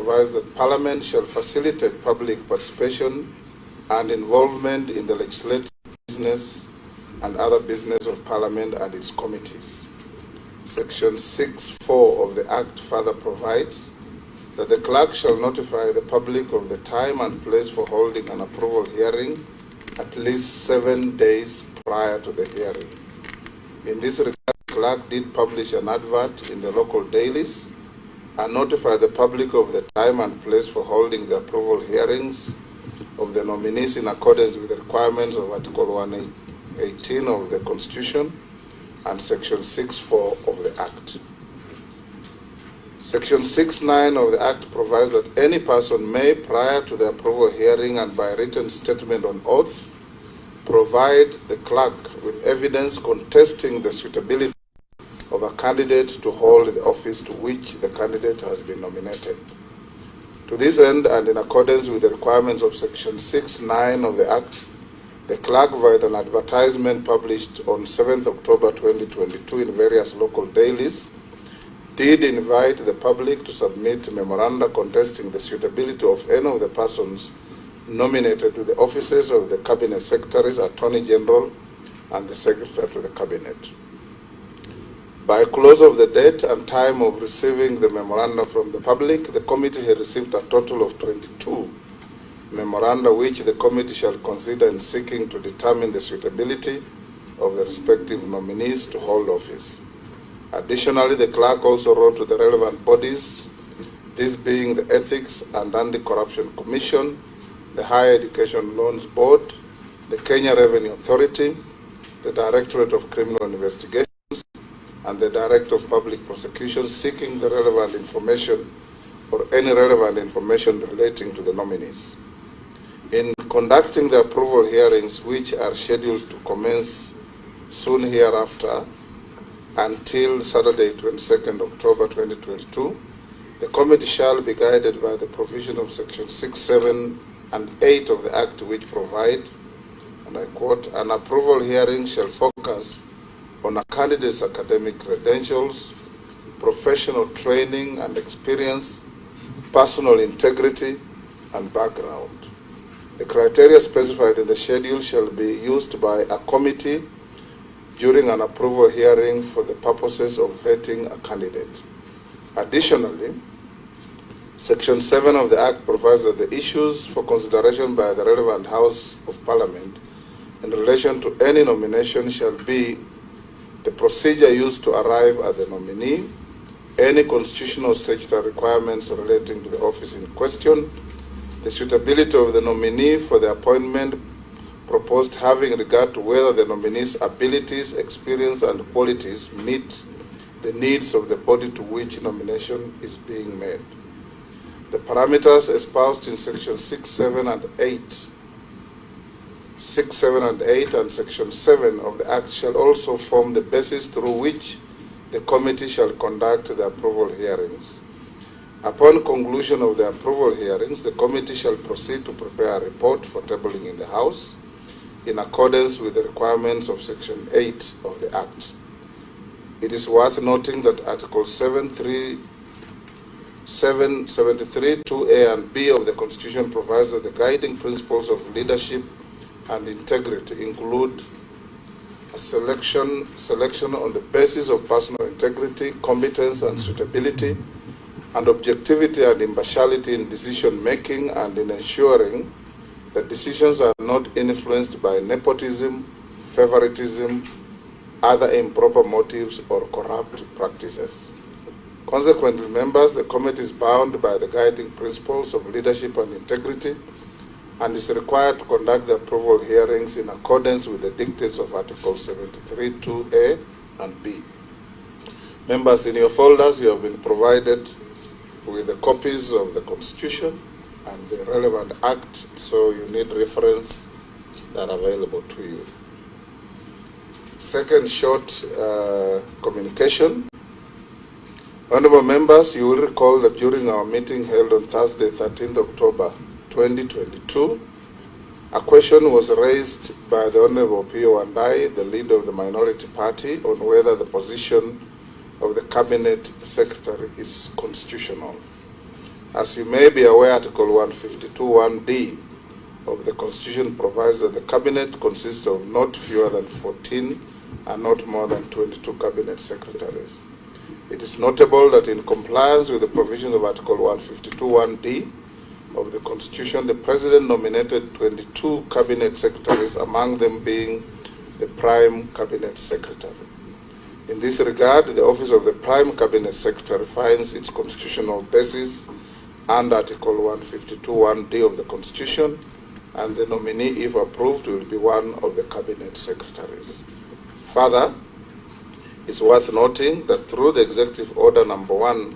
provides that Parliament shall facilitate public participation and involvement in the legislative business and other business of Parliament and its committees. Section 6(4) of the Act further provides that the clerk shall notify the public of the time and place for holding an approval hearing at least 7 days prior to the hearing. In this regard, the clerk did publish an advert in the local dailies and notify the public of the time and place for holding the approval hearings of the nominees in accordance with the requirements of Article 118 of the Constitution and Section 6(4) of the Act. Section 6(9) of the Act provides that any person may, prior to the approval hearing and by written statement on oath, provide the clerk with evidence contesting the suitability of a candidate to hold the office to which the candidate has been nominated. To this end, and in accordance with the requirements of Section 6(9) of the Act, the clerk, via an advertisement published on 7th October 2022 in various local dailies, did invite the public to submit memoranda contesting the suitability of any of the persons nominated to the offices of the Cabinet Secretaries, Attorney General, and the Secretary to the Cabinet. By close of the date and time of receiving the memoranda from the public, the committee had received a total of 22 memoranda which the committee shall consider in seeking to determine the suitability of the respective nominees to hold office. Additionally, the clerk also wrote to the relevant bodies, this being the Ethics and Anti-Corruption Commission, the Higher Education Loans Board, the Kenya Revenue Authority, the Directorate of Criminal Investigations, and the Director of Public Prosecution, seeking the relevant information or any relevant information relating to the nominees. In conducting the approval hearings, which are scheduled to commence soon hereafter until Saturday, 22nd October 2022, the committee shall be guided by the provision of Section 6, 7, and 8 of the Act, which provide, and I quote, an approval hearing shall focus on a candidate's academic credentials, professional training and experience, personal integrity, and background. The criteria specified in the schedule shall be used by a committee during an approval hearing for the purposes of vetting a candidate. Additionally, Section 7 of the Act provides that the issues for consideration by the relevant House of Parliament in relation to any nomination shall be the procedure used to arrive at the nominee, any constitutional statutory requirements relating to the office in question, the suitability of the nominee for the appointment proposed having regard to whether the nominee's abilities, experience, and qualities meet the needs of the body to which nomination is being made. The parameters espoused in Section 6, 7, and 8 and Section 7 of the Act shall also form the basis through which the committee shall conduct the approval hearings. Upon conclusion of the approval hearings, the committee shall proceed to prepare a report for tabling in the House in accordance with the requirements of Section 8 of the Act. It is worth noting that Article 773, 2A and B of the Constitution provides that the guiding principles of leadership and integrity include a selection on the basis of personal integrity, competence, and suitability, and objectivity and impartiality in decision-making, and in ensuring that decisions are not influenced by nepotism, favoritism, other improper motives, or corrupt practices. Consequently, members, the committee is bound by the guiding principles of leadership and integrity and is required to conduct the approval hearings in accordance with the dictates of Article 73, 2A and B. Members, in your folders, you have been provided with the copies of the Constitution and the relevant Act, so you need reference that are available to you. Second short communication. Honorable members, you will recall that during our meeting held on Thursday, 13th October 2022, a question was raised by the Honorable Pio Wandai, the leader of the minority party, on whether the position of the Cabinet Secretary is constitutional. As you may be aware, Article 152(1)(d) of the Constitution provides that the Cabinet consists of not fewer than 14 and not more than 22 Cabinet Secretaries. It is notable that in compliance with the provisions of Article 152(1)(d) of the Constitution, the President nominated 22 Cabinet Secretaries, among them being the Prime Cabinet Secretary. In this regard, the office of the Prime Cabinet Secretary finds its constitutional basis under Article 152(1)(d) of the Constitution, and the nominee, if approved, will be one of the Cabinet Secretaries. Further, it's worth noting that through the Executive Order Number 1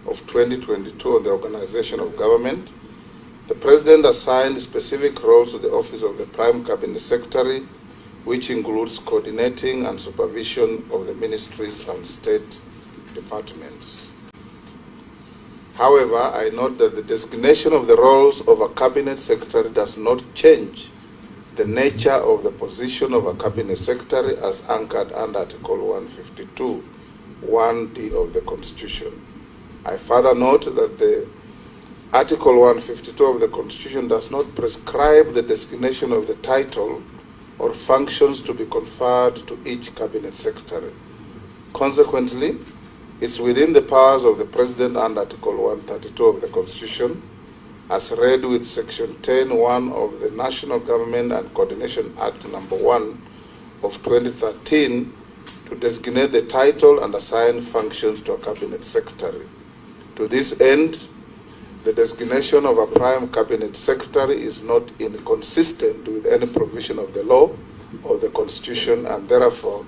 of 2022 on the Organization of Government, the President assigned specific roles to the office of the Prime Cabinet Secretary, which includes coordinating and supervision of the ministries and state departments. However, I note that the designation of the roles of a Cabinet Secretary does not change the nature of the position of a Cabinet Secretary as anchored under Article 152(1)(d) of the Constitution. I further note that the Article 152 of the Constitution does not prescribe the designation of the title or functions to be conferred to each Cabinet Secretary. Consequently, it's within the powers of the President under Article 132 of the Constitution, as read with Section 10(1) of the National Government and Coordination Act Number 1 of 2013, to designate the title and assign functions to a Cabinet Secretary. To this end, the designation of a Prime Cabinet Secretary is not inconsistent with any provision of the law or the Constitution, and therefore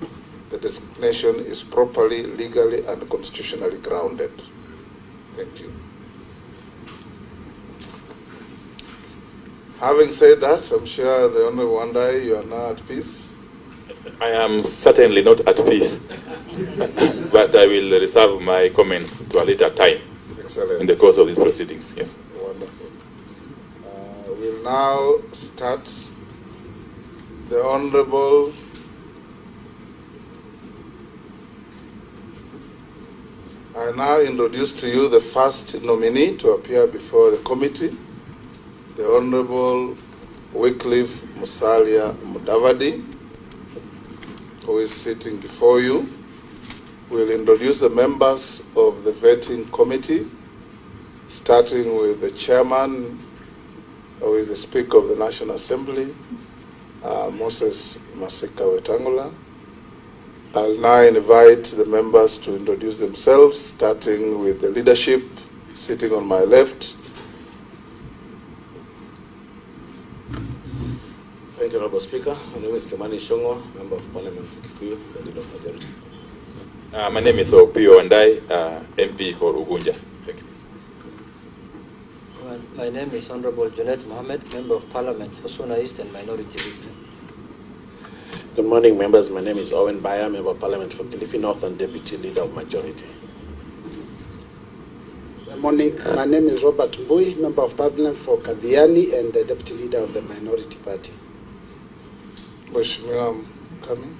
the designation is properly, legally, and constitutionally grounded. Thank you. Having said that, I'm sure the Honorable Wandai, you are now at peace. I am certainly not at peace, but I will reserve my comment to a later time. Excellent. In the course of these proceedings. Yes. Wonderful. We'll now start. The Honorable I now introduce to you the first nominee to appear before the committee, the Honorable Wycliffe Musalia Mudavadi, who is sitting before you. We'll introduce the members of the vetting committee, starting with the chairman, who is the Speaker of the National Assembly, Moses Masika Wetangula. I'll now invite the members to introduce themselves, starting with the leadership, sitting on my left. Thank you, Honorable Speaker. My name is Kimani Shongo, Member of Parliament for Kikuyu, the Leader of Majority. My name is Opio Wandai, MP for Ugunja. Thank you. My name is Honorable Junet Mohammed, Member of Parliament for Suna East and Minority Region. Good morning, members. My name is Owen Baya, Member of Parliament for Kilifi North and Deputy Leader of Majority. Good morning. My name is Robert Mbui, Member of Parliament for Kadhiani and the Deputy Leader of the Minority Party. Mheshimiwa Mukami.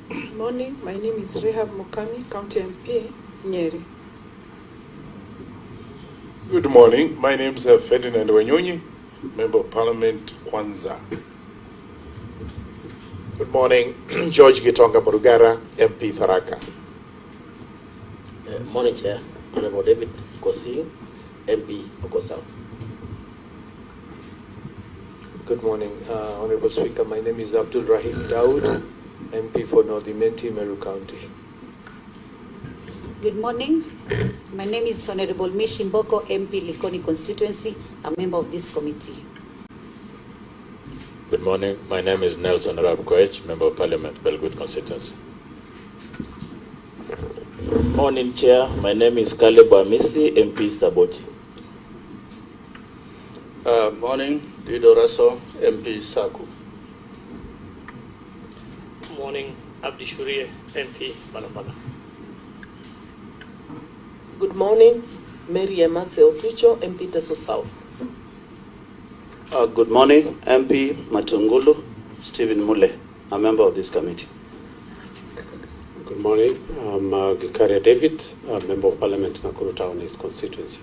Good morning. My name is Rehab Mukami, County MP, Nyeri. Good morning. My name is Ferdinand Wanyonyi, Member of Parliament, Kwanza. Good morning. George Gitonga Murugara, MP Tharaka. Morning, Chair. Honorable David Kosi, MP Okosa. Good morning, Honorable Speaker. My name is Abdul Rahim Daoud, MP for North Imenti, Meru County. Good morning. My name is Honorable Mishimboko, MP Likoni Constituency, a member of this committee. Good morning. My name is Nelson Arab Koech, Member of Parliament, Belgut Constituency. Morning, Chair. My name is Caleb Amisi, MP Saboti. Morning, Dido Raso, MP Saku. Morning, Abdi Shurie, MP Malapala. Good morning, Mary Emase Otucho, MP Teso South. Good morning, MP Matungulu, Stephen Mule, a member of this committee. Good morning, I'm Gikaria David, a member of Parliament, Nakuru Town East Constituency.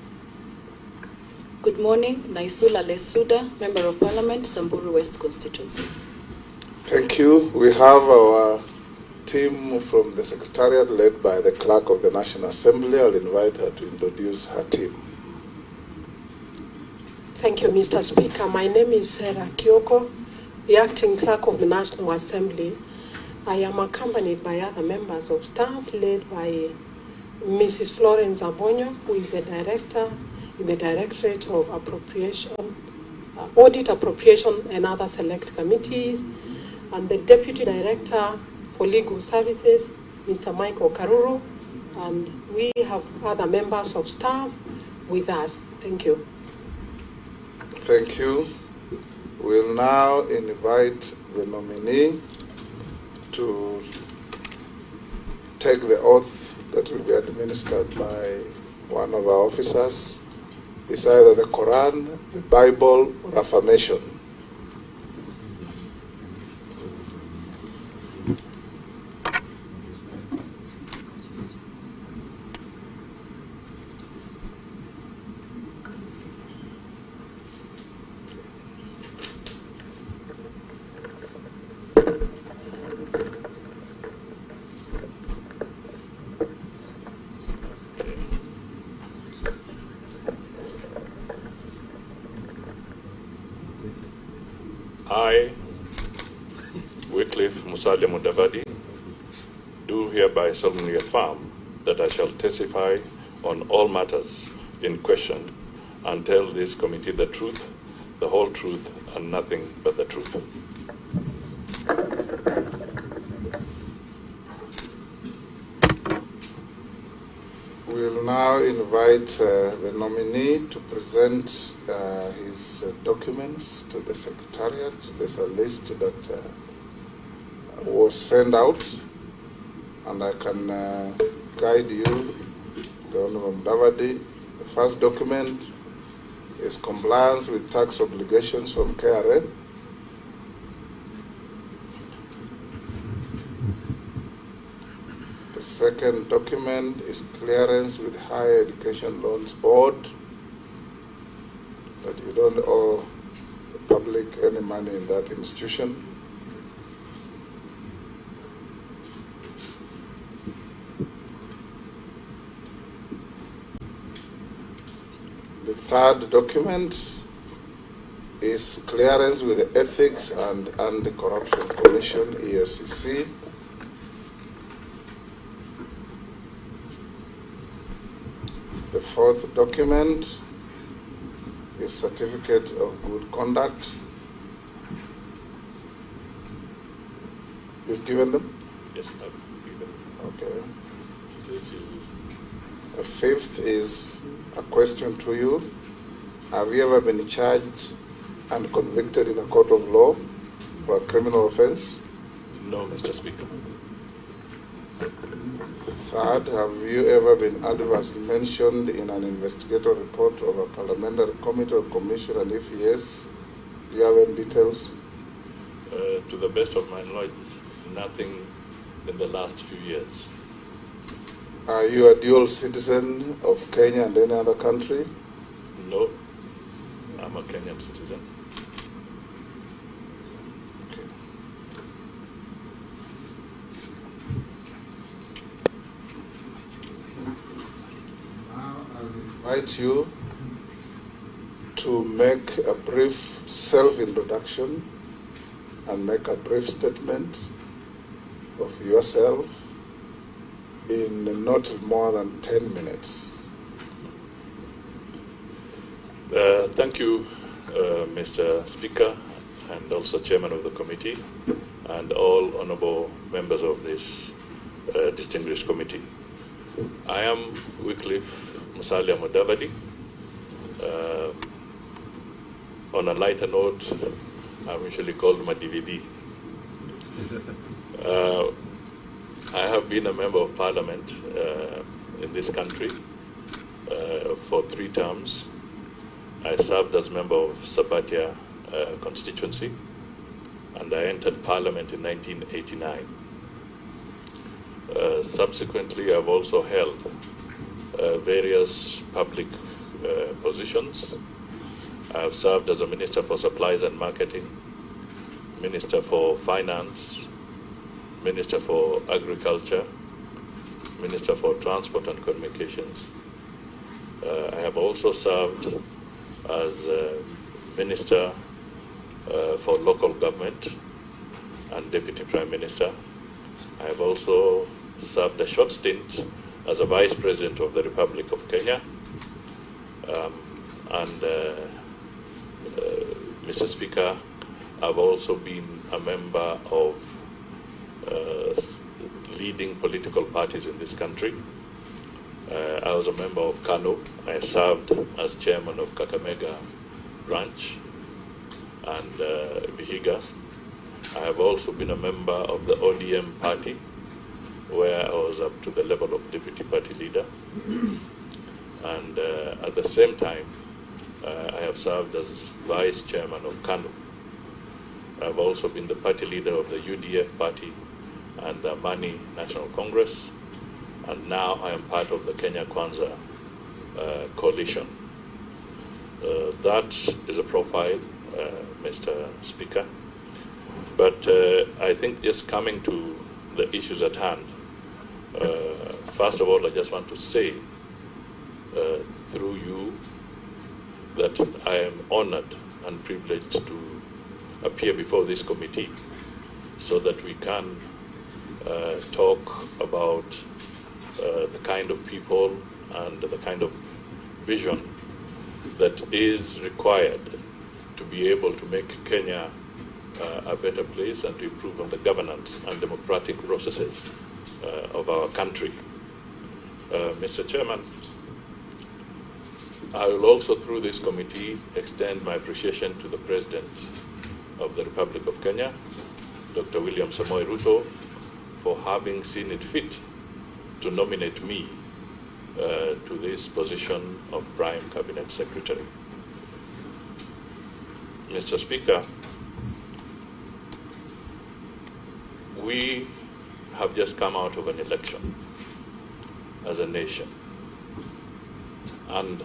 Good morning, Naisula Lesuda, Member of Parliament, Samburu West Constituency. Thank you. We have our team from the Secretariat led by the Clerk of the National Assembly. I'll invite her to introduce her team. Thank you, Mr. Speaker. My name is Sarah Kioko, the Acting Clerk of the National Assembly. I am accompanied by other members of staff led by Mrs. Florence Abonyo, who is the Director in the Directorate of Audit, Appropriation and other select committees, and the Deputy Director for Legal Services, Mr. Michael Karuru, and we have other members of staff with us. Thank you. Thank you. We'll now invite the nominee to take the oath that will be administered by one of our officers. It's either the Quran, the Bible, or affirmation. I, Wycliffe Musalia Mudavadi, do hereby solemnly affirm that I shall testify on all matters in question and tell this committee the truth, the whole truth, and nothing but the truth. We'll now invite the nominee to present his documents to the Secretariat. There's a list that was sent out, and I can guide you, the Honorable Mudavadi. The first document is compliance with tax obligations from KRA. The second document is clearance with Higher Education Loans Board, that you don't owe the public any money in that institution. The third document is clearance with the Ethics and Anti-Corruption Commission, EACC. The fourth document is Certificate of Good Conduct. You've given them? Yes, I've given them. Okay. The fifth is a question to you. Have you ever been charged and convicted in a court of law for a criminal offense? No, Mr. Speaker. Third, have you ever been adversely mentioned in an investigatory report of a parliamentary committee or commission, and if yes, do you have any details? To the best of my knowledge, nothing in the last few years. Are you a dual citizen of Kenya and any other country? No, I'm a Kenyan citizen. I invite you to make a brief self-introduction and make a brief statement of yourself in not more than 10 minutes. Thank you, Mr. Speaker, and also Chairman of the committee, and all honorable members of this distinguished committee. I am Wycliffe Musalia Mudavadi. On a lighter note, I'm usually called my DVD. I have been a member of parliament in this country for 3 terms. I served as member of Sabatia constituency, and I entered parliament in 1989. Subsequently, I've also held various public positions I have served as a Minister for Supplies and Marketing, Minister for Finance, Minister for Agriculture, Minister for Transport and Communications. I have also served as Minister for Local Government and Deputy Prime Minister. I have also served a short stint as a Vice President of the Republic of Kenya. Mr. Speaker, I've also been a member of leading political parties in this country. I was a member of KANU. I served as chairman of Kakamega branch and Vihiga. I have also been a member of the ODM party, where I was up to the level of deputy party leader. And at the same time, I have served as vice chairman of KANU. I've also been the party leader of the UDF party and the Mani National Congress. And now I am part of the Kenya Kwanza coalition. That is a profile, Mr. Speaker. But I think just coming to the issues at hand, first of all, I just want to say through you that I am honored and privileged to appear before this committee so that we can talk about the kind of people and the kind of vision that is required to be able to make Kenya a better place and to improve on the governance and democratic processes of our country. Mr. Chairman, I will also, through this committee, extend my appreciation to the President of the Republic of Kenya, Dr. William Samoei Ruto, for having seen it fit to nominate me to this position of Prime Cabinet Secretary. Mr. Speaker, we have just come out of an election as a nation, and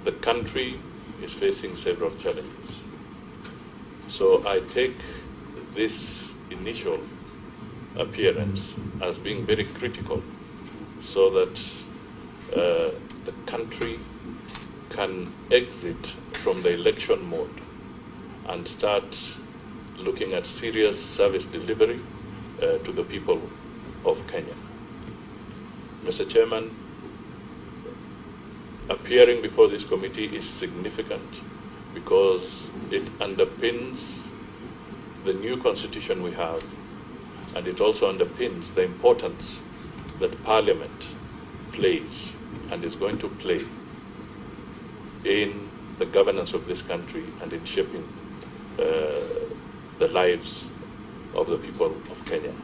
the country is facing several challenges. So I take this initial appearance as being very critical so that the country can exit from the election mode and start looking at serious service delivery to the people of Kenya. Mr. Chairman, appearing before this committee is significant because it underpins the new constitution we have, and it also underpins the importance that Parliament plays and is going to play in the governance of this country and in shaping the lives of the people of Kenya.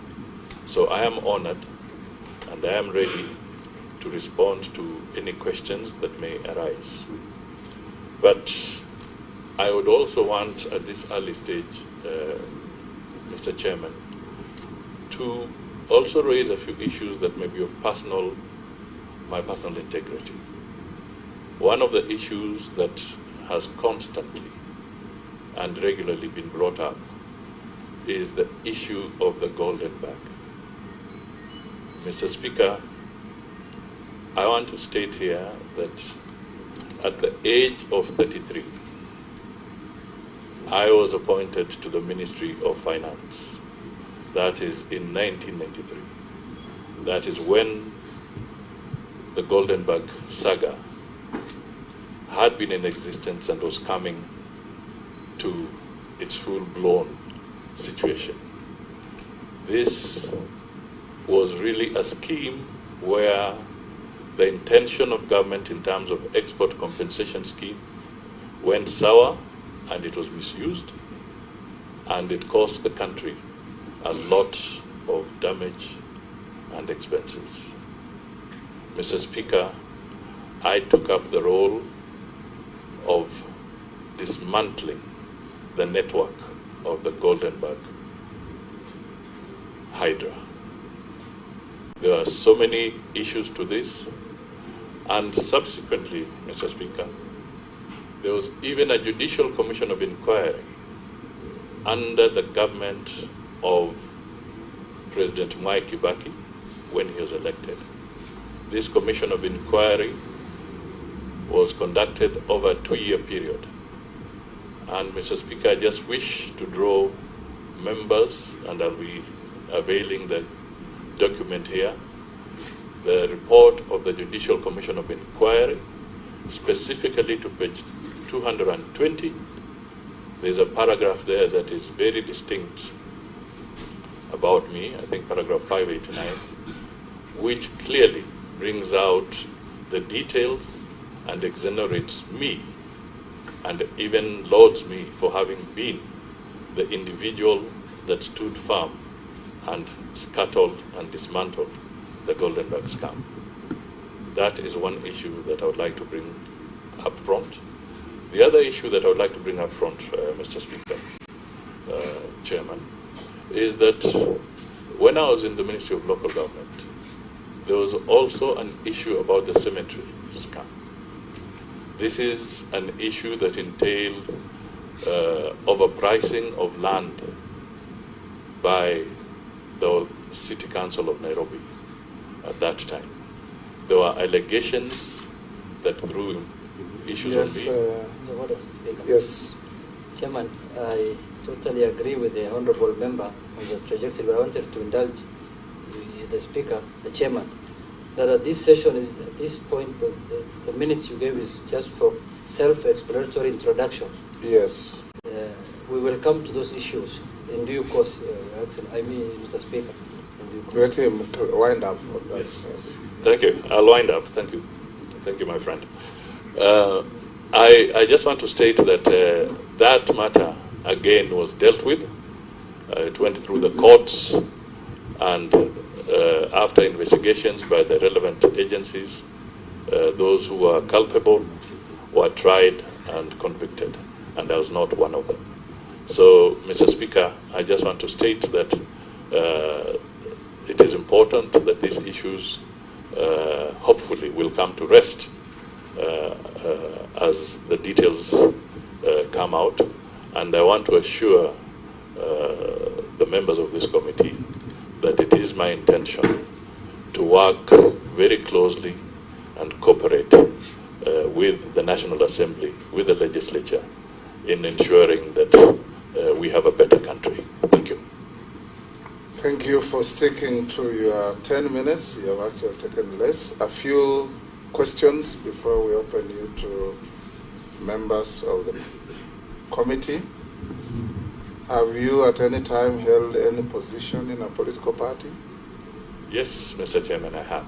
So I am honored and I am ready to respond to any questions that may arise. But I would also want at this early stage, Mr. Chairman, to also raise a few issues that may be of my personal integrity. One of the issues that has constantly and regularly been brought up is the issue of the golden bag. Mr. Speaker, I want to state here that at the age of 33, I was appointed to the Ministry of Finance. That is in 1993. That is when the golden bag saga had been in existence and was coming to its full-blown situation. This was really a scheme where the intention of government in terms of export compensation scheme went sour and it was misused, and it cost the country a lot of damage and expenses. Mr. Speaker, I took up the role of dismantling the network of the golden bag hydra. There are so many issues to this, and subsequently, Mr. Speaker, There was even a Judicial Commission of Inquiry under the government of President Mwai Kibaki when he was elected. This Commission of Inquiry was conducted over a 2-year period. And Mr. Speaker, I just wish to draw members, and I'll be availing the document here, the report of the Judicial Commission of Inquiry, specifically to page 220. There's a paragraph there that is very distinct about me, I think paragraph 589, which clearly brings out the details and exonerates me and even lauds me for having been the individual that stood firm and scuttled and dismantled the Goldenberg scam. That is one issue that I would like to bring up front. The other issue that I would like to bring up front, Mr. Speaker, Chairman, is that when I was in the Ministry of Local Government, there was also an issue about the cemetery scam. This is an issue that entailed overpricing of land by the City Council of Nairobi at that time. There were allegations that threw issues on me. Yes. Chairman, I totally agree with the honourable member on the trajectory, but I wanted to indulge the Speaker, the Chairman, that at this session, at this point, the minutes you gave is just for self-explanatory introduction. Yes. We will come to those issues in due course, Mr. Speaker. Let him wind up. Yes. Thank you. I'll wind up. Thank you. Thank you, my friend. I just want to state that that matter, again, was dealt with. It went through the courts, and after investigations by the relevant agencies, those who were culpable were tried and convicted, and I was not one of them. So, Mr. Speaker, I just want to state that it is important that these issues hopefully will come to rest as the details come out. And I want to assure the members of this committee that it is my intention to work very closely and cooperate with the National Assembly, with the legislature, in ensuring that we have a better country. Thank you. Thank you for sticking to your 10 minutes. You have actually taken less. A few questions before we open you to members of the committee. Have you at any time held any position in a political party? Yes, Mr. Chairman, I have.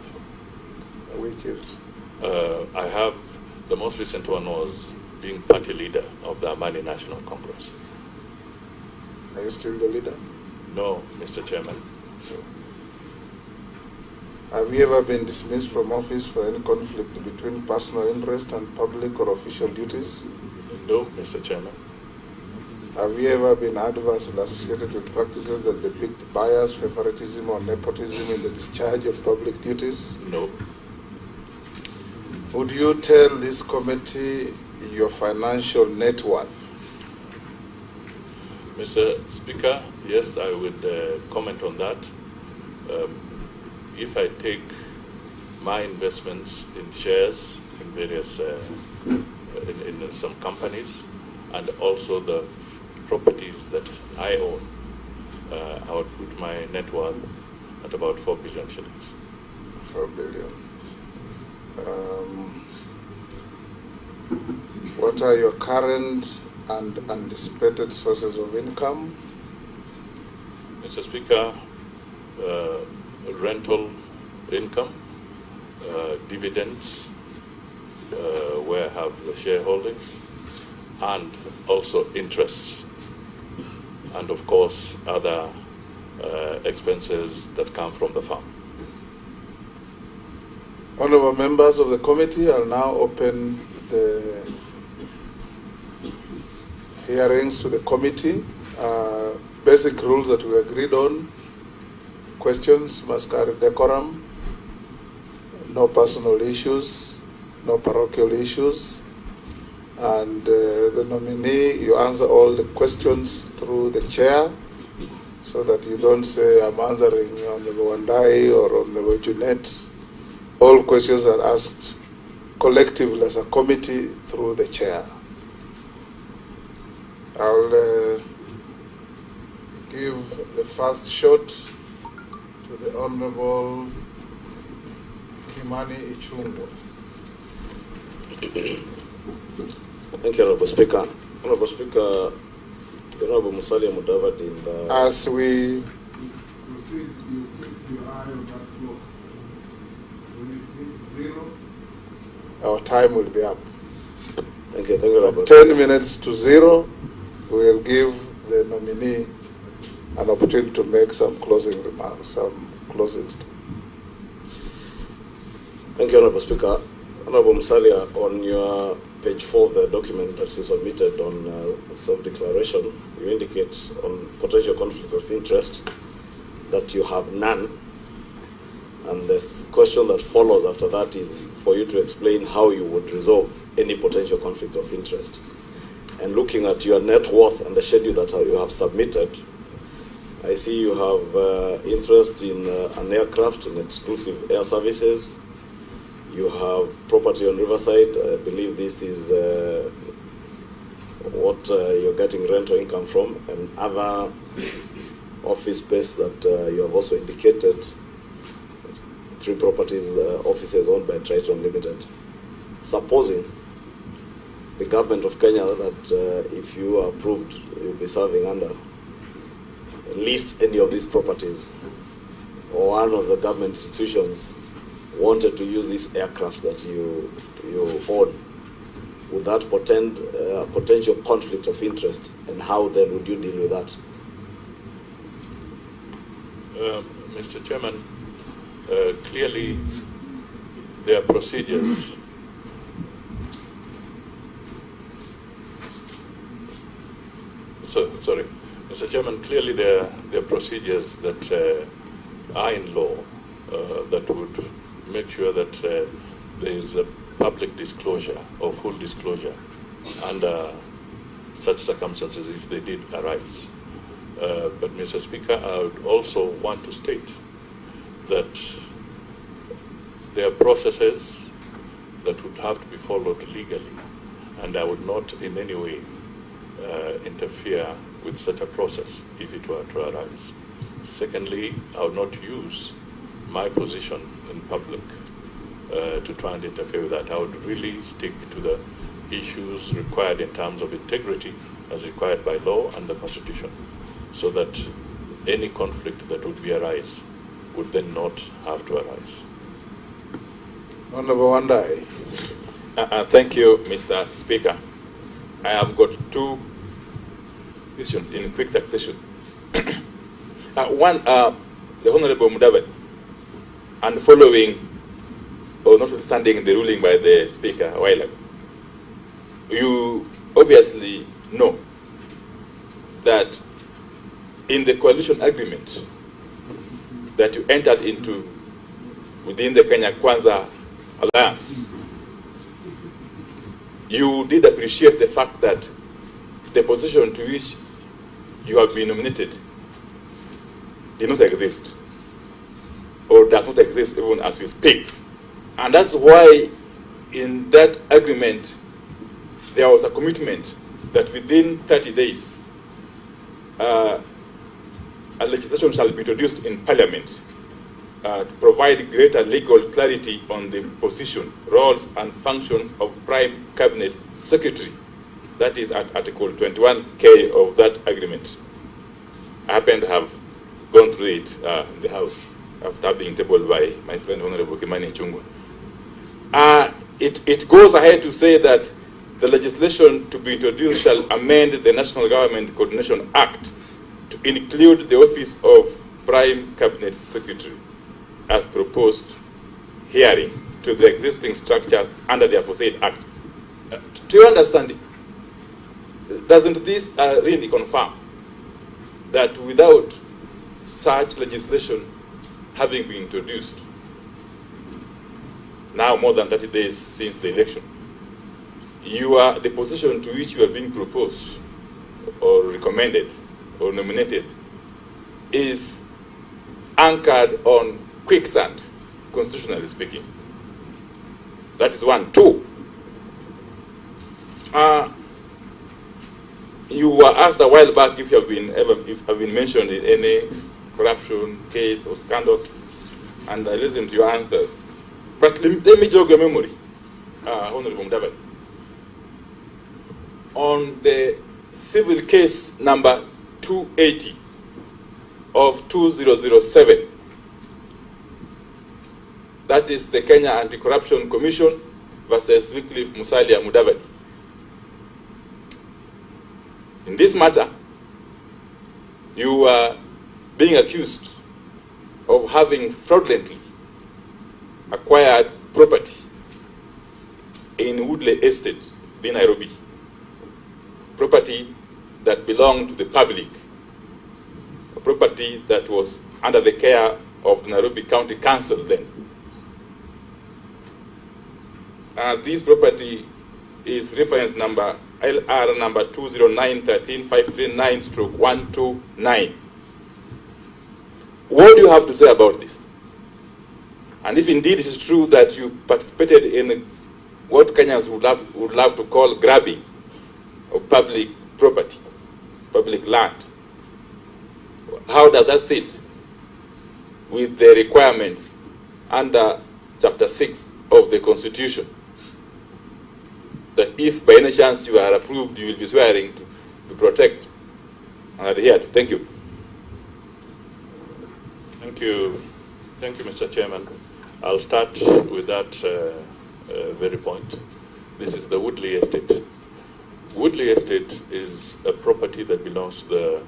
Which is? I have, the most recent one was being party leader of the Amani National Congress. Are you still the leader? No, Mr. Chairman. Have you ever been dismissed from office for any conflict between personal interest and public or official duties? No, Mr. Chairman. Have you ever been adversely associated with practices that depict bias, favoritism, or nepotism in the discharge of public duties? No. Would you tell this committee your financial net worth? Mr. Speaker, yes, I would comment on that. If I take my investments in shares in various, in some companies, and also the properties that I own, I would put my net worth at about 4 billion shillings. 4 billion. What are your current and anticipated sources of income? Mr. Speaker, rental income, dividends, where I have the shareholdings, and also interests, and of course other expenses that come from the farm. Honourable members of the committee, I'll now open the hearings to the committee. Basic rules that we agreed on. Questions must carry decorum. No personal issues, no parochial issues. And the nominee, you answer all the questions through the chair, so that you don't say, I'm answering on the Wandai or on the Junet. All questions are asked collectively as a committee through the chair. I'll give the first shot to the Honorable Kimani Ichungwa. Thank you, Honorable Speaker. Honorable Speaker, the Honorable Musalia Mudavadi. As we proceed, you keep your eye on that clock. When it says 0, our time will be up. Thank you, Honorable. 10 minutes to 0, we will give the nominee an opportunity to make some closing remarks, some closing statements. Thank you, Honorable Speaker. Honorable Musalia, on your page 4 of the document that you submitted on self-declaration, you indicate on potential conflict of interest that you have none. And the question that follows after that is for you to explain how you would resolve any potential conflict of interest. And looking at your net worth and the schedule that you have submitted, I see you have interest in an aircraft and exclusive air services. You have property on Riverside. I believe this is what you're getting rental income from, and other office space that you have also indicated, 3 properties, offices owned by Triton Limited. Supposing the government of Kenya that if you are approved, you'll be serving under, list any of these properties, or one of the government institutions wanted to use this aircraft that you own, would that portend a potential conflict of interest, and how then would you deal with that? Mr. Chairman, clearly there are procedures sorry. Mr. Chairman, clearly there are procedures that are in law that would make sure that there is a public disclosure or full disclosure under such circumstances if they did arise. But Mr. Speaker, I would also want to state that there are processes that would have to be followed legally, and I would not in any way interfere with such a process if it were to arise. Secondly, I would not use my position in public to try and interfere with that. I would really stick to the issues required in terms of integrity as required by law and the Constitution, so that any conflict that would arise would then not have to arise. Honorable Wandai. Thank you, Mr. Speaker. I have got 2 questions in quick succession. One, the Honorable Mudavadi, and following, or notwithstanding the ruling by the Speaker a while ago, you obviously know that in the coalition agreement that you entered into within the Kenya Kwanza Alliance, you did appreciate the fact that the position to which you have been nominated did not exist, or does not exist even as we speak. And that's why in that agreement there was a commitment that within 30 days a legislation shall be introduced in Parliament to provide greater legal clarity on the position, roles and functions of Prime Cabinet Secretary. That is at Article 21K of that agreement. I happen to have gone through it in the House after being tabled by my friend Honorable Kimani Ichungwa. It goes ahead to say that the legislation to be introduced shall amend the National Government Coordination Act to include the office of Prime Cabinet Secretary as proposed hearing to the existing structures under the aforesaid Act. Do you understand? Doesn't this really confirm that without such legislation having been introduced, now more than 30 days since the election, the position to which you are being proposed or recommended or nominated is anchored on quicksand, constitutionally speaking. That is one. Two, you were asked a while back if you have been mentioned in any corruption case or scandal, and I listened to your answers. But let me jog your memory, Honorable Mudavadi. On the civil case number 280 of 2007, that is the Kenya Anti-Corruption Commission versus Wycliffe Musalia Mudavadi. In this matter, you are being accused of having fraudulently acquired property in Woodley Estate in Nairobi, property that belonged to the public, a property that was under the care of the Nairobi County Council then. This property is reference number LR number 209-13-539/129. What do you have to say about this? And if indeed it is true that you participated in what Kenyans would love to call grabbing of public property, public land, how does that sit with the requirements under Chapter 6 of the Constitution? That if by any chance you are approved, you will be swearing to protect and adhere to. Thank you. Thank you, Mr. Chairman. I'll start with that very point. This is the Woodley Estate. Woodley Estate is a property that belongs to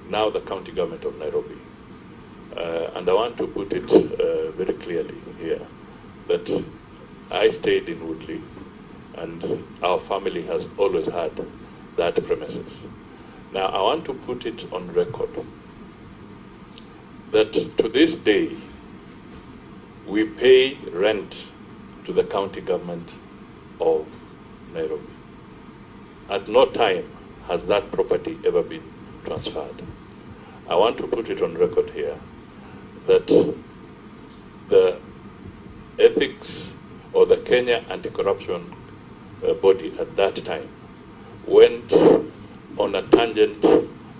now the county government of Nairobi. And I want to put it very clearly here that I stayed in Woodley, and our family has always had that premises. Now, I want to put it on record that to this day, we pay rent to the county government of Nairobi. At no time has that property ever been transferred. I want to put it on record here that the ethics or the Kenya Anti-Corruption body at that time went on a tangent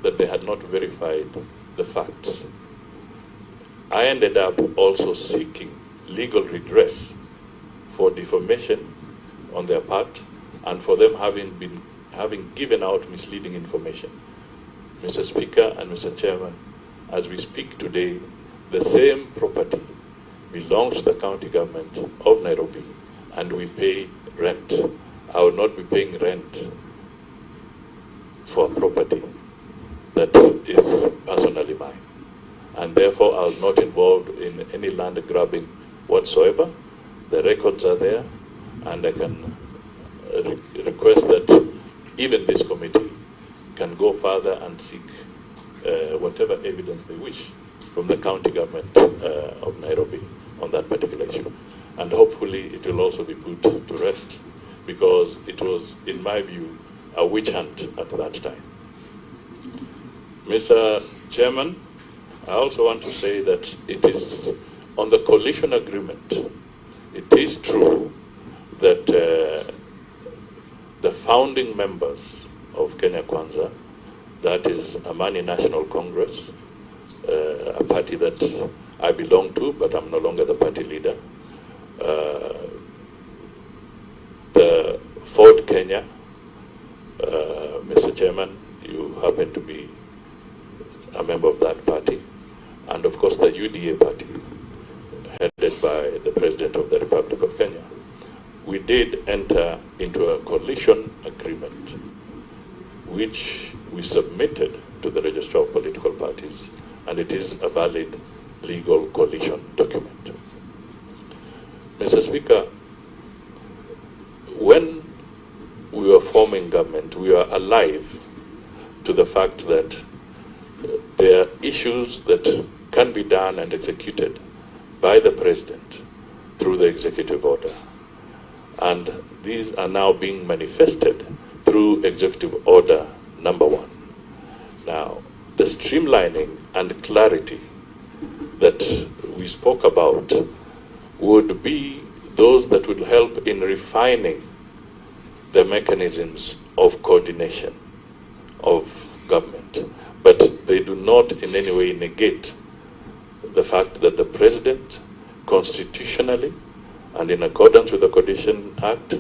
that they had not verified the facts. I ended up also seeking legal redress for defamation on their part and for them having given out misleading information. Mr. Speaker and Mr. Chairman, as we speak today, the same property belongs to the county government of Nairobi, and we pay rent. I will not be paying rent for a property that is personally mine. And therefore, I was not involved in any land grabbing whatsoever. The records are there, and I can request that even this committee can go further and seek whatever evidence they wish from the county government of Nairobi on that particular issue. And hopefully it will also be put to rest, because it was, in my view, a witch hunt at that time. Mr. Chairman, I also want to say that it is on the coalition agreement. It is true that the founding members of Kenya Kwanza, that is Amani National Congress, a party that I belong to, but I'm no longer the party leader, the Ford Kenya, Mr. Chairman, you happen to be a member of that party, and of course the UDA party, headed by the President of the Republic of Kenya. We did enter into a coalition agreement, which we submitted to the Register of Political Parties, and it is a valid legal coalition document. Mr. Speaker, when we were forming government, we were alive to the fact that there are issues that can be done and executed by the President through the executive order. And these are now being manifested through Executive Order number 1. Now, the streamlining and clarity that we spoke about would be those that would help in refining the mechanisms of coordination of government. But they do not in any way negate the fact that the President, constitutionally and in accordance with the Coordination Act,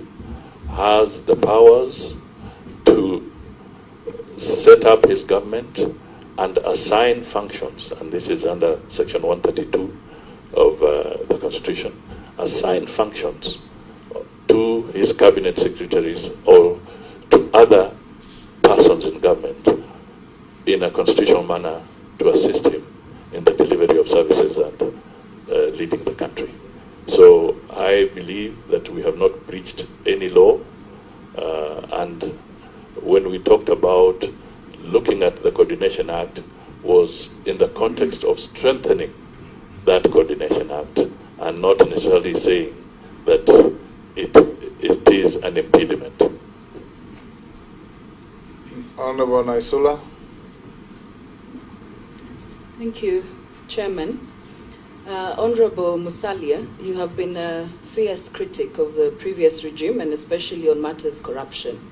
has the powers to set up his government and assign functions, and this is under Section 132 of the Constitution, assign functions to his cabinet secretaries or to other persons in government in a constitutional manner to assist him in the delivery of services and leading the country. So I believe that we have not breached any law, and when we talked about looking at the Coordination Act was in the context of strengthening that Coordination Act and not necessarily saying that it is an impediment. Honorable Naisula. Thank you, Chairman. Honorable Musalia, you have been a fierce critic of the previous regime and especially on matters corruption.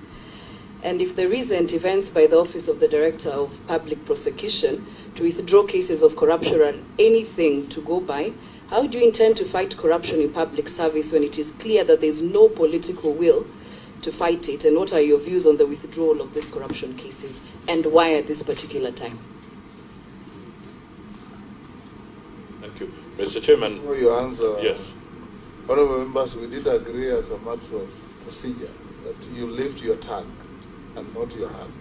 And if the recent events by the Office of the Director of Public Prosecution to withdraw cases of corruption are anything to go by, how do you intend to fight corruption in public service when it is clear that there is no political will to fight it? And what are your views on the withdrawal of these corruption cases, and why at this particular time? Thank you. Mr. Chairman. Before you answer, yes. Honorable members, we did agree as a matter of procedure that you lift your tongue and not your hand.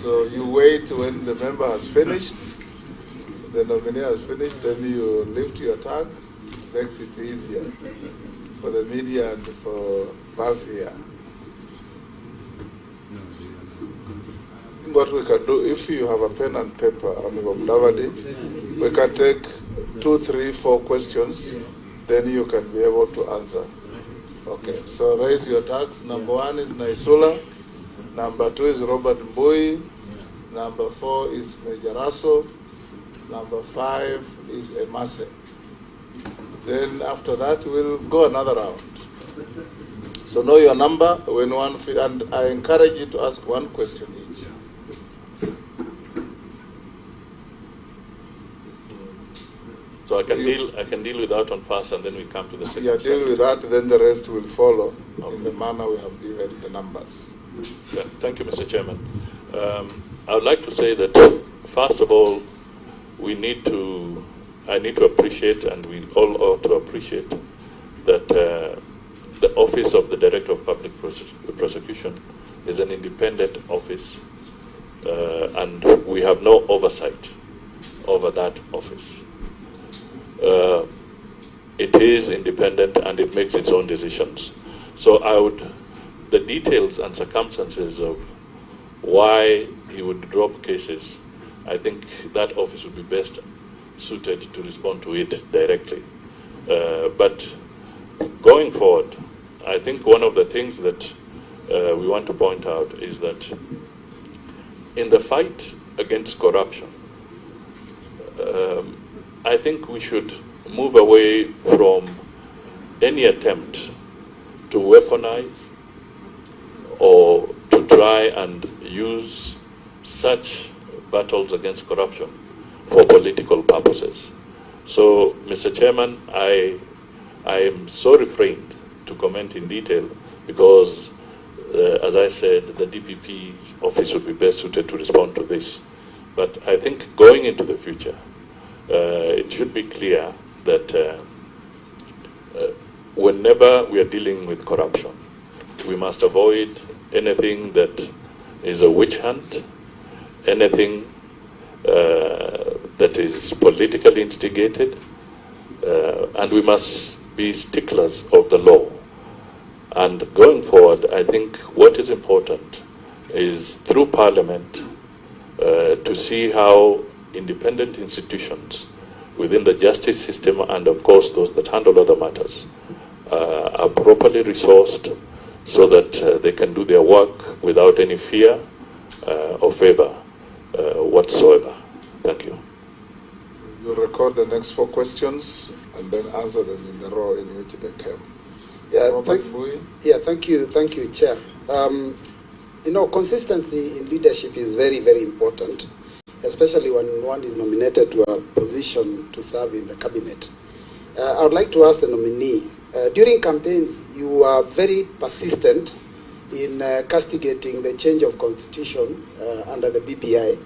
So you wait when the member has finished, the nominee has finished, then you lift your tongue. It makes it easier for the media and for us here. What we can do, if you have a pen and paper, Honorable Mudavadi, we can take 2, 3, 4 questions, then you can be able to answer. Okay, so raise your tags. Number 1 is Naisula. Number 2 is Robert Mbui. Number 4 is Majaraso. Number 5 is Emase. Then after that, we'll go another round. So know your number when one, and I encourage you to ask 1 question each. So I can deal with that one first, and then we come to the second. Yeah, deal with that, then the rest will follow in the manner we have given the numbers. Yeah, thank you, Mr. Chairman. I would like to say that, first of all, I need to appreciate, and we all ought to appreciate, that the Office of the Director of Public Prosecution is an independent office, and we have no oversight over that office. It is independent and it makes its own decisions. So the details and circumstances of why he would drop cases, I think that office would be best suited to respond to it directly. But going forward, I think one of the things that we want to point out is that in the fight against corruption, I think we should move away from any attempt to weaponize or to try and use such battles against corruption for political purposes. So, Mr. Chairman, I am so refrained to comment in detail because, as I said, the DPP office would be best suited to respond to this. But I think going into the future, it should be clear that whenever we are dealing with corruption, we must avoid anything that is a witch hunt, anything that is politically instigated, and we must be sticklers of the law. And going forward, I think what is important is through Parliament to see how independent institutions within the justice system and of course those that handle other matters are properly resourced so that they can do their work without any fear or favor whatsoever. Thank you. You'll record the next 4 questions and then answer them in the row in which they came. Thank you, Chair. Consistency in leadership is very, very important, especially when one is nominated to a position to serve in the cabinet. I would like to ask the nominee, during campaigns, you were very persistent in castigating the change of constitution under the BBI.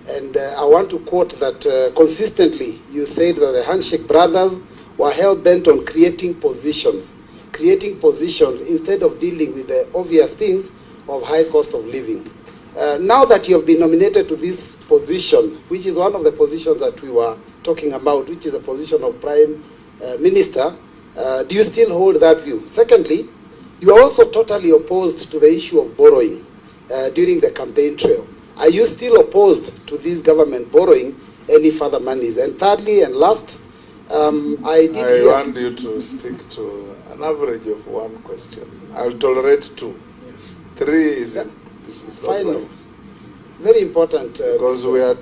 And I want to quote that consistently you said that the handshake brothers were hell-bent on creating positions instead of dealing with the obvious things of high cost of living. Now that you have been nominated to this position, which is one of the positions that we were talking about, which is a position of Prime Minister, do you still hold that view? Secondly, you are also totally opposed to the issue of borrowing during the campaign trail. Are you still opposed to this government borrowing any further monies? And thirdly and last, I want you to stick to an average of 1 question. I'll tolerate 2. 3 is final. Very important. Because we are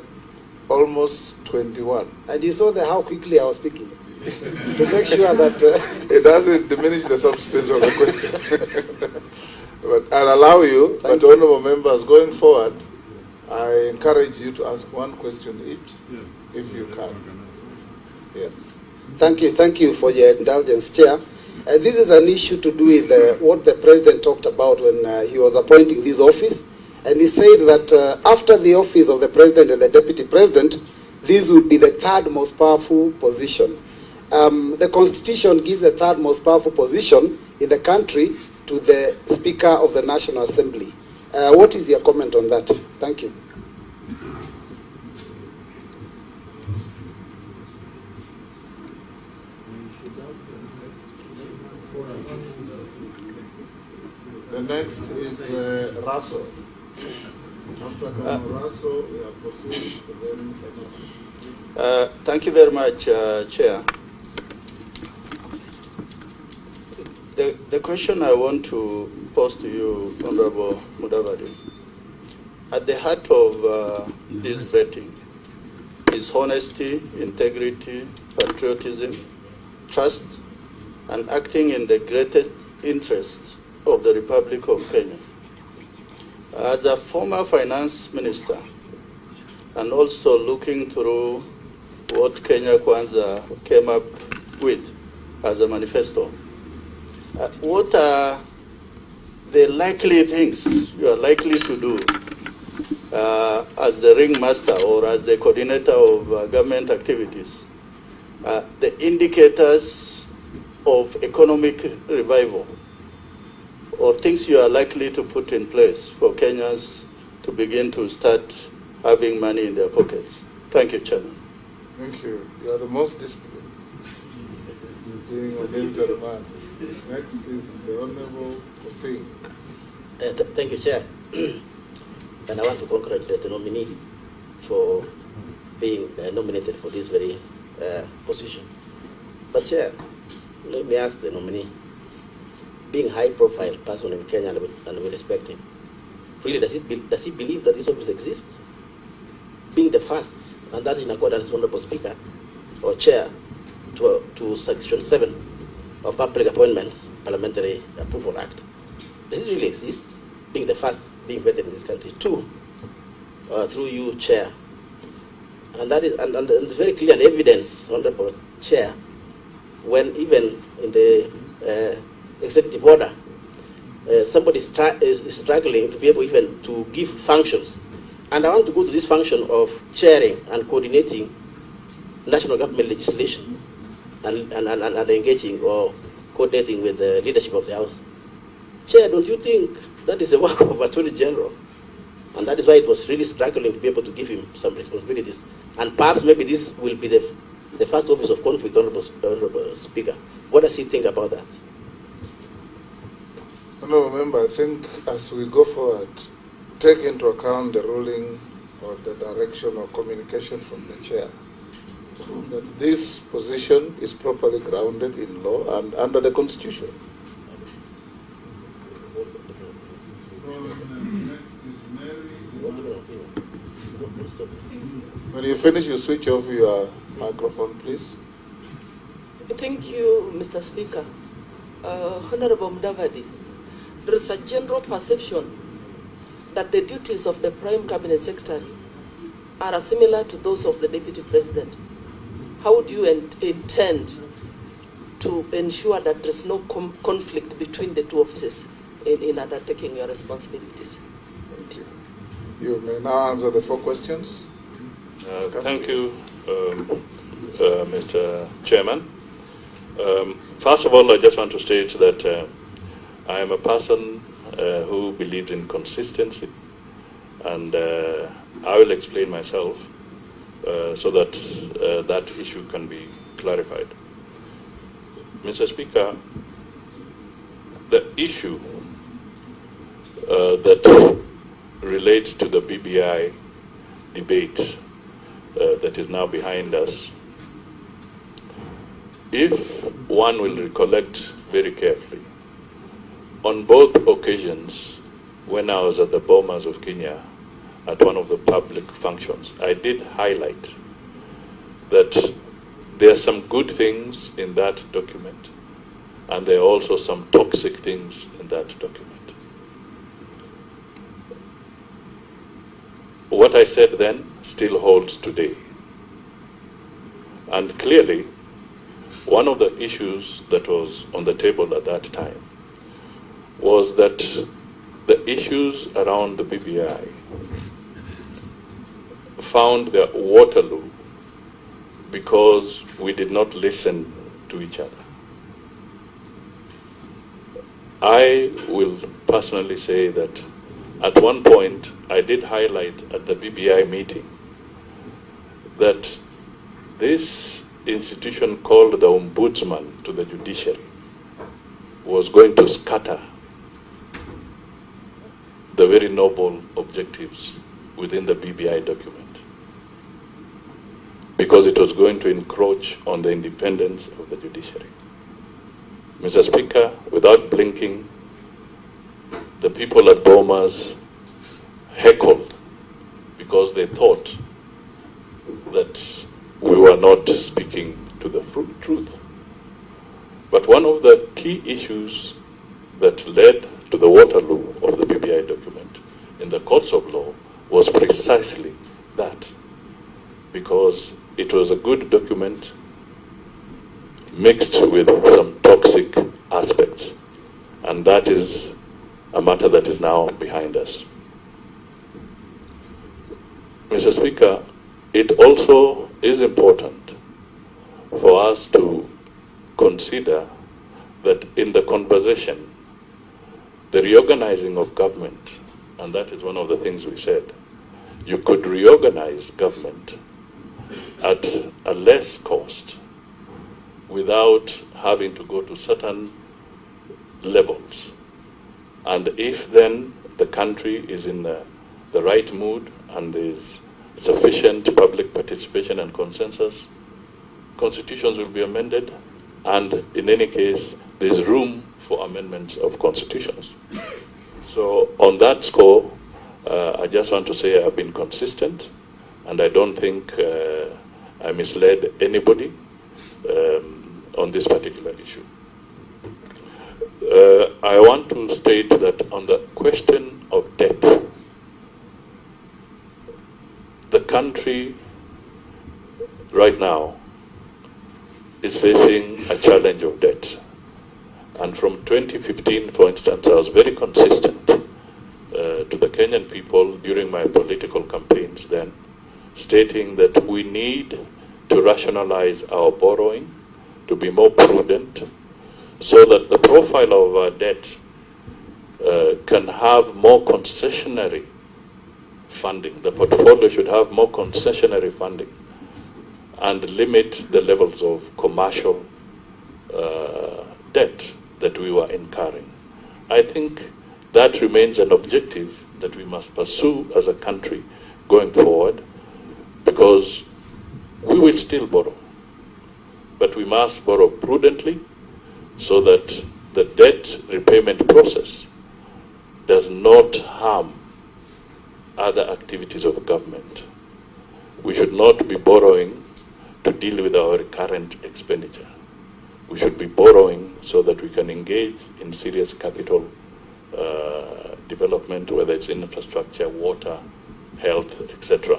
almost 21. And you saw how quickly I was speaking. To make sure that... it doesn't diminish the substance of the question. But I'll allow you, but honorable members, going forward, I encourage you to ask 1 question each, if you can. Yes. Thank you for your indulgence, Chair. This is an issue to do with what the President talked about when he was appointing this office. And he said that after the office of the President and the Deputy President, this would be the 3rd most powerful position. The Constitution gives the 3rd most powerful position in the country to the Speaker of the National Assembly. What is your comment on that? Thank you. The next is Raso. After Raso, we have proceeded to then Thank you very much, Chair. The question I want to pose to you, Honorable Mudavadi, at the heart of this vetting is honesty, integrity, patriotism, trust, and acting in the greatest interest of the Republic of Kenya. As a former finance minister, and also looking through what Kenya Kwanza came up with as a manifesto, what are the likely things you are likely to do as the ringmaster or as the coordinator of government activities, the indicators of economic revival, or things you are likely to put in place for Kenyans to begin to start having money in their pockets? Thank you, Chairman. Thank you. You are the most disciplined. Seeing a military man. Next is the Honorable Hussein. Thank you, Chair. And I want to congratulate the nominee for being nominated for this very position. But, Chair, let me ask the nominee, being a high-profile person in Kenya and we respect him, really, does he believe that this office exists? Being the first, and that in accordance with Honorable Speaker or Chair to Section 7 of Public Appointments Parliamentary Approval Act. Does it really exist? Being the first being vetted in this country. 2, through you, Chair. And that is and it's very clear and evidence, Honorable Chair, when even in the executive order, somebody is struggling to be able even to give functions. And I want to go to this function of chairing and coordinating national government legislation and engaging or coordinating with the leadership of the House. Chair, don't you think that is the work of Attorney General? And that is why it was really struggling to be able to give him some responsibilities. And perhaps maybe this will be the first office of conflict, Honorable Speaker. What does he think about that? Honorable Member, I think as we go forward, take into account the ruling or the direction or communication from the Chair. that this position is properly grounded in law and under the Constitution. When you finish, you switch off your microphone, please. Thank you, Mr. Speaker. Honorable Mudavadi, there is a general perception that the duties of the Prime Cabinet Secretary are similar to those of the Deputy President. How do you intend to ensure that there is no conflict between the two offices in undertaking your responsibilities? Thank you. You may now answer the 4 questions. Thank you, Mr. Chairman. First of all, I just want to state that I am a person who believes in consistency, and I will explain myself so that that issue can be clarified. Mr. Speaker, the issue that relates to the BBI debate that is now behind us, if one will recollect very carefully, on both occasions, when I was at the Bomas of Kenya at one of the public functions, I did highlight that there are some good things in that document, and there are also some toxic things in that document. What I said then still holds today. And clearly, one of the issues that was on the table at that time was that the issues around the BBI found their Waterloo because we did not listen to each other. I will personally say that at one point I did highlight at the BBI meeting that this institution called the Ombudsman to the Judiciary was going to scatter the very noble objectives within the BBI document, because it was going to encroach on the independence of the judiciary. Mr. Speaker, without blinking, the people at Bomas heckled because they thought that we were not speaking to the truth. But one of the key issues that led to the Waterloo of the BBI document in the courts of law was precisely that, because it was a good document mixed with some toxic aspects, and that is a matter that is now behind us. Mr. Speaker, it also is important for us to consider that in the conversation, the reorganizing of government, and that is one of the things we said, you could reorganize government at a less cost without having to go to certain levels. And if then the country is in the right mood and there is sufficient public participation and consensus, constitutions will be amended, and in any case, there is room for amendments of constitutions. So on that score, I just want to say I've been consistent, and I don't think I misled anybody on this particular issue. I want to state that on the question of debt, the country right now is facing a challenge of debt. And from 2015, for instance, I was very consistent to the Kenyan people during my political campaigns then, stating that we need to rationalize our borrowing, to be more prudent, so that the profile of our debt can have more concessionary funding. The portfolio should have more concessionary funding and limit the levels of commercial debt that we were incurring. I think that remains an objective that we must pursue as a country going forward, because we will still borrow. But we must borrow prudently so that the debt repayment process does not harm other activities of government. We should not be borrowing to deal with our current expenditure. We should be borrowing so that we can engage in serious capital development, whether it's in infrastructure, water, health, etc.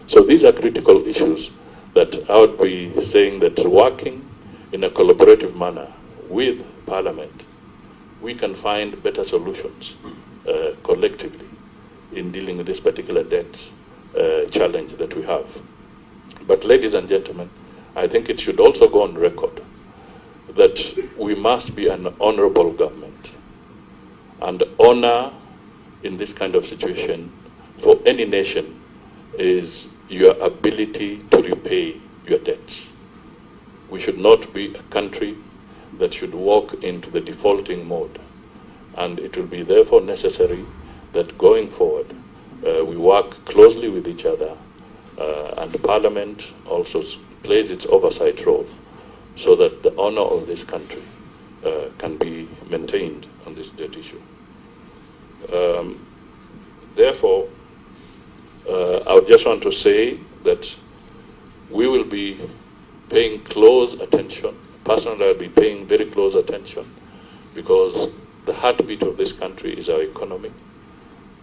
So these are critical issues that I would be saying that working in a collaborative manner with Parliament, we can find better solutions collectively in dealing with this particular debt challenge that we have. But ladies and gentlemen, I think it should also go on record that we must be an honorable government. And honor in this kind of situation for any nation is your ability to repay your debts. We should not be a country that should walk into the defaulting mode. And it will be therefore necessary that going forward, we work closely with each other, and Parliament also plays its oversight role so that the honor of this country can be maintained on this debt issue. Therefore, I would just want to say that we will be paying close attention. Personally, I'll be paying very close attention because the heartbeat of this country is our economy.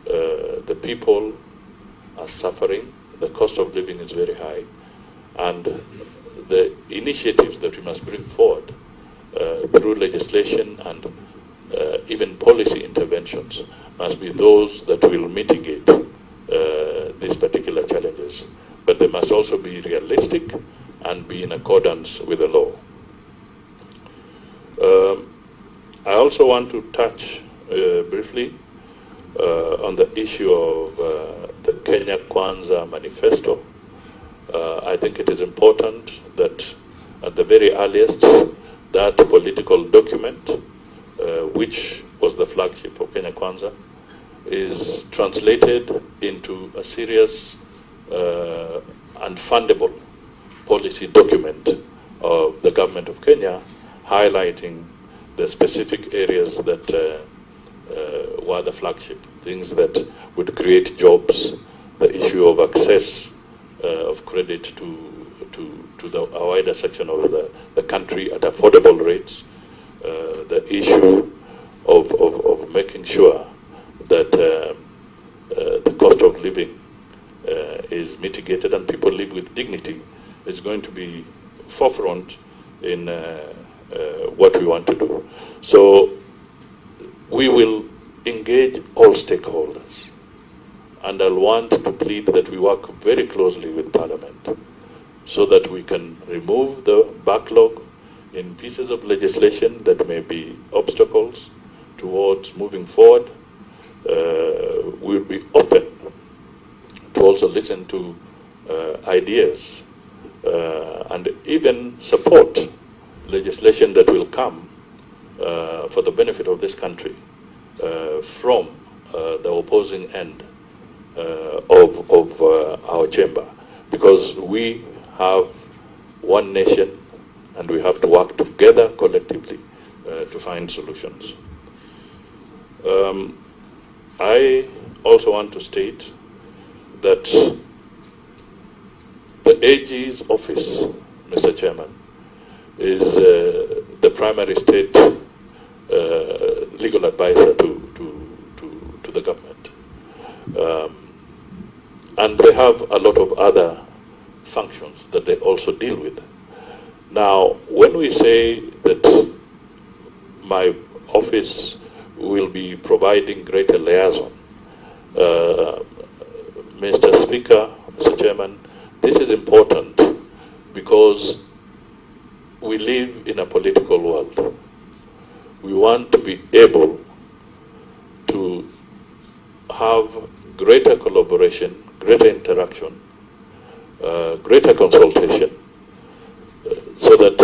The people are suffering. The cost of living is very high. And the initiatives that we must bring forward through legislation and even policy interventions must be those that will mitigate these particular challenges. But they must also be realistic and be in accordance with the law. I also want to touch briefly on the issue of the Kenya Kwanza manifesto. I think it is important that at the very earliest, that political document, which was the flagship of Kenya Kwanza, is translated into a serious and fundable policy document of the government of Kenya, highlighting the specific areas that were the flagship, things that would create jobs, the issue of access of credit to a wider section of the country at affordable rates, the issue of making sure that the cost of living is mitigated and people live with dignity is going to be forefront in what we want to do. So we will engage all stakeholders, and I'll want to plead that we work very closely with Parliament so that we can remove the backlog in pieces of legislation that may be obstacles towards moving forward. We'll be open to also listen to ideas and even support legislation that will come for the benefit of this country from the opposing end of our chamber, because we have one nation and we have to work together collectively to find solutions. I also want to state that the AG's office, Mr. Chairman, is the primary state legal advisor to the government. And they have a lot of other functions that they also deal with. Now, when we say that my office will be providing greater liaison, Mr. Speaker, Mr. Chairman, this is important because we live in a political world. We want to be able to have greater collaboration, greater interaction, greater consultation, so that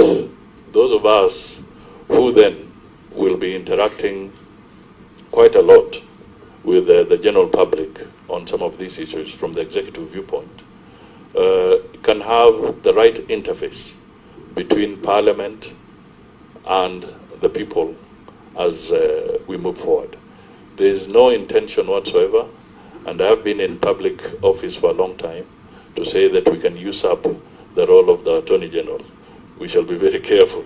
those of us who then will be interacting quite a lot with the general public on some of these issues from the executive viewpoint can have the right interface between Parliament and the people as we move forward. There is no intention whatsoever, and I have been in public office for a long time, to say that we can use up the role of the Attorney General. We shall be very careful,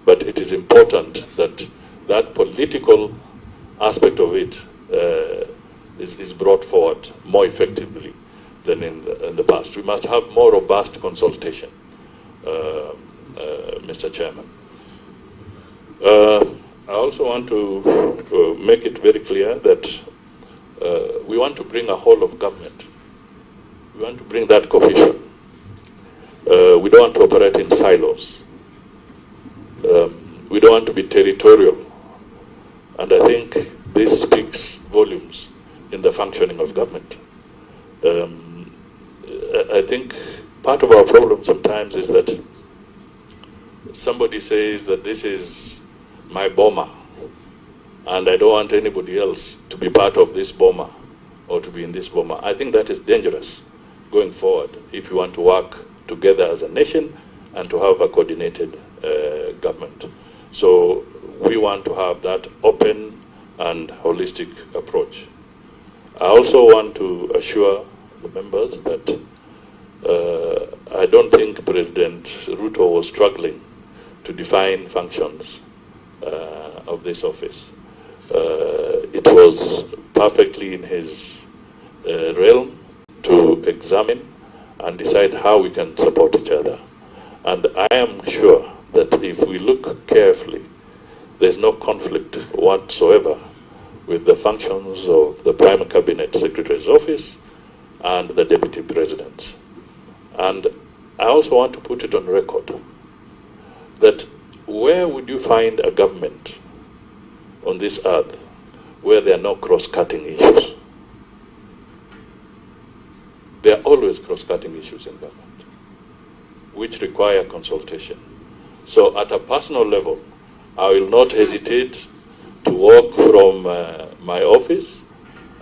but it is important that that political aspect of it is brought forward more effectively than in the past. We must have more robust consultation, Mr. Chairman. I also want to make it very clear that we want to bring a whole of government. We want to bring that cohesion. We don't want to operate in silos. We don't want to be territorial. And I think this speaks volumes in the functioning of government. I think part of our problem sometimes is that somebody says that this is my boma, and I don't want anybody else to be part of this boma or to be in this boma. I think that is dangerous going forward if you want to work together as a nation and to have a coordinated government. So we want to have that open and holistic approach. I also want to assure the members that I don't think President Ruto was struggling to define functions of this office. It was perfectly in his realm to examine and decide how we can support each other. And I am sure that if we look carefully, there's no conflict whatsoever with the functions of the Prime Cabinet Secretary's office and the Deputy President. And I also want to put it on record that where would you find a government on this earth where there are no cross-cutting issues? There are always cross-cutting issues in government, which require consultation. So at a personal level, I will not hesitate to walk from my office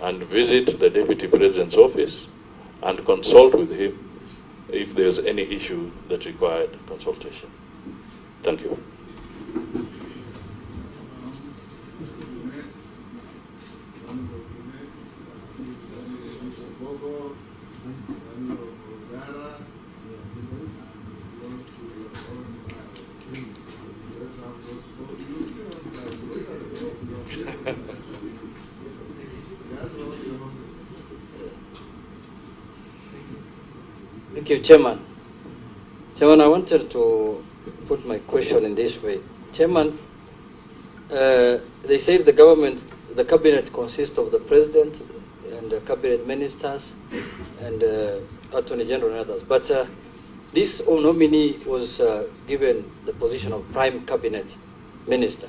and visit the Deputy President's office and consult with him if there's any issue that required consultation. Thank you. Thank you, Chairman. Chairman, I wanted to put my question in this way. Chairman, they say the cabinet consists of the president and the cabinet ministers and attorney general and others. But this nominee was given the position of prime cabinet minister.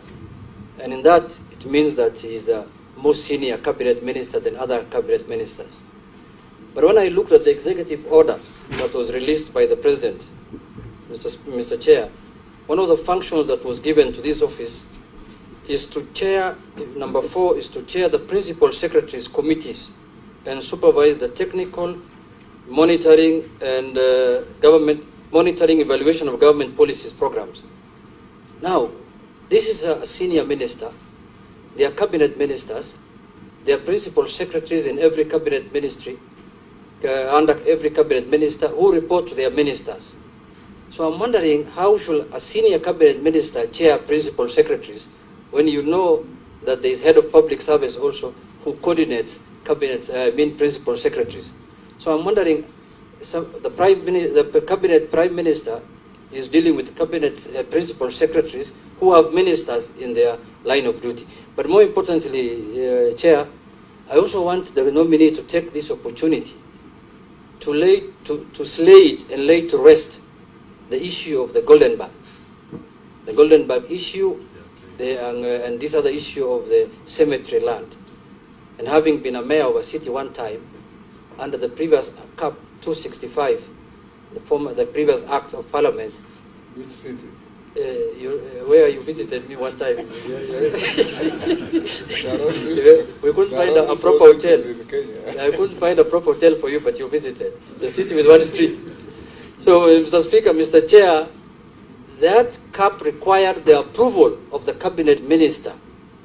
And in that, it means that he is the most senior cabinet minister than other cabinet ministers. But when I looked at the executive order that was released by the president, Mr. Chair, one of the functions that was given to this office is to chair, number 4, is to chair the principal secretaries' committees and supervise the technical monitoring and monitoring evaluation of government policies programs. Now, this is a senior minister. They are cabinet ministers. They are principal secretaries in every cabinet ministry, under every cabinet minister, who report to their ministers. So I'm wondering, how should a senior cabinet minister chair principal secretaries when you know that there is head of public service also who coordinates principal secretaries? So I'm wondering, the cabinet prime minister is dealing with cabinet principal secretaries who have ministers in their line of duty. But more importantly, Chair, I also want the nominee to take this opportunity to slate and lay to rest the issue of the golden bag. The golden bag issue, and this other issue of the cemetery land. And having been a mayor of a city one time, under the previous CAP 265, the previous Act of Parliament. Which city? Where you visited me one time. We couldn't find a proper hotel. I couldn't find a proper hotel for you, but you visited. The city with one street. So, Mr. Speaker, Mr. Chair, that cap required the approval of the cabinet minister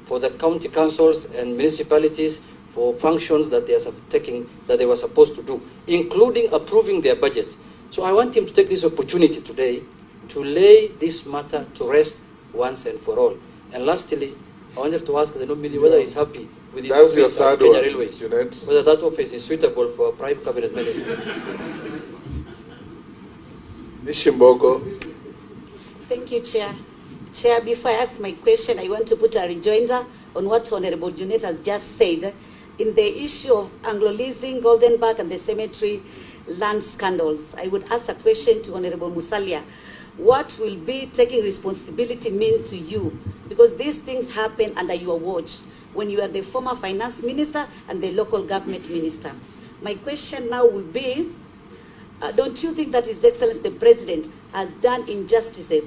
for the county councils and municipalities for functions that they were supposed to do, including approving their budgets. So I want him to take this opportunity today to lay this matter to rest once and for all. And lastly, I wanted to ask the nominee whether he's happy with his office at Kenya Railways, whether that office is suitable for a prime cabinet minister. Thank you, Chair. Chair, before I ask my question, I want to put a rejoinder on what Honorable Junet has just said in the issue of Anglo-leasing, Goldenberg, and the cemetery land scandals. I would ask a question to Honorable Musalia. What will be taking responsibility mean to you? Because these things happen under your watch when you are the former finance minister and the local government minister. My question now will be, don't you think that His Excellency the President has done injustices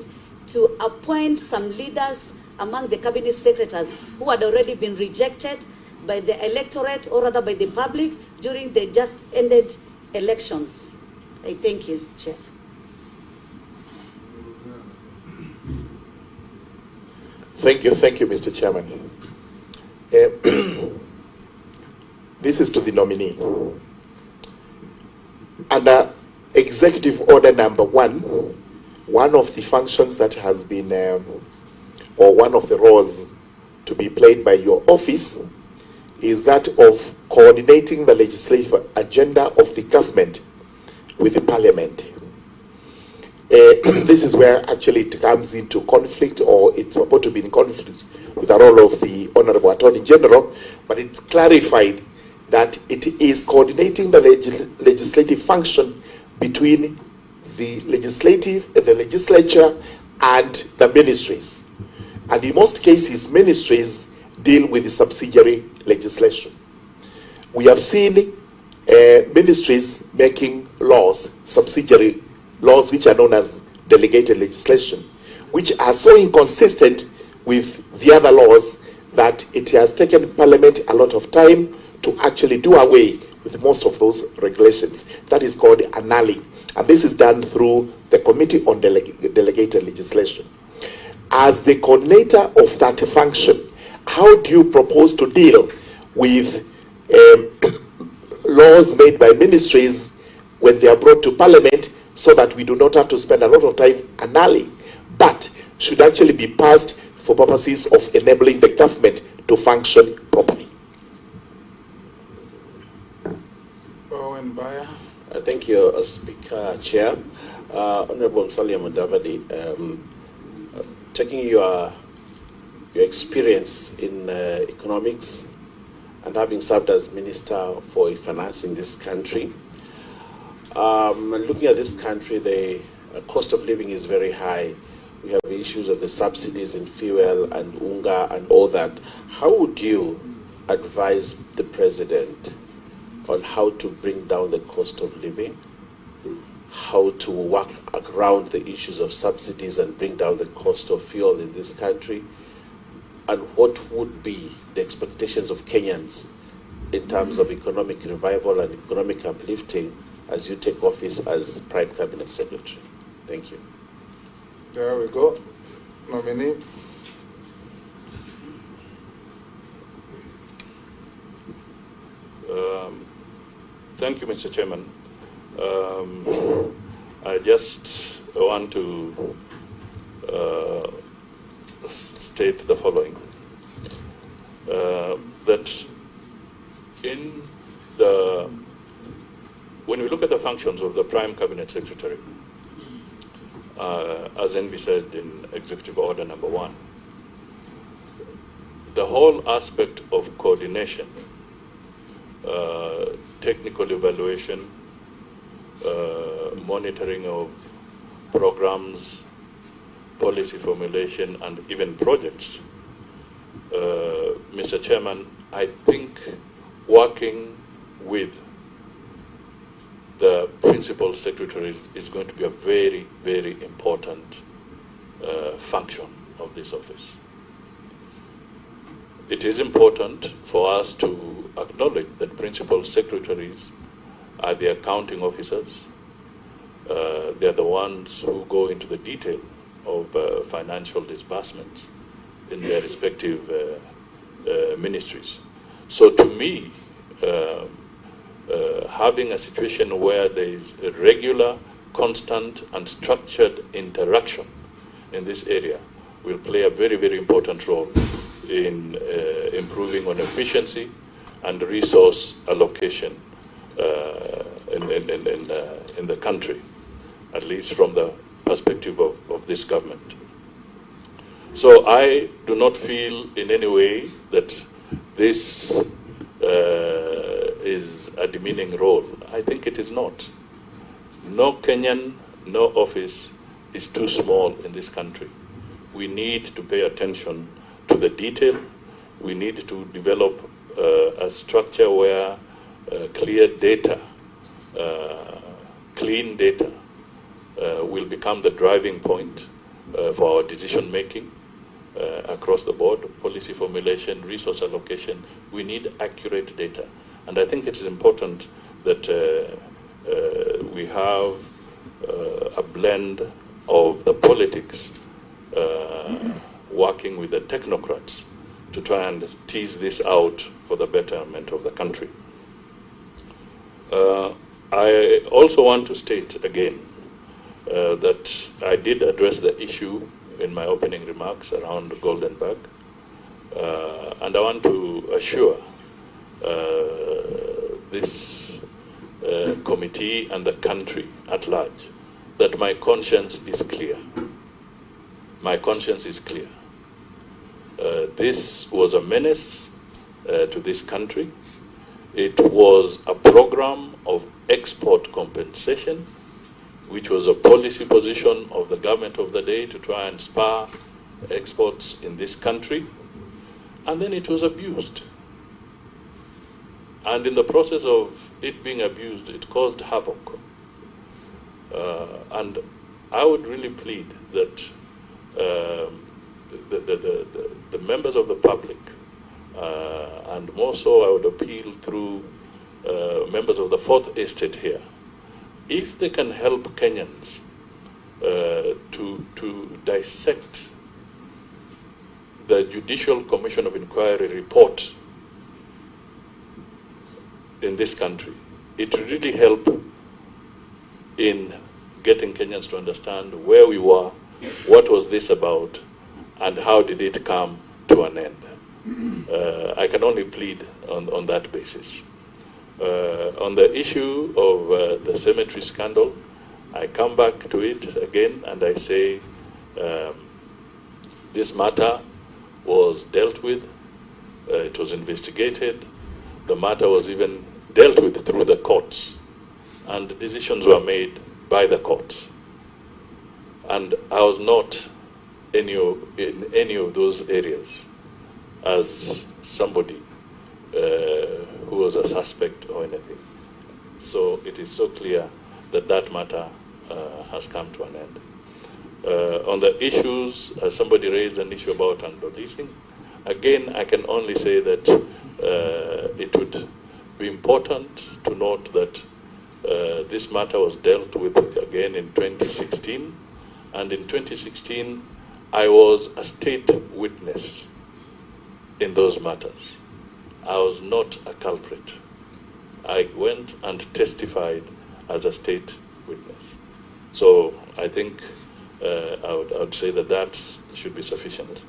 to appoint some leaders among the cabinet secretaries who had already been rejected by the electorate, or rather by the public, during the just ended elections? I thank you, Chair. Thank you, Mr. Chairman. This is to the nominee. Under Executive Order number 1, one of the functions that has been, or one of the roles to be played by your office is that of coordinating the legislative agenda of the government with the parliament. This is where actually it comes into conflict, or it's supposed to be in conflict with the role of the Honorable Attorney General, but it's clarified that it is coordinating the legislative function between the legislature and the ministries. And in most cases, ministries deal with the subsidiary legislation. We have seen ministries making laws, subsidiary laws, which are known as delegated legislation, which are so inconsistent with the other laws that it has taken Parliament a lot of time to actually do away with most of those regulations. That is called annulling, and this is done through the Committee on Delegated Legislation. As the coordinator of that function, how do you propose to deal with laws made by ministries when they are brought to Parliament, so that we do not have to spend a lot of time annulling, but should actually be passed for purposes of enabling the government to function properly? Thank you, Speaker, Chair. Honorable Musalia Mudavadi, taking your experience in economics and having served as Minister for Finance in this country, looking at this country, the cost of living is very high. We have issues of the subsidies in fuel and unga and all that. How would you advise the President on how to bring down the cost of living, how to work around the issues of subsidies and bring down the cost of fuel in this country, and what would be the expectations of Kenyans in terms of economic revival and economic uplifting as you take office as Prime Cabinet Secretary? Thank you. There we go. Nominee. Thank you, Mr. Chairman. I just want to state the following. That when we look at the functions of the Prime Cabinet Secretary, as Envy said in Executive Order number 1, the whole aspect of coordination, technical evaluation, monitoring of programs, policy formulation, and even projects. Mr. Chairman, I think working with the principal secretaries is going to be a very, very important function of this office. It is important for us to acknowledge that principal secretaries are the accounting officers, They're the ones who go into the detail of financial disbursements in their respective ministries. So to me, having a situation where there is a regular, constant, and structured interaction in this area will play a very, very important role in improving on efficiency and resource allocation in the country, at least from the perspective of this government. So I do not feel in any way that this is a demeaning role. I think it is not. No Kenyan, no office is too small in this country. We need to pay attention to the detail. We need to develop a structure where clear data, clean data, will become the driving point for our decision making across the board, policy formulation, resource allocation. We need accurate data. And I think it is important that we have a blend of the politics working with the technocrats to try and tease this out for the betterment of the country. I also want to state again that I did address the issue in my opening remarks around Golden Bag, and I want to assure this committee and the country at large that my conscience is clear. My conscience is clear. This was a menace to this country. It was a program of export compensation, which was a policy position of the government of the day to try and spur exports in this country. And then it was abused. And in the process of it being abused, it caused havoc. And I would really plead that the members of the public, and more so I would appeal through members of the Fourth Estate here, if they can help Kenyans to dissect the Judicial Commission of Inquiry report in this country, it will really help in getting Kenyans to understand where we were, what was this about, and how did it come to an end. I can only plead on that basis. On the issue of the cemetery scandal, I come back to it again and I say this matter was dealt with, it was investigated, the matter was even dealt with through the courts, and decisions were made by the courts. And I was not in any of those areas as somebody who was a suspect or anything. So it is so clear that that matter has come to an end. On the issues, somebody raised an issue about under-leasing. Again, I can only say that it would be important to note that this matter was dealt with again in 2016. And in 2016, I was a state witness in those matters. I was not a culprit. I went and testified as a state witness. So I think I would say that that should be sufficient.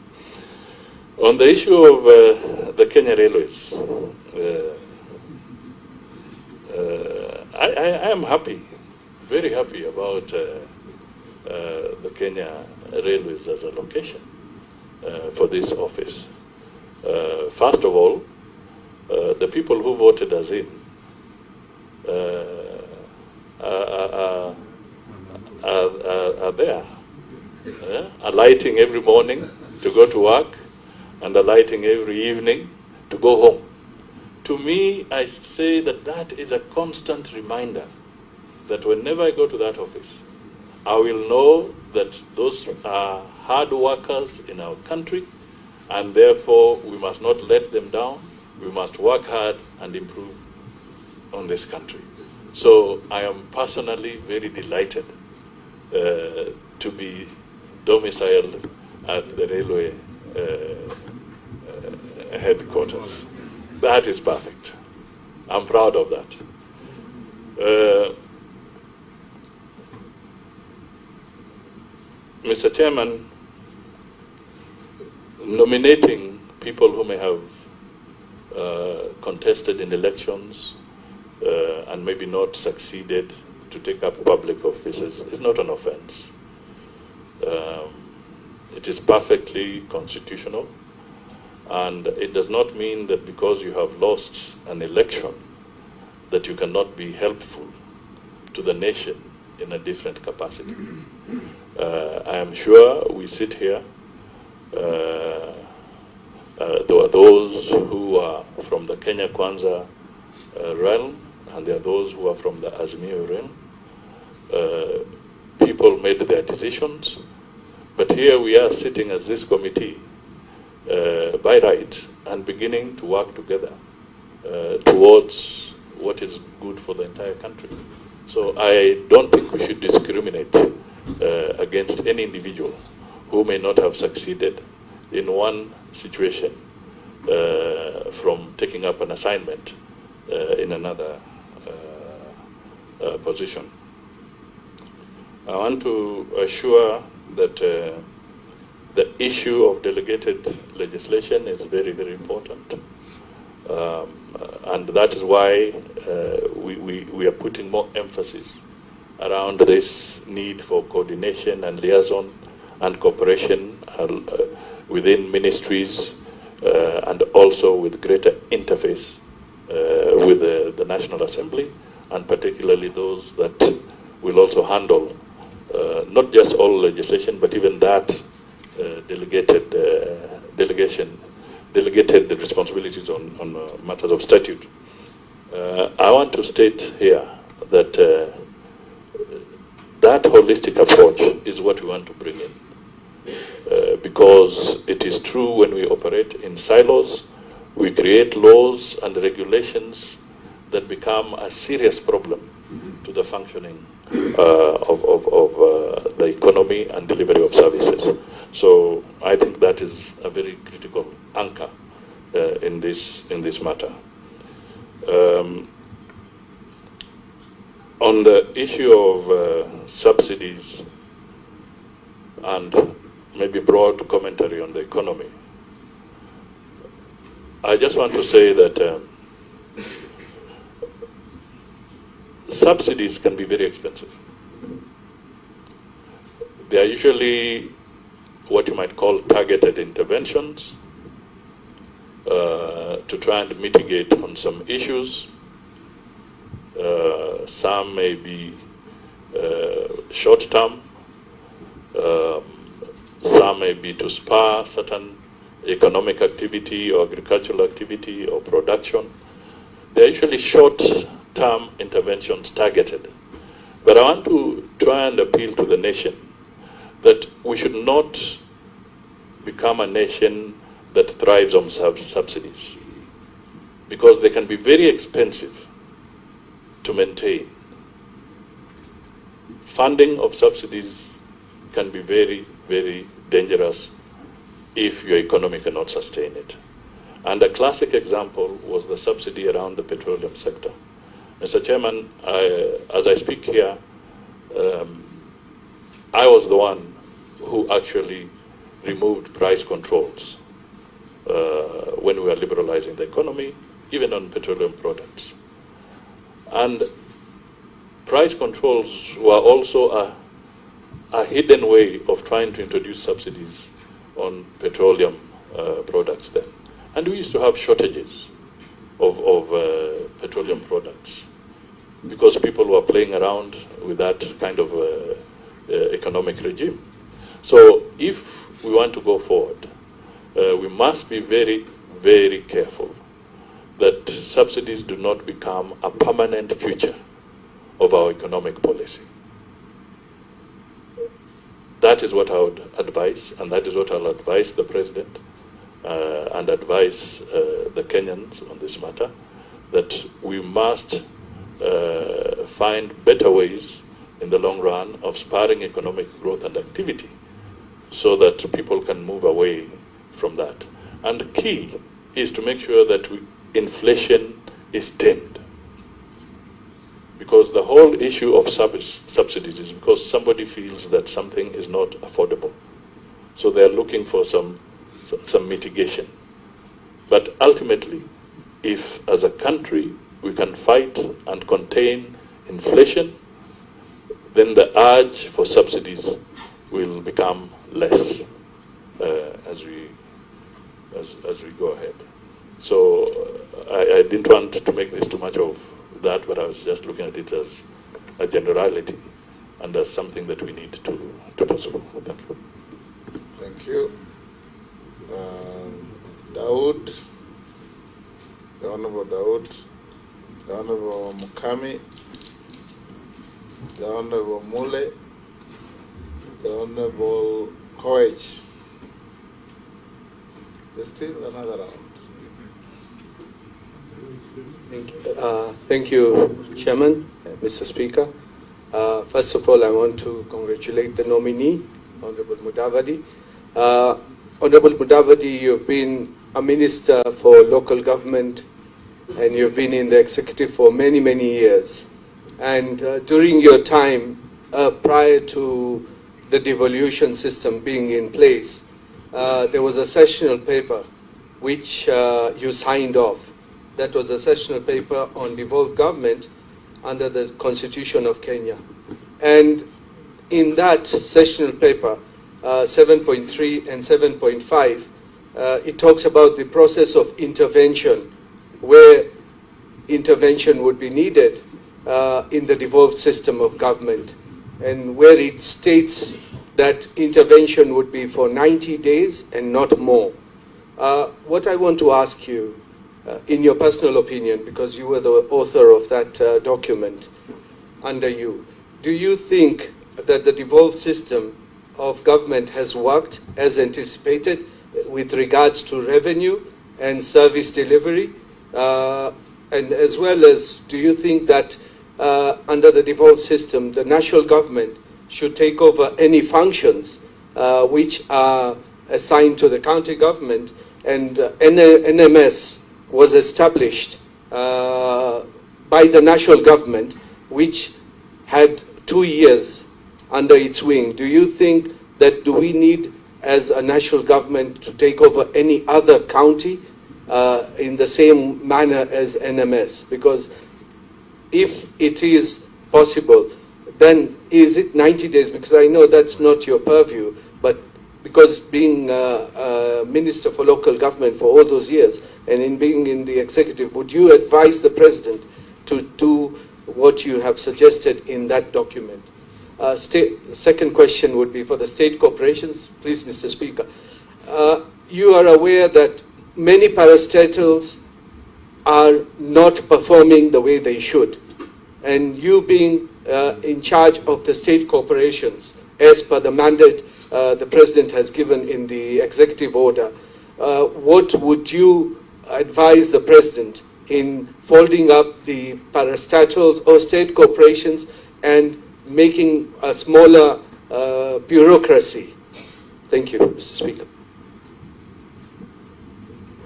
On the issue of the Kenya Railways, I am happy, very happy about the Kenya Railways as a location for this office. First of all, the people who voted us in are there, alighting every morning to go to work and alighting every evening to go home. To me, I say that that is a constant reminder that whenever I go to that office, I will know that those are hard workers in our country, and therefore we must not let them down. We must work hard and improve on this country. So I am personally very delighted to be domiciled at the railway headquarters. That is perfect. I'm proud of that. Mr. Chairman, nominating people who may have contested in elections and maybe not succeeded to take up public offices is not an offense. It is perfectly constitutional, and it does not mean that because you have lost an election that you cannot be helpful to the nation in a different capacity. I am sure we sit here, there are those who are from the Kenya Kwanza realm, and there are those who are from the Azimio realm. People made their decisions, but here we are sitting as this committee by right and beginning to work together towards what is good for the entire country. So I don't think we should discriminate against any individual who may not have succeeded in one situation from taking up an assignment in another position. I want to assure that the issue of delegated legislation is very, very important. And that is why we are putting more emphasis around this need for coordination and liaison and cooperation within ministries and also with greater interface with the National Assembly, and particularly those that will also handle not just all legislation, but even that delegated the responsibilities on matters of statute. I want to state here that that holistic approach is what we want to bring in. Because it is true, when we operate in silos, we create laws and regulations that become a serious problem to the functioning of the economy and delivery of services. So I think that is a very critical anchor in this matter. On the issue of subsidies and maybe broad commentary on the economy, I just want to say that subsidies can be very expensive. They are usually what you might call targeted interventions to try and mitigate on some issues. Some may be short-term, some may be to spur certain economic activity or agricultural activity or production. They are usually short-term interventions targeted. But I want to try and appeal to the nation that we should not become a nation that thrives on subsidies, because they can be very expensive to maintain. Funding of subsidies can be very, very dangerous if your economy cannot sustain it. And a classic example was the subsidy around the petroleum sector. Mr. Chairman, as I speak here, I was the one who actually removed price controls when we were liberalizing the economy, even on petroleum products. And price controls were also a hidden way of trying to introduce subsidies on petroleum products then. And we used to have shortages of petroleum products because people were playing around with that kind of economic regime. So if we want to go forward, we must be very, very careful that subsidies do not become a permanent feature of our economic policy. That is what I would advise, and that is what I'll advise the President and advise the Kenyans on this matter, that we must find better ways in the long run of spurring economic growth and activity so that people can move away from that. And the key is to make sure that inflation is tamed. Because the whole issue of subsidies is because somebody feels that something is not affordable. So they're looking for some mitigation. But ultimately, if as a country we can fight and contain inflation, then the urge for subsidies will become less as we go ahead. So I didn't want to make this too much of that, but I was just looking at it as a generality and as something that we need to pursue. Thank you. Thank you. Daud, the Honorable Daud, the Honorable Mukami, the Honorable Mule, the Honorable Koech. There's still another round. Thank you, Chairman, Mr. Speaker. First of all, I want to congratulate the nominee, Honorable Mudavadi. Honorable Mudavadi, you've been a minister for local government and you've been in the executive for many, many years. And during your time, prior to the devolution system being in place, there was a sessional paper which you signed off. That was a sessional paper on devolved government under the Constitution of Kenya. And in that sessional paper, 7.3 and 7.5, it talks about the process of intervention, where intervention would be needed in the devolved system of government, and where it states that intervention would be for 90 days and not more. What I want to ask you, in your personal opinion, because you were the author of that document under you, do you think that the devolved system of government has worked as anticipated with regards to revenue and service delivery? And as well as, do you think that under the devolved system, the national government should take over any functions which are assigned to the county government, and NMS was established by the national government, which had 2 years under its wing? Do you think that do we need as a national government to take over any other county in the same manner as NMS? Because if it is possible, then is it 90 days? Because I know that's not your purview, but because being a minister for local government for all those years, and in being in the executive, would you advise the president to do what you have suggested in that document? Second question would be for the state corporations. Please, Mr. Speaker. You are aware that many parastatals are not performing the way they should. And you being in charge of the state corporations, as per the mandate the President has given in the executive order, what would you advise the President in folding up the parastatals or state corporations and making a smaller bureaucracy? Thank you, Mr. Speaker.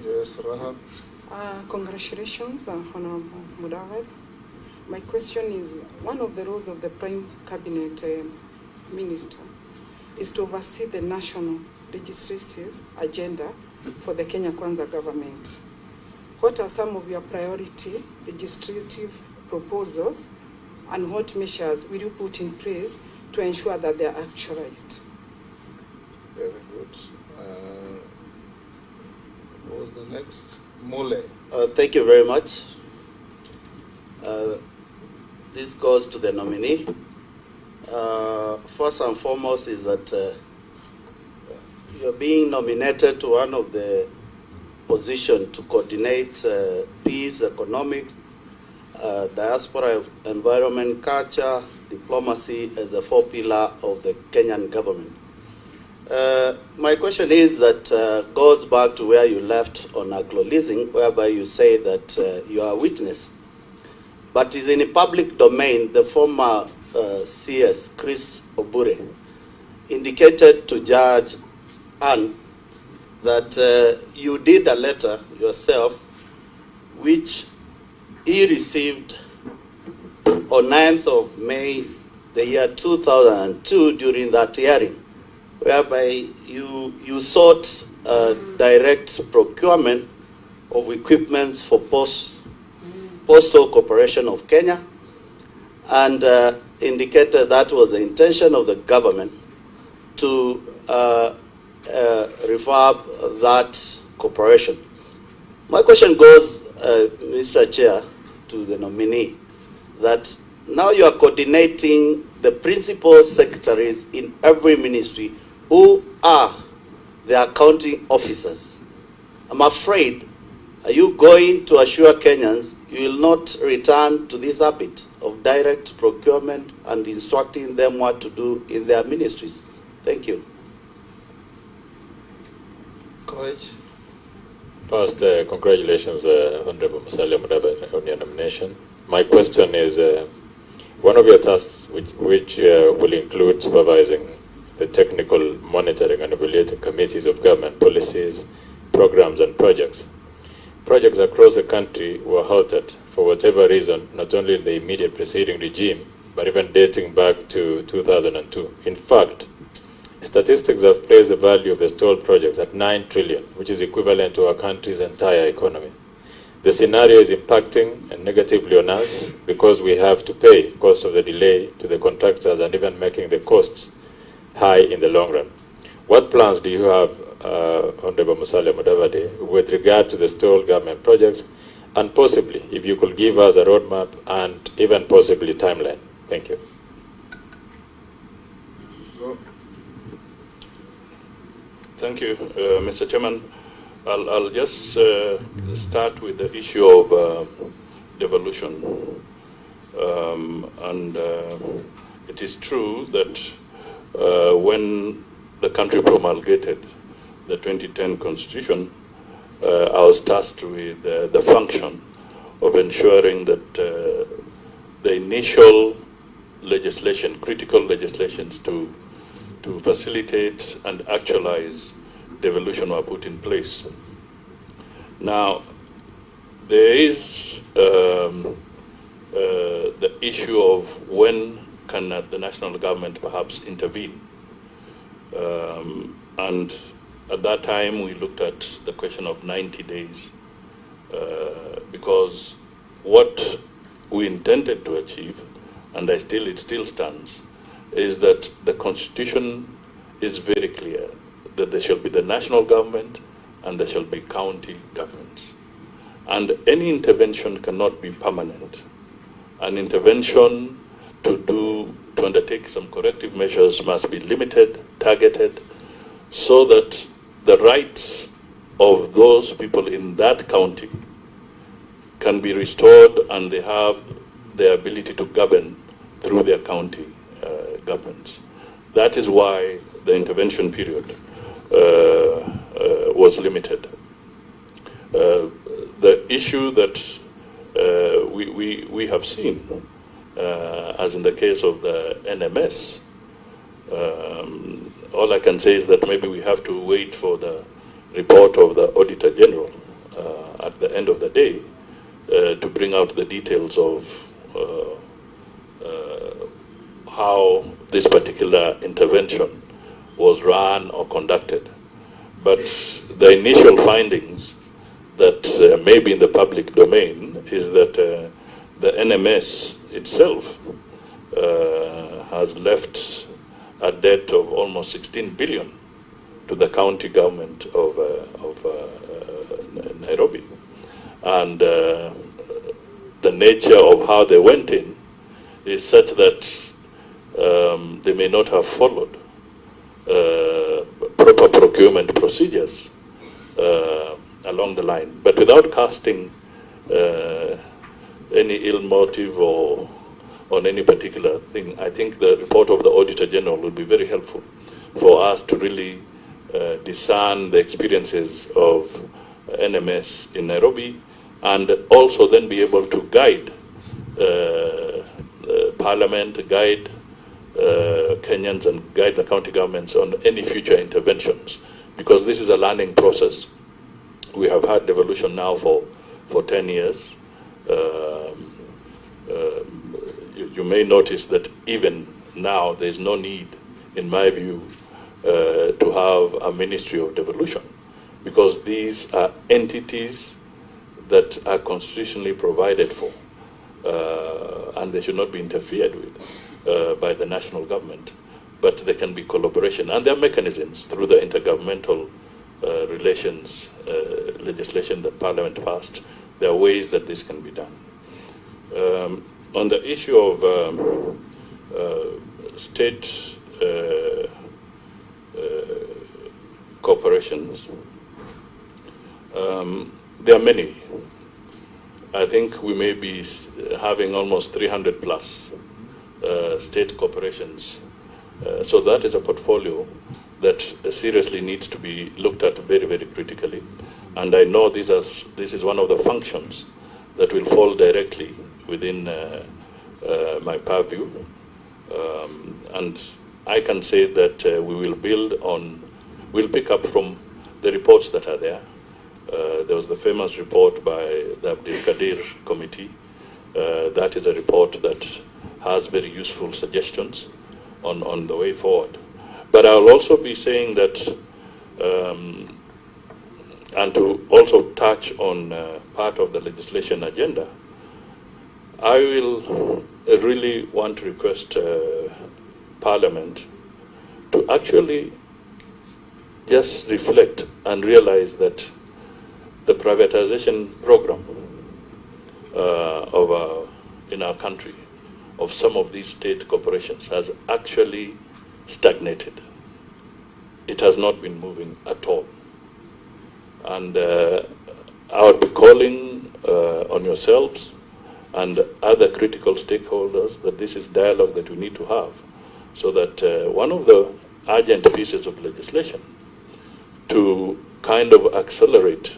Yes, Rahab. Congratulations, Honorable Mudavadi. My question is, one of the roles of the Prime Cabinet Minister is to oversee the national legislative agenda for the Kenya Kwanza government. What are some of your priority legislative proposals, and what measures will you put in place to ensure that they are actualized? Very good. What was the next? Mule. Thank you very much. This goes to the nominee. First and foremost is that you're being nominated to one of the positions to coordinate peace, economic, diaspora, environment, culture, diplomacy as a 4 pillar of the Kenyan government. My question is that goes back to where you left on agro-leasing, whereby you say that you are a witness. but is in a public domain. The former CS, Chris Obure, indicated to Judge Ann that you did a letter yourself, which he received on 9th of May, the year 2002, during that hearing, whereby you sought direct procurement of equipments for Postal Corporation of Kenya, and indicated that was the intention of the government to refurb that corporation. My question goes, Mr. Chair, to the nominee, that now you are coordinating the principal secretaries in every ministry who are the accounting officers. I'm afraid, are you going to assure Kenyans you will not return to this habit of direct procurement and instructing them what to do in their ministries? Thank you. Coach. First, congratulations, Honorable Musalia Mudavadi, on your nomination. My question is, one of your tasks, which will include supervising the technical monitoring and evaluating committees of government policies, programs, and projects. Projects across the country were halted for whatever reason, not only in the immediate preceding regime, but even dating back to 2002. In fact, statistics have placed the value of the stalled projects at 9 trillion, which is equivalent to our country's entire economy. The scenario is impacting negatively on us because we have to pay cost of the delay to the contractors and even making the costs high in the long run. What plans do you have, Honorable Musalia Mudavadi, with regard to the stalled government projects, and possibly, if you could give us a roadmap and even possibly timeline? Thank you. Thank you, Mr. Chairman. I'll just start with the issue of devolution. It is true that when the country promulgated the 2010 Constitution, I was tasked with the function of ensuring that the initial legislation, critical legislations to facilitate and actualize devolution were put in place. Now, there is the issue of when can the national government perhaps intervene. And at that time, we looked at the question of 90 days because what we intended to achieve, and it still stands, is that the Constitution is very clear that there shall be the national government and there shall be county governments. And any intervention cannot be permanent. An intervention to undertake some corrective measures must be limited, targeted, so that the rights of those people in that county can be restored and they have the ability to govern through their county governments. That is why the intervention period was limited. The issue that we have seen, as in the case of the NMS, all I can say is that maybe we have to wait for the report of the Auditor General at the end of the day to bring out the details of how this particular intervention was run or conducted. But the initial findings that may be in the public domain is that the NMS itself has left a debt of almost 16 billion to the county government of Nairobi. And the nature of how they went in is such that they may not have followed proper procurement procedures along the line. But without casting any ill motive or on any particular thing, I think the report of the Auditor General will be very helpful for us to really discern the experiences of NMS in Nairobi and also then be able to guide Parliament, guide Kenyans and guide the county governments on any future interventions, because this is a learning process. We have had devolution now for 10 years. You may notice that even now there is no need, in my view, to have a Ministry of Devolution, because these are entities that are constitutionally provided for, and they should not be interfered with by the national government, but there can be collaboration, and there are mechanisms through the intergovernmental relations legislation that Parliament passed. There are ways that this can be done. On the issue of state corporations, there are many. I think we may be having almost 300 plus state corporations. So that is a portfolio that seriously needs to be looked at very, very critically. And I know this is one of the functions that will fall directly within my purview. And I can say that we will build on, we'll pick up from the reports that are there. There was the famous report by the Abdul Kadir Committee. That is a report that has very useful suggestions on the way forward. But I'll also be saying that, and to also touch on part of the legislation agenda, I will really want to request Parliament to actually just reflect and realize that the privatization program in our country of some of these state corporations has actually stagnated. It has not been moving at all. And I would be calling on yourselves and other critical stakeholders that this is dialogue that we need to have, so that one of the urgent pieces of legislation to kind of accelerate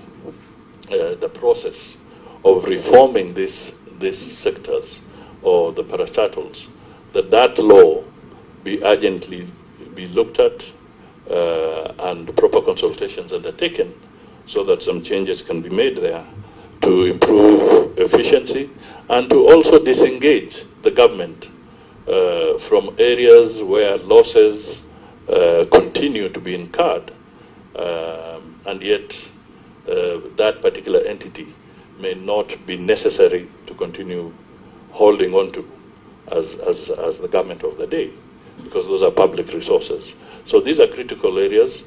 the process of reforming these sectors or the parastatals, that law be urgently be looked at and proper consultations undertaken so that some changes can be made there to improve efficiency and to also disengage the government from areas where losses continue to be incurred, and yet that particular entity may not be necessary to continue holding on to as the government of the day, because those are public resources. So these are critical areas.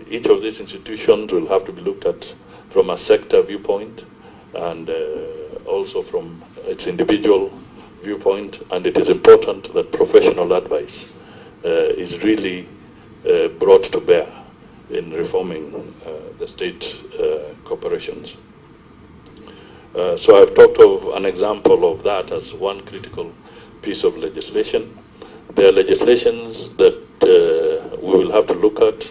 Each of these institutions will have to be looked at from a sector viewpoint and also from its individual viewpoint, and it is important that professional advice is really brought to bear in reforming the state corporations. So I've talked of an example of that as one critical piece of legislation. There are legislations that we will have to look at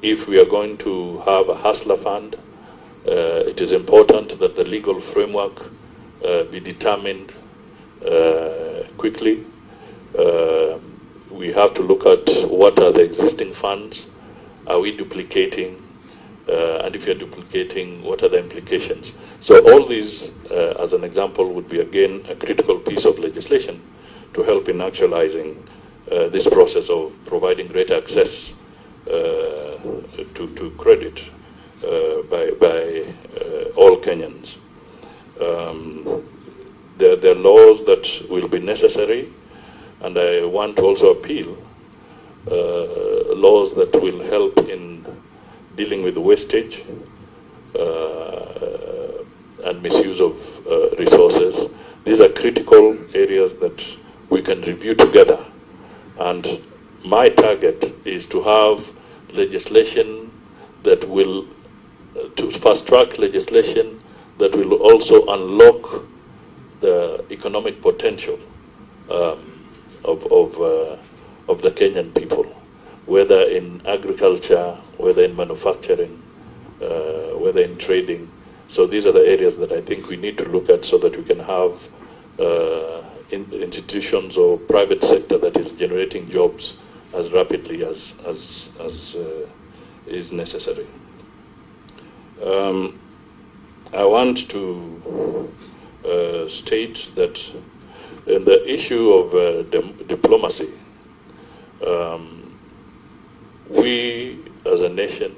if we are going to have a hustler fund. It is important that the legal framework be determined quickly. We have to look at what are the existing funds. Are we duplicating? And if you're duplicating, what are the implications? So all these, as an example, would be again a critical piece of legislation to help in actualizing this process of providing greater access to credit by all Kenyans. There are laws that will be necessary, and I want to also appeal laws that will help in dealing with wastage and misuse of resources. These are critical areas that we can review together, and my target is to have legislation that will, to fast-track legislation that will also unlock the economic potential of the Kenyan people, whether in agriculture, whether in manufacturing, whether in trading. So these are the areas that I think we need to look at so that we can have institutions or private sector that is generating jobs as rapidly as is necessary. I want to state that in the issue of diplomacy, we as a nation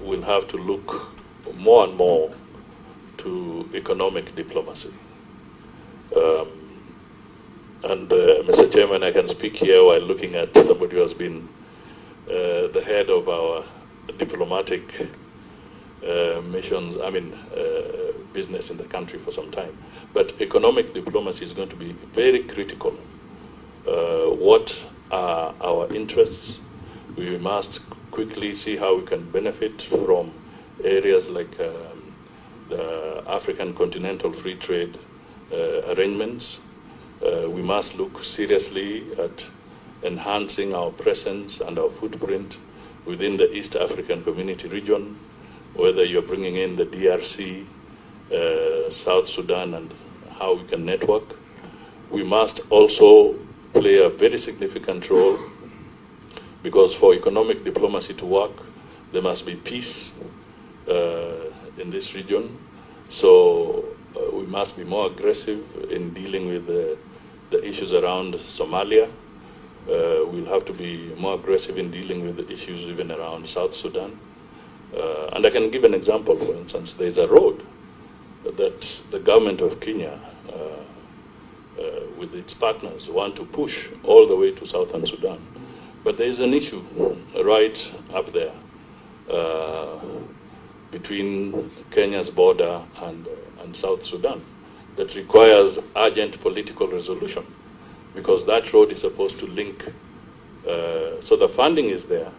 will have to look more and more to economic diplomacy. Mr. Chairman, I can speak here while looking at somebody who has been the head of our diplomatic missions, business in the country for some time. But economic diplomacy is going to be very critical. What are our interests? We must quickly see how we can benefit from areas like the African Continental Free Trade arrangements. We must look seriously at enhancing our presence and our footprint within the East African Community region, whether you're bringing in the DRC, South Sudan, and how we can network. We must also play a very significant role, because for economic diplomacy to work, there must be peace in this region. So we must be more aggressive in dealing with the issues around Somalia. We'll have to be more aggressive in dealing with the issues even around South Sudan. And I can give an example. For instance, there's a road that the government of Kenya, with its partners, want to push all the way to Southern Sudan. But there is an issue right up there between Kenya's border and South Sudan that requires urgent political resolution, because that road is supposed to link. So the funding is there,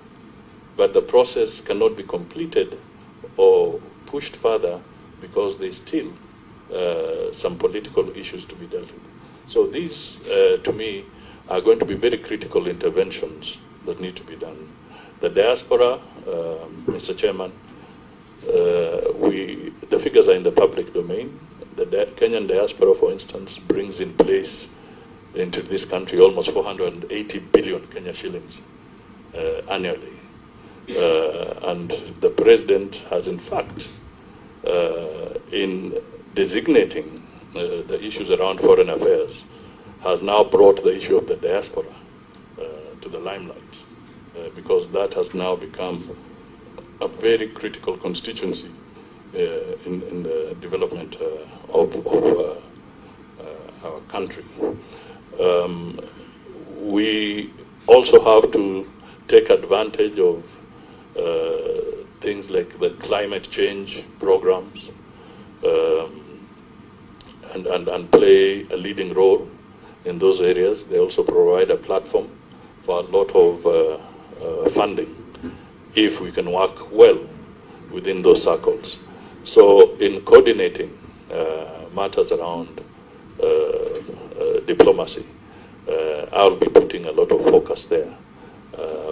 but the process cannot be completed or pushed further because there's still some political issues to be dealt with. So these, to me, are going to be very critical interventions that need to be done. The diaspora, Mr. Chairman, the figures are in the public domain. The Kenyan diaspora, for instance, brings in place into this country almost 480 billion Kenya shillings annually. And the president has, in fact, in designating the issues around foreign affairs, has now brought the issue of the diaspora to the limelight, because that has now become a very critical constituency in the development of our country. We also have to take advantage of things like the climate change programs and play a leading role in those areas. They also provide a platform for a lot of funding if we can work well within those circles. So in coordinating matters around diplomacy, I'll be putting a lot of focus there,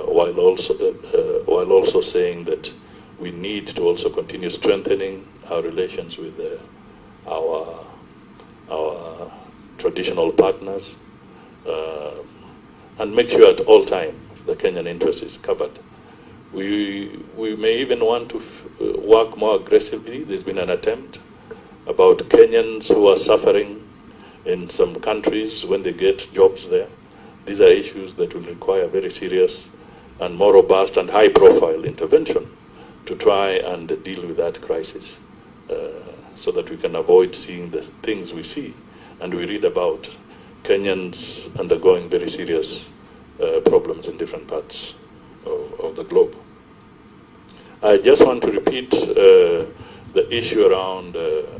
while also saying that we need to also continue strengthening our relations with our traditional partners, and make sure at all times the Kenyan interest is covered. We may even want to work more aggressively. There's been an attempt about Kenyans who are suffering in some countries when they get jobs there. These are issues that will require very serious and more robust and high-profile intervention to try and deal with that crisis, so that we can avoid seeing the things we see and we read about, Kenyans undergoing very serious problems in different parts of the globe. I just want to repeat the issue around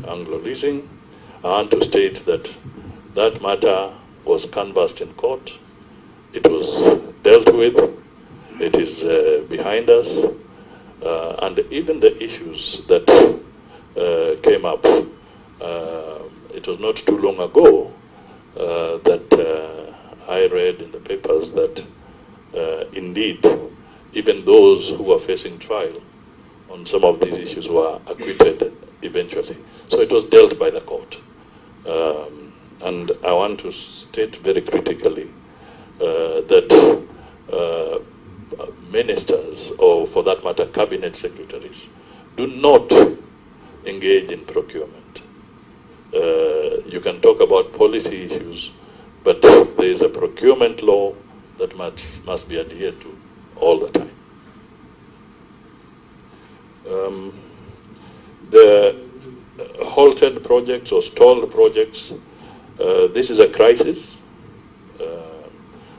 Anglo-leasing. I want to state that that matter was canvassed in court. It was dealt with. It is behind us. And even the issues that came up, it was not too long ago that I read in the papers that indeed even those who are facing trial on some of these issues were acquitted eventually. So it was dealt by the court. And I want to state very critically that ministers, or for that matter, cabinet secretaries, do not engage in procurement. You can talk about policy issues, but there is a procurement law that must be adhered to all the time. The halted projects or stalled projects, this is a crisis,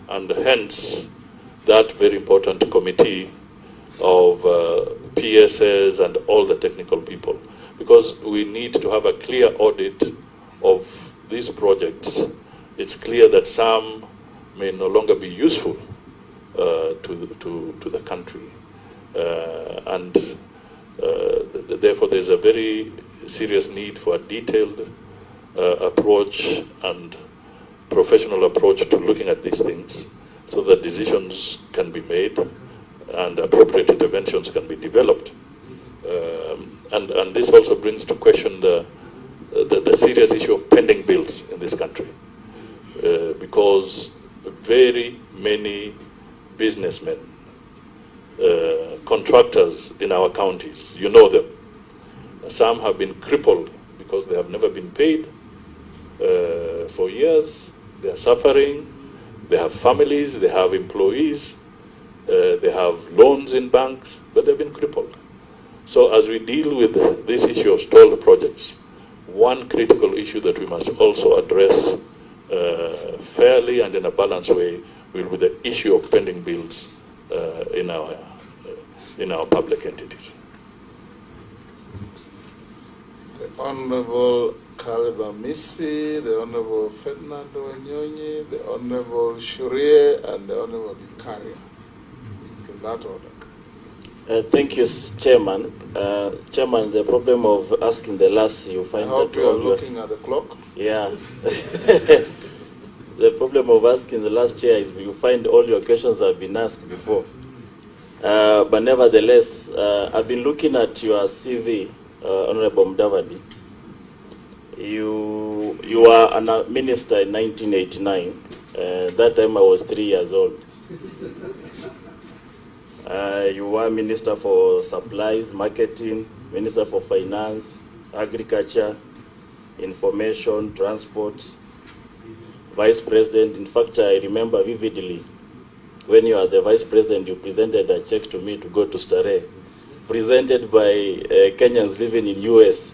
and hence that very important committee of PSS and all the technical people, because we need to have a clear audit of these projects. It's clear that some may no longer be useful to the country, and therefore there's a very serious need for a detailed approach and professional approach to looking at these things, so that decisions can be made and appropriate interventions can be developed. And this also brings to question the serious issue of pending bills in this country, because very many businessmen, contractors in our counties, you know them, some have been crippled because they have never been paid for years. They are suffering. They have families, they have employees, they have loans in banks, but they've been crippled. So as we deal with this issue of stalled projects, one critical issue that we must also address fairly and in a balanced way will be the issue of pending bills in our public entities. The Honorable Caleb Misi, the Honorable Fernando Nyonyi, the Honorable Shurie, and the Honorable Bikaria. In that order. Thank you, Chairman. Chairman, the problem of asking the last, you find I hope that you are looking at the clock. Yeah. The problem of asking the last chair is you find all your questions have been asked before. But nevertheless, I've been looking at your CV, Honorable Mudavadi. You were a minister in 1989. That time I was 3 years old. You were Minister for Supplies, Marketing, Minister for Finance, Agriculture, Information, Transport, Vice President. In fact, I remember vividly when you are the Vice President, you presented a check to me to go to Starehe, presented by Kenyans living in US.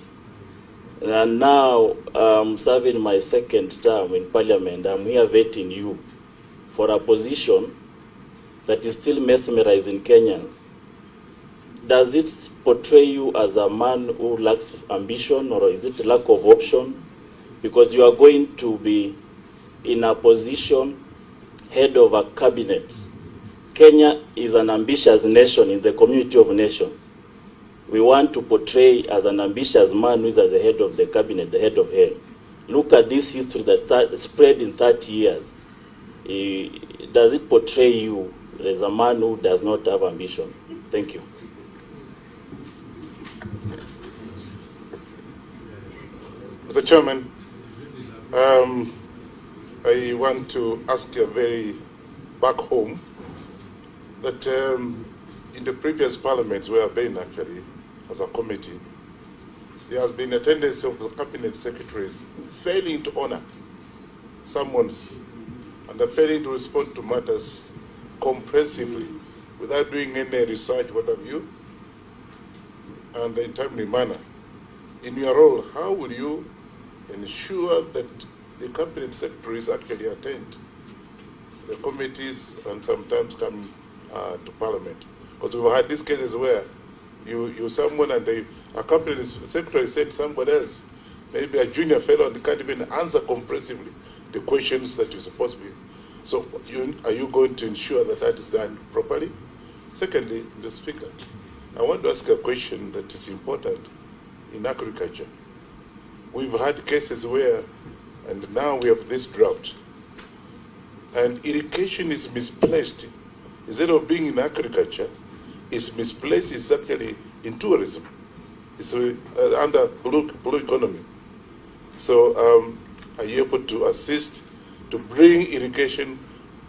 And now I'm serving my second term in Parliament. I'm here vetting you for a position that is still mesmerizing Kenyans. Does it portray you as a man who lacks ambition, or is it lack of option? Because you are going to be in a position, head of a cabinet. Kenya is an ambitious nation in the community of nations. We want to portray as an ambitious man who is at the head of the cabinet, the head of hell. Look at this history that spread in 30 years. Does it portray you as a man who does not have ambition? Thank you. Mr. Chairman, I want to ask you very back home that in the previous parliaments we have been actually as a committee, there has been a tendency of the cabinet secretaries failing to honor summons and failing to respond to matters comprehensively without doing any research, what have you, and in a timely manner. In your role, how will you ensure that the cabinet secretaries actually attend the committees and sometimes come to Parliament? Because we've had these cases where you someone and a cabinet secretary said somebody else, maybe a junior fellow, and they can't even answer comprehensively the questions that you're supposed to be. So are you going to ensure that that is done properly? Secondly, the Speaker, I want to ask a question that is important in agriculture. We've had cases where, and now we have this drought, and irrigation is misplaced. Instead of being in agriculture, it's misplaced, it's actually in tourism. It's under blue economy. So are you able to assist to bring irrigation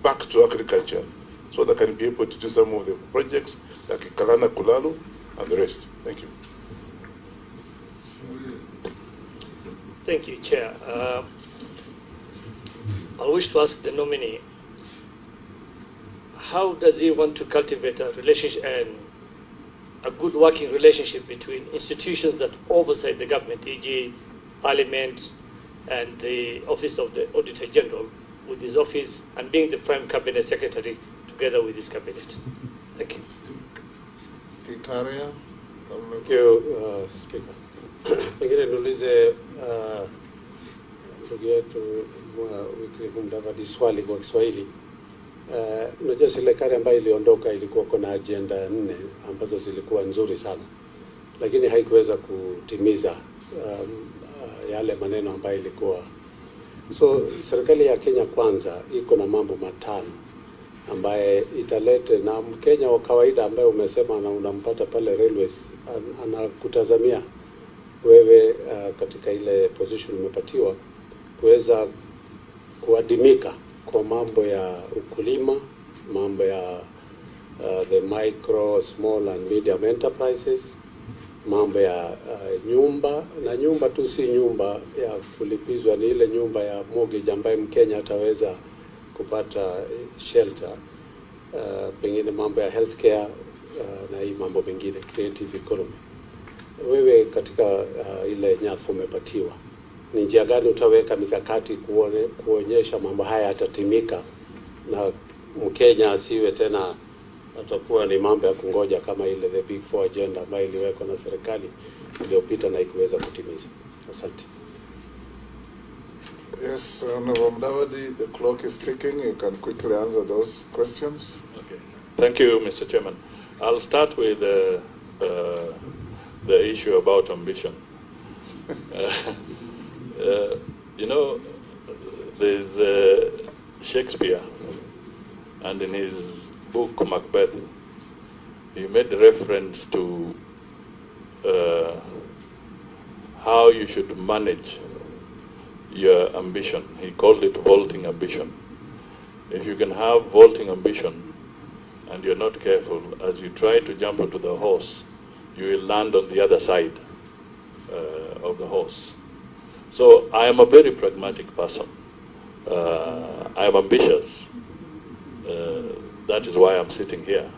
back to agriculture so that can be able to do some of the projects like Kalana Kulalu and the rest? Thank you. Thank you, Chair. I wish to ask the nominee, how does he want to cultivate a relationship and a good working relationship between institutions that oversight the government, e.g. Parliament and the Office of the Auditor General, with his office and being the Prime Cabinet Secretary together with his cabinet? Thank you. Thank you, Speaker. Pengine niulize ndugu yetu Wycliffe Mudavadi swali kwa Kiswahili. Unajua serikali ambayo iliondoka ilikuwa kuna agenda 4 ambazo zilikuwa nzuri sana, lakini haikuweza kutimiza yale maneno ambayo ilikuwa. So serikali ya Kenya kwanza iko na mambo 5 ambaye italete, na Mkenya wa kawaida ambaye umesema na unampata pale railways anakutazamia wewe katika ile position umepatiwa kuweza kuadimika kwa mambo ya ukulima, mambo ya the micro, small and medium enterprises, mambo ya nyumba, na nyumba tu si nyumba ya kulipizwa, ni ile nyumba ya mortgage ambaye Mkenya ataweza kupata shelter, pengine mambo ya healthcare na hii mambo mengine, creative economy. Wewe katika ile nyadhifa umepatiwa, ni njia gani utaweka mikakati kuonyesha mambo haya yatatimika na Mkenya asiwe tena atakuwa ni mambo ya kungoja kama ile the big 4 agenda ambayo iliwekwa na serikali iliyopita na ikuweza kutimiza? Asante. Yes, Honorable Mudavadi, the clock is ticking. You can quickly answer those questions. Okay. Thank you, Mr. Chairman. I'll start with the issue about ambition. You know, there's Shakespeare, and in his book Macbeth, he made reference to how you should manage your ambition. He called it vaulting ambition. If you can have vaulting ambition and you're not careful, as you try to jump onto the horse, you will land on the other side of the horse. So I am a very pragmatic person. I am ambitious. That is why I'm sitting here.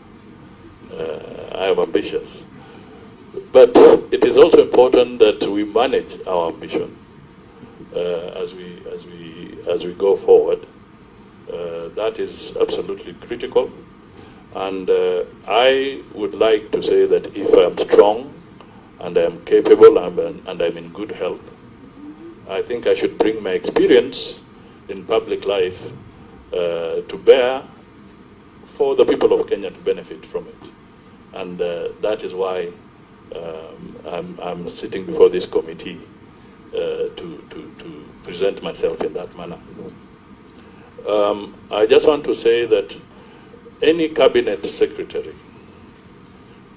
I am ambitious. But it is also important that we manage our ambition as we go forward. That is absolutely critical. And I would like to say that if I'm strong and I'm capable and I'm in good health, I think I should bring my experience in public life to bear for the people of Kenya to benefit from it. And that is why I'm sitting before this committee to present myself in that manner. I just want to say that any cabinet secretary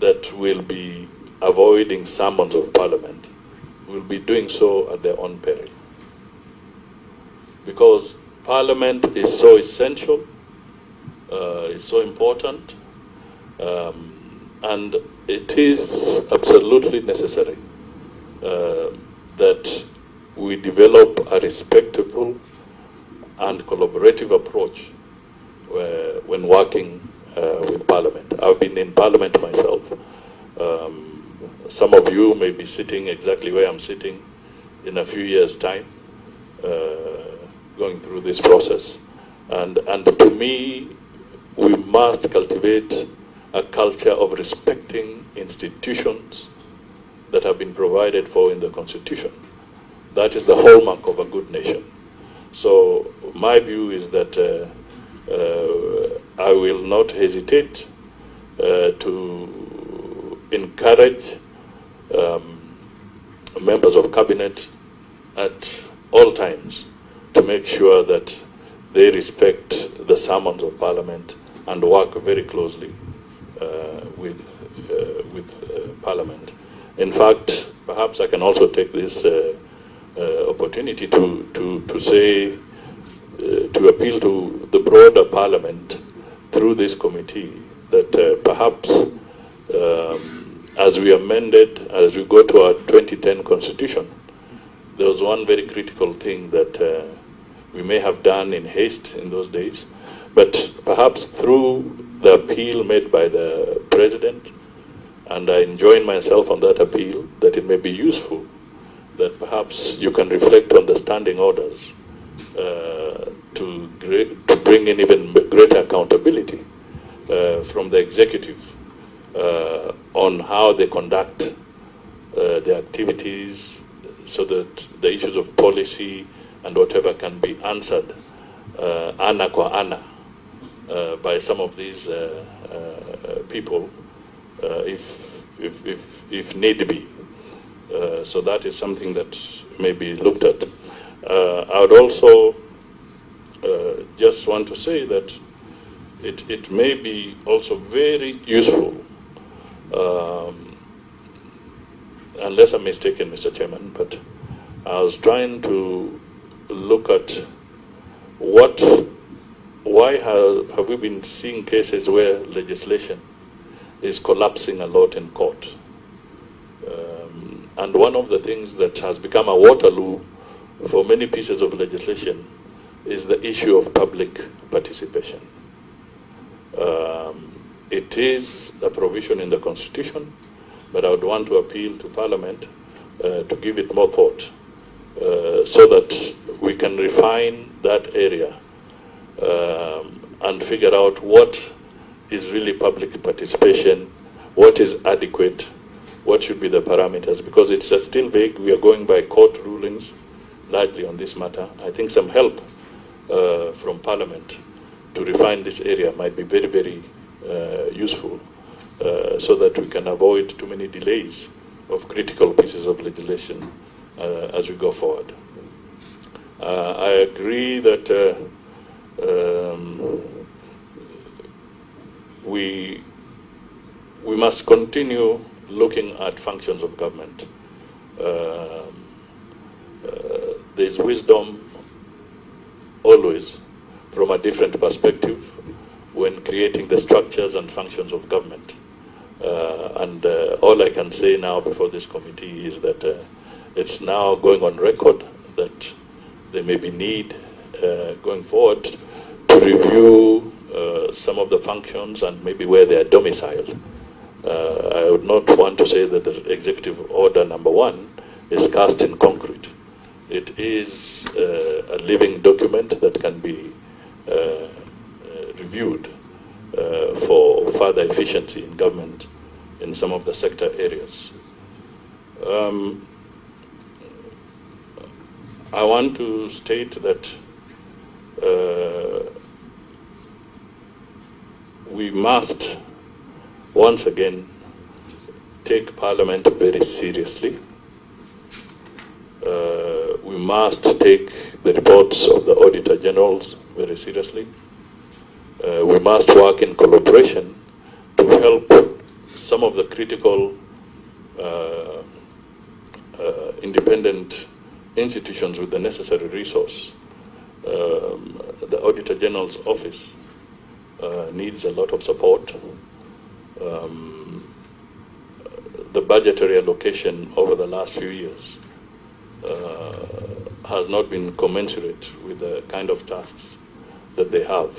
that will be avoiding summons of parliament will be doing so at their own peril. Because parliament is so essential, it's so important, and it is absolutely necessary that we develop a respectable and collaborative approach when working with Parliament. I've been in Parliament myself. Some of you may be sitting exactly where I'm sitting in a few years' time, going through this process. And to me, we must cultivate a culture of respecting institutions that have been provided for in the Constitution. That is the hallmark of a good nation. So my view is that I will not hesitate to encourage members of cabinet at all times to make sure that they respect the summons of Parliament and work very closely with Parliament. In fact, perhaps I can also take this opportunity to say, to appeal to the broader Parliament through this committee that perhaps as we amended, as we go to our 2010 Constitution, there was one very critical thing that we may have done in haste in those days, but perhaps through the appeal made by the President, and I join myself on that appeal, that it may be useful, that perhaps you can reflect on the standing orders to bring in even greater accountability from the executive on how they conduct their activities, so that the issues of policy and whatever can be answered ana kwa ana by some of these people if need be. So that is something that may be looked at. I would also just want to say that it may be also very useful, unless I'm mistaken, Mr. Chairman, but I was trying to look at why have we been seeing cases where legislation is collapsing a lot in court. And one of the things that has become a Waterloo for many pieces of legislation is the issue of public participation. It is a provision in the Constitution, but I would want to appeal to Parliament to give it more thought so that we can refine that area and figure out what is really public participation, what is adequate, what should be the parameters, because it's still vague. We are going by court rulings largely on this matter. I think some help from Parliament to refine this area might be very, very useful so that we can avoid too many delays of critical pieces of legislation as we go forward. I agree that we must continue looking at functions of government. There's wisdom always from a different perspective when creating the structures and functions of government. And all I can say now before this committee is that it's now going on record that there may be need going forward to review some of the functions and maybe where they are domiciled. I would not want to say that the Executive Order number 1 is cast in concrete. It is a living document that can be reviewed for further efficiency in government in some of the sector areas. I want to state that we must once again take Parliament very seriously. We must take the reports of the Auditor Generals very seriously. We must work in collaboration to help some of the critical independent institutions with the necessary resource. The Auditor General's office needs a lot of support. The budgetary allocation over the last few years has not been commensurate with the kind of tasks that they have.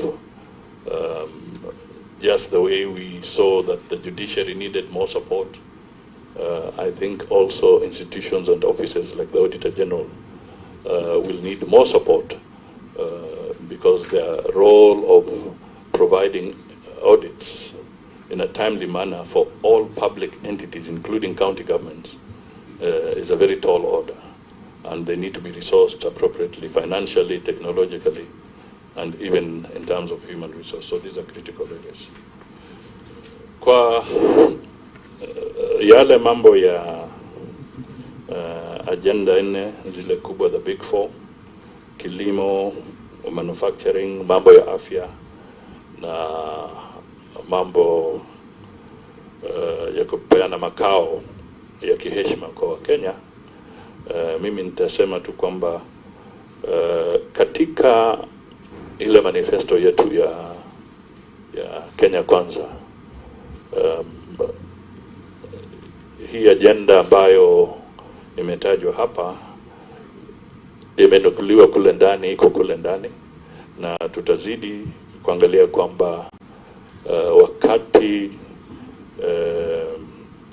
Just the way we saw that the judiciary needed more support, I think also institutions and offices like the Auditor General will need more support because their role of providing audits in a timely manner for all public entities, including county governments, is a very tall order. And they need to be resourced appropriately, financially, technologically, and even in terms of human resource. So these are critical areas. Kwa yale mambo ya agenda 4 zile kubwa, the big 4, kilimo, manufacturing, mambo ya afya na mambo ya kupeana makao ya kiheshima kwa Wakenya, mimi nitasema tu kwamba katika ile manifesto yetu ya Kenya Kwanza, hii agenda ambayo imetajwa hapa imenukuliwa kule ndani, iko kule ndani, na tutazidi kuangalia kwamba wakati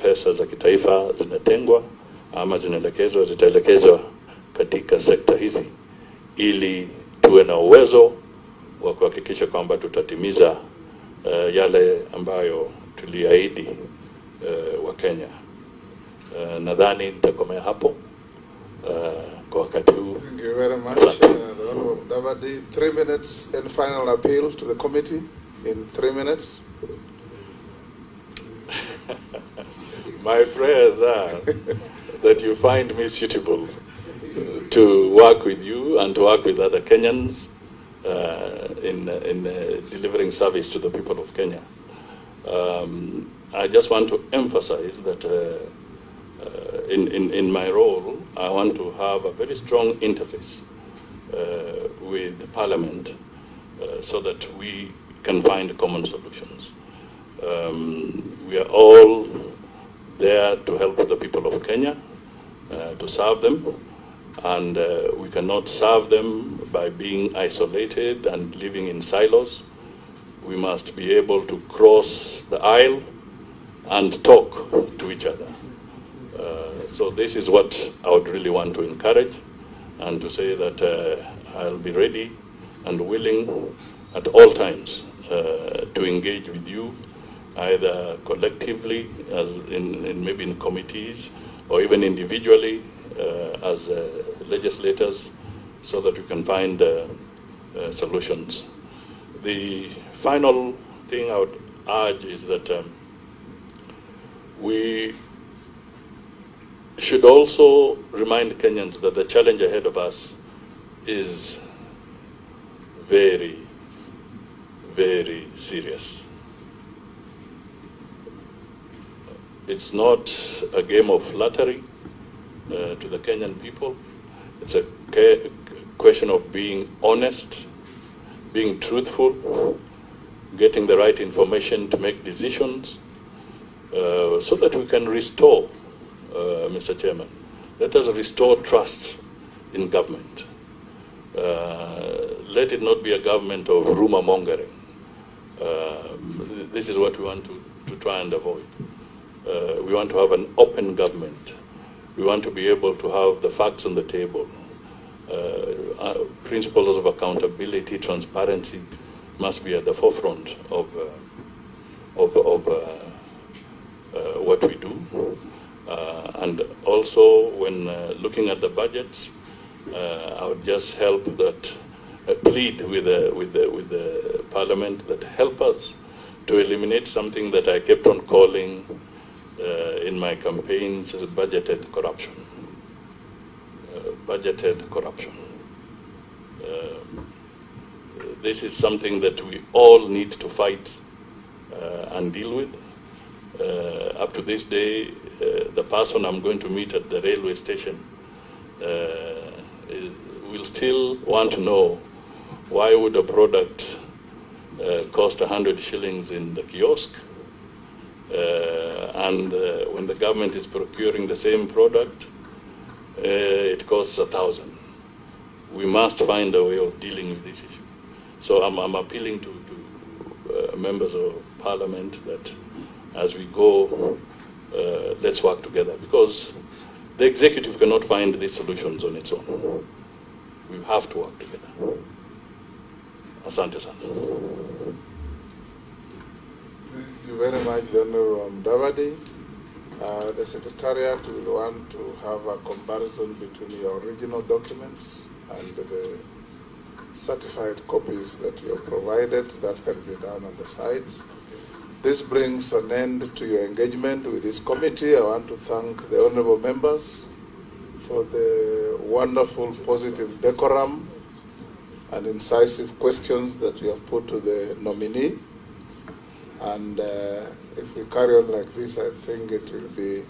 pesa za kitaifa zinatengwa ama zitaelekezwa katika sekta hizi, ili tuwe na uwezo wa kuhakikisha kwamba tutatimiza yale ambayo tuliahidi wa Kenya. Nadhani nitakomea hapo kwa wakati huu. Thank you very much, Honorable Mudavadi. 3 minutes and final appeal to the committee in 3 minutes. My prayers are that you find me suitable to work with you and to work with other Kenyans in delivering service to the people of Kenya. I just want to emphasize that in my role, I want to have a very strong interface with the Parliament so that we can find common solutions. We are all there to help the people of Kenya, to serve them, and we cannot serve them by being isolated and living in silos. We must be able to cross the aisle and talk to each other. So this is what I would really want to encourage, and to say that I'll be ready and willing at all times to engage with you, either collectively, as in maybe in committees, or even individually as legislators, so that we can find solutions. The final thing I would urge is that we should also remind Kenyans that the challenge ahead of us is very, very serious. It's not a game of flattery to the Kenyan people. It's a question of being honest, being truthful, getting the right information to make decisions, so that we can restore, Mr. Chairman, let us restore trust in government. Let it not be a government of rumor mongering. This is what we want to try and avoid. We want to have an open government. We want to be able to have the facts on the table. Principles of accountability, transparency must be at the forefront of what we do. And also, when looking at the budgets, I would just help that plead with the Parliament that help us to eliminate something that I kept on calling in my campaigns as budgeted corruption. Budgeted corruption. This is something that we all need to fight and deal with. Up to this day, the person I'm going to meet at the railway station will still want to know why would a product cost 100 shillings in the kiosk, and when the government is procuring the same product, it costs 1,000. We must find a way of dealing with this issue. So I'm appealing to members of Parliament that as we go, let's work together, because the executive cannot find these solutions on its own. We have to work together. Asante sana. Thank you very much, Honorable Mudavadi. The Secretariat will want to have a comparison between your original documents and the certified copies that you have provided. That can be done on the side. This brings an end to your engagement with this committee. I want to thank the honorable members for the wonderful, positive decorum and incisive questions that you have put to the nominee. And if we carry on like this, I think it will be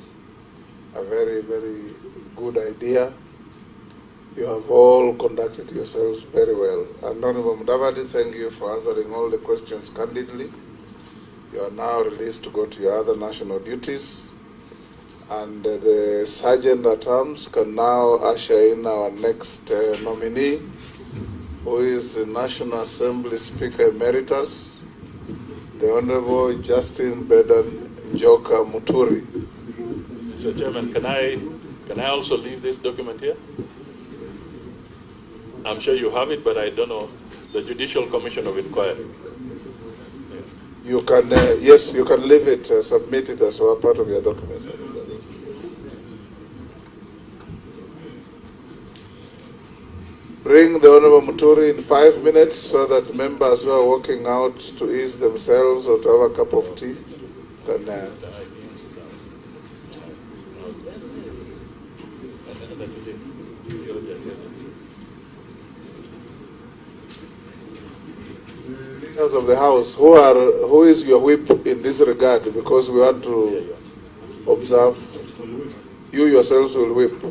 a very, very good idea. You have all conducted yourselves very well. And Honorable Mudavadi, thank you for answering all the questions candidly. You are now released to go to your other national duties. And the Sergeant at Arms can now usher in our next nominee, who is the National Assembly Speaker Emeritus, the Honorable Justin Bedan Njoka Muturi. Mr. Chairman, can I also leave this document here? I'm sure you have it, but I don't know. The Judicial Commission of Inquiry. You can, yes, you can leave it, submit it as well, part of your document. Bring the Honorable Muturi in 5 minutes so that members who are walking out to ease themselves or to have a cup of tea can. Leaders of the House, who is your whip in this regard? Because we want to observe. You yourselves will whip.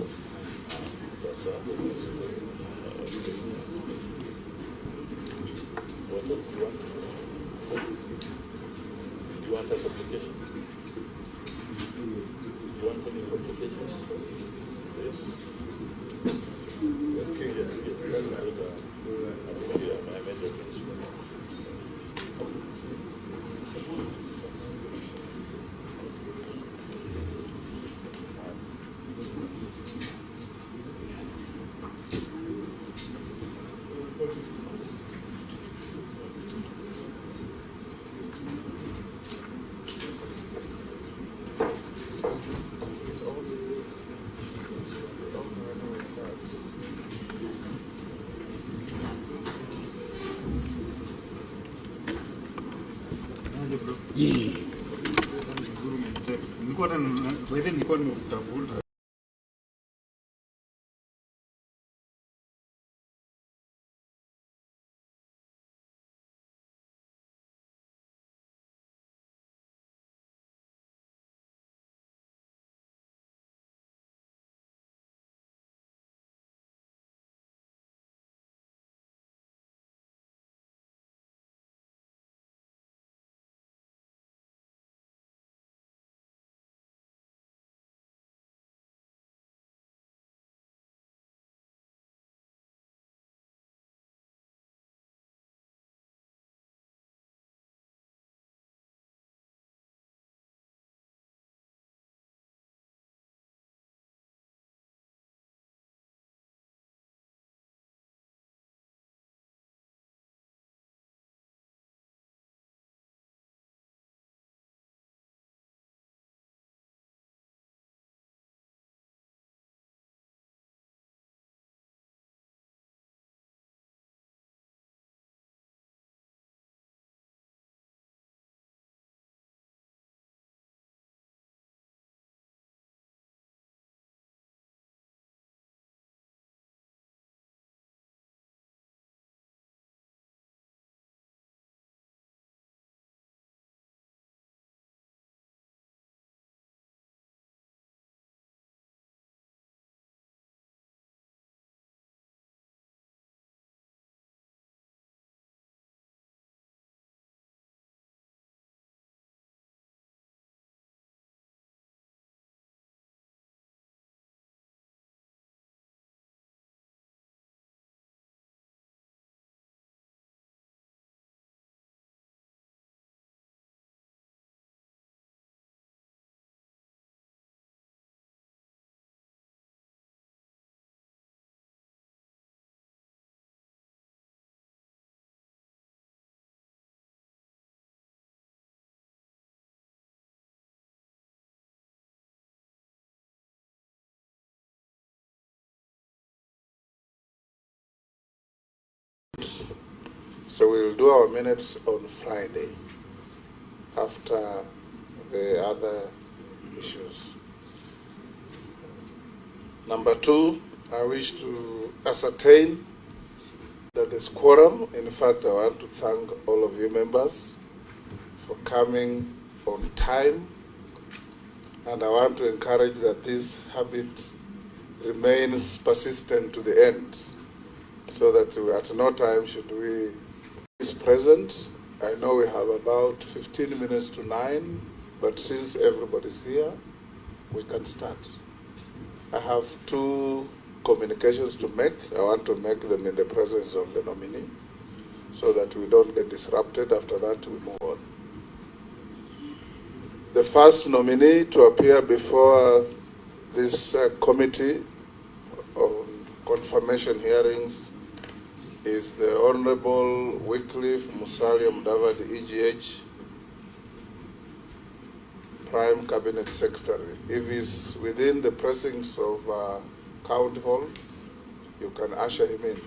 So we'll do our minutes on Friday after the other issues. Number two, I wish to ascertain that there's quorum. In fact, I want to thank all of you members for coming on time, and I want to encourage that this habit remains persistent to the end, so that at no time should we is present. I know we have about 15 minutes to 9, but since everybody's here, we can start. I have 2 communications to make. I want to make them in the presence of the nominee so that we don't get disrupted. After that, we move on. The first nominee to appear before this committee on confirmation hearings is the Honorable Wycliffe Musalia Mudavadi, EGH, Prime Cabinet Secretary. If he's within the precincts of County Hall, you can usher him in.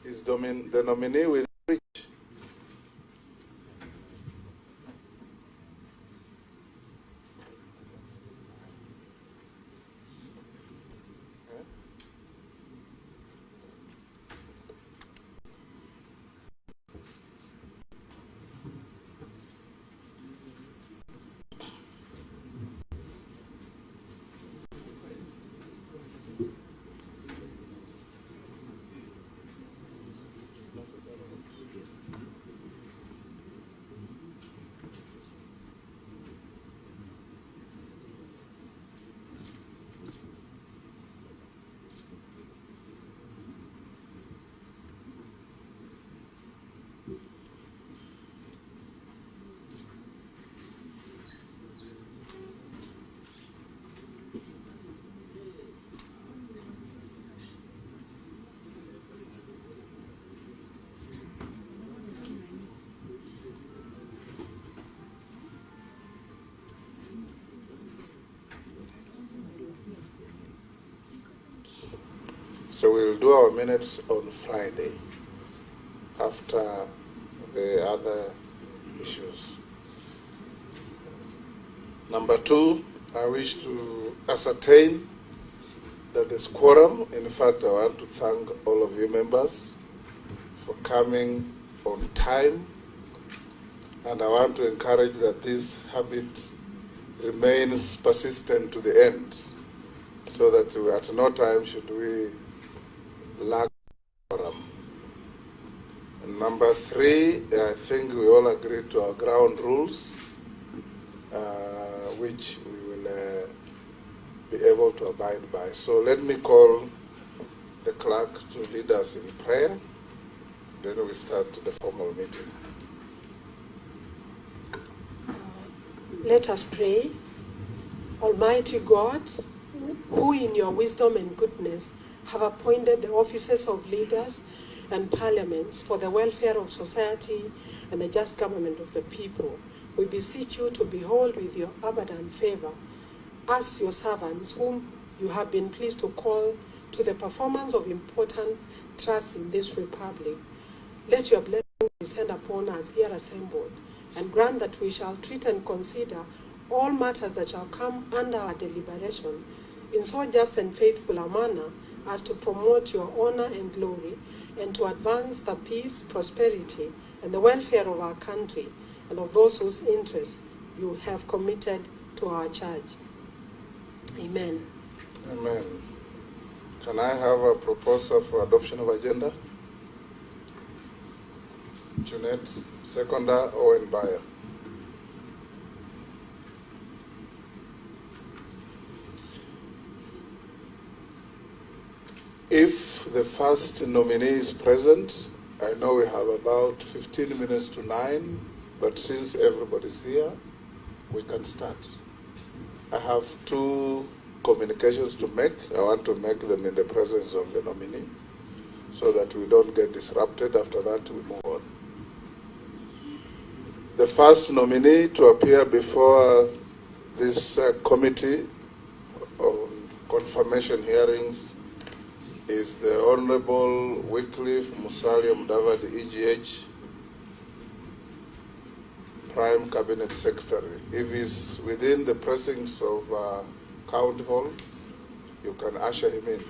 Is the nominee with reach? So we'll do our minutes on Friday after the other issues. Number 2, I wish to ascertain that there's quorum. In fact, I want to thank all of you members for coming on time, and I want to encourage that this habit remains persistent to the end, so that at no time should we lack of quorum. And number 3, I think we all agree to our ground rules, which we will be able to abide by. So let me call the clerk to lead us in prayer, then we start the formal meeting. Let us pray. Almighty God, who in your wisdom and goodness have appointed the offices of leaders and parliaments for the welfare of society and the just government of the people, we beseech you to behold with your abundant favor us, your servants, whom you have been pleased to call to the performance of important trusts in this republic. Let your blessing descend upon us here assembled, and grant that we shall treat and consider all matters that shall come under our deliberation in so just and faithful a manner as to promote your honor and glory, and to advance the peace, prosperity, and the welfare of our country and of those whose interests you have committed to our charge. Amen. Amen. Can I have a proposal for adoption of agenda? Jeanette, seconder, Owen Bayer. If the first nominee is present, I know we have about 15 minutes to 9, but since everybody's here, we can start. I have 2 communications to make. I want to make them in the presence of the nominee so that we don't get disrupted. After that, we move on. The first nominee to appear before this committee on confirmation hearings is the Honorable Wycliffe Musalia Mudavadi, EGH, Prime Cabinet Secretary. If he's within the precincts of County Hall, you can usher him in.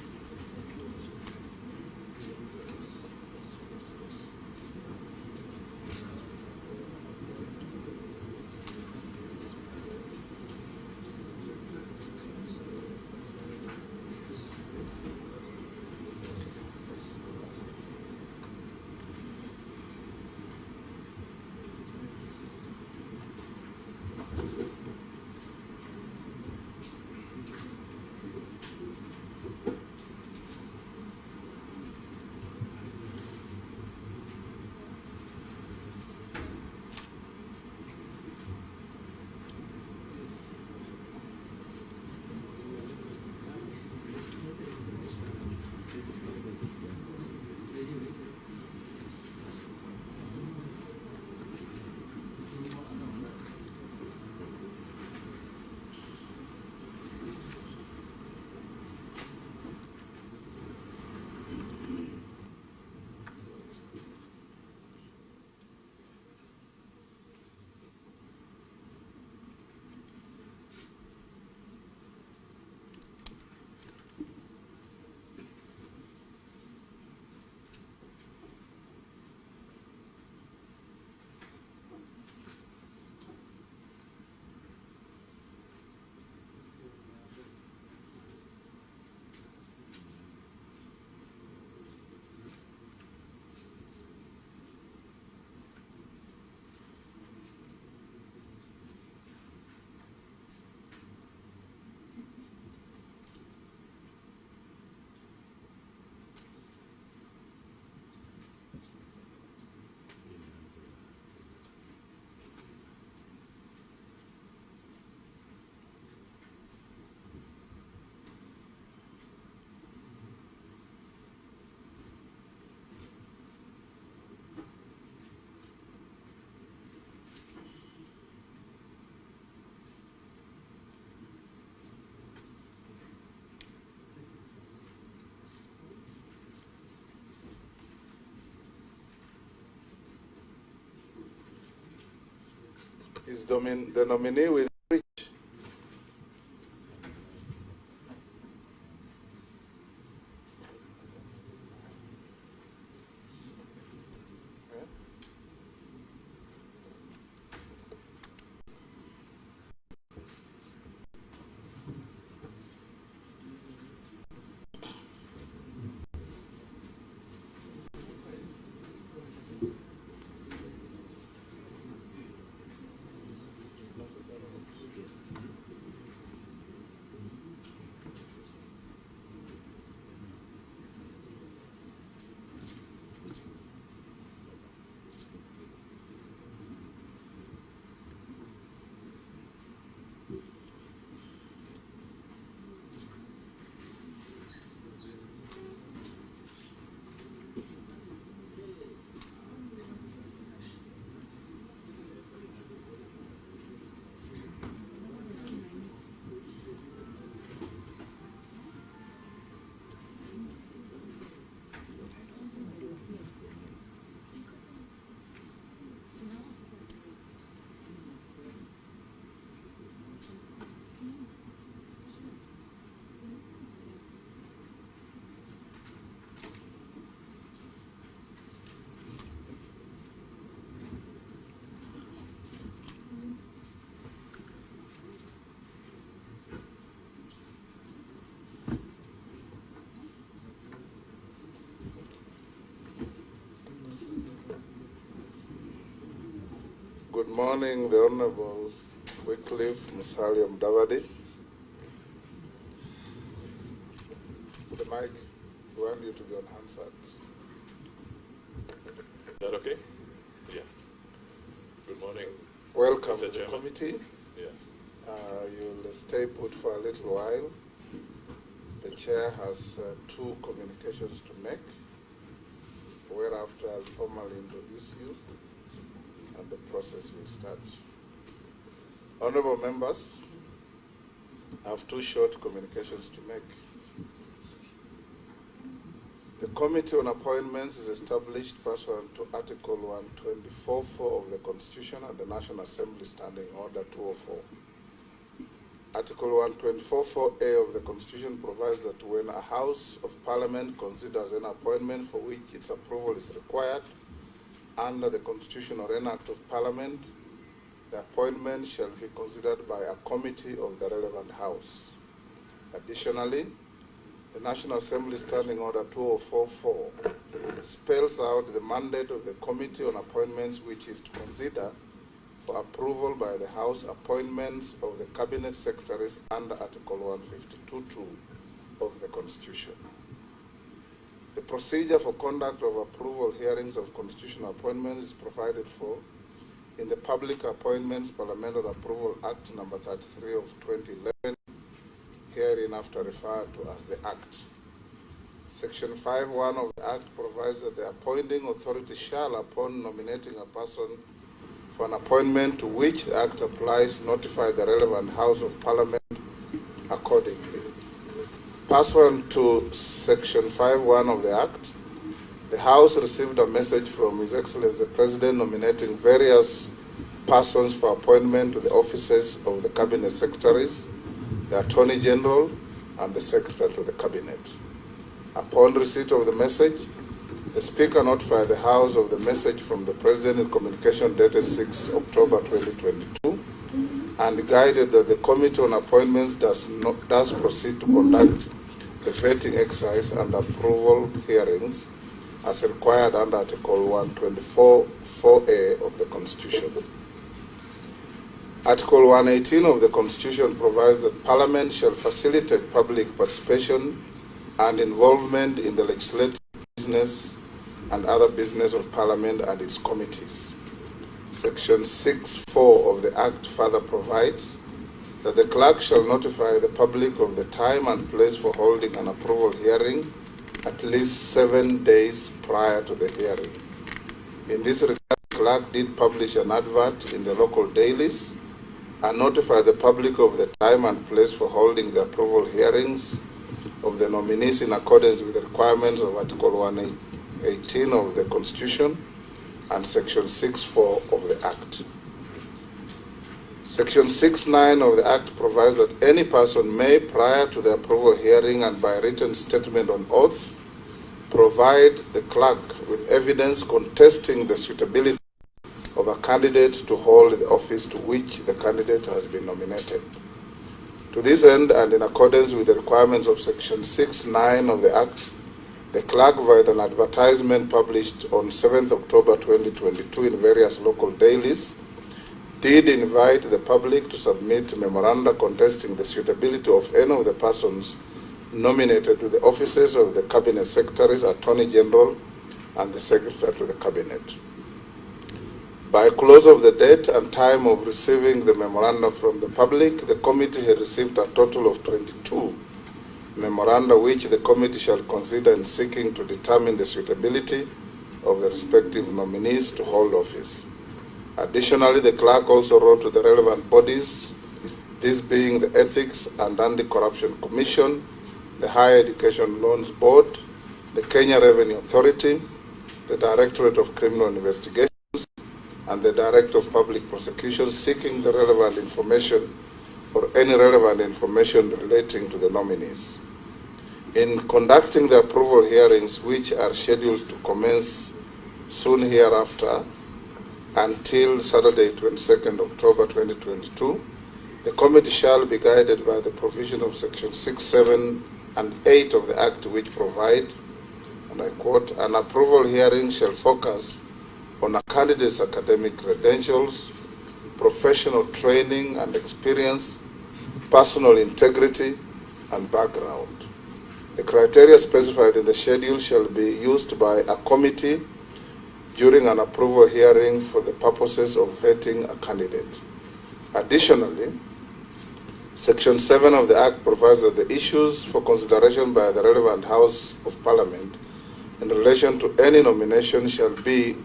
Is the nominee with reach? Good morning, the Honorable Wycliffe Musalia Mudavadi. The mic, we want you to be on Hansard. Is that okay? Yeah. Good morning. Welcome Mr. to the Chairman. committee. Yeah. You'll stay put for a little while. The chair has two communications to make, whereafter I'll formally introduce you and the process will start. Honorable members, I have two short communications to make. The Committee on Appointments is established pursuant to Article 124(4) of the Constitution and the National Assembly Standing Order 204. Article 124(4)(a) of the Constitution provides that when a House of Parliament considers an appointment for which its approval is required under the Constitution or an Act of Parliament, the appointment shall be considered by a committee of the relevant House. Additionally, the National Assembly Standing Order 2044 spells out the mandate of the Committee on Appointments, which is to consider for approval by the House appointments of the Cabinet Secretaries under Article 152(2) of the Constitution. The procedure for conduct of approval hearings of constitutional appointments is provided for in the Public Appointments Parliamentary Approval Act No. 33 of 2011, hereinafter referred to as the Act. Section 5(1) of the Act provides that the appointing authority shall, upon nominating a person for an appointment to which the Act applies, notify the relevant House of Parliament accordingly. Pursuant to Section 5(1) of the Act, the House received a message from His Excellency the President nominating various persons for appointment to the offices of the Cabinet Secretaries, the Attorney General, and the Secretary to the Cabinet. Upon receipt of the message, the Speaker notified the House of the message from the President in communication dated 6 October 2022 and guided that the Committee on Appointments does proceed to conduct the vetting exercise and approval hearings as required under Article 124(4)(a) of the Constitution. Article 118 of the Constitution provides that Parliament shall facilitate public participation and involvement in the legislative business and other business of Parliament and its committees. Section 6(4) of the Act further provides that the clerk shall notify the public of the time and place for holding an approval hearing at least 7 days prior to the hearing. In this regard, the clerk did publish an advert in the local dailies and notify the public of the time and place for holding the approval hearings of the nominees in accordance with the requirements of Article 118 of the Constitution and Section 6(4) of the Act. Section 6(9) of the Act provides that any person may, prior to the approval hearing and by written statement on oath, provide the clerk with evidence contesting the suitability of a candidate to hold the office to which the candidate has been nominated. To this end, and in accordance with the requirements of Section 6(9) of the Act, the clerk, via an advertisement published on 7th October 2022 in various local dailies, did invite the public to submit memoranda contesting the suitability of any of the persons nominated to the offices of the Cabinet Secretaries, Attorney General, and the Secretary to the Cabinet. By close of the date and time of receiving the memoranda from the public, the committee had received a total of 22 memoranda which the committee shall consider in seeking to determine the suitability of the respective nominees to hold office. Additionally, the clerk also wrote to the relevant bodies, this being the Ethics and Anti-Corruption Commission, the Higher Education Loans Board, the Kenya Revenue Authority, the Directorate of Criminal Investigations, and the Director of Public Prosecution, seeking the relevant information or any relevant information relating to the nominees. In conducting the approval hearings, which are scheduled to commence soon hereafter until Saturday, 22nd October 2022, the committee shall be guided by the provision of Section 6, 7, and 8 of the Act, which provide, and I quote, an approval hearing shall focus on a candidate's academic credentials, professional training and experience, personal integrity, and background. The criteria specified in the schedule shall be used by a committee during an approval hearing for the purposes of vetting a candidate. Additionally, Section 7 of the Act provides that the issues for consideration by the relevant House of Parliament in relation to any nomination shall be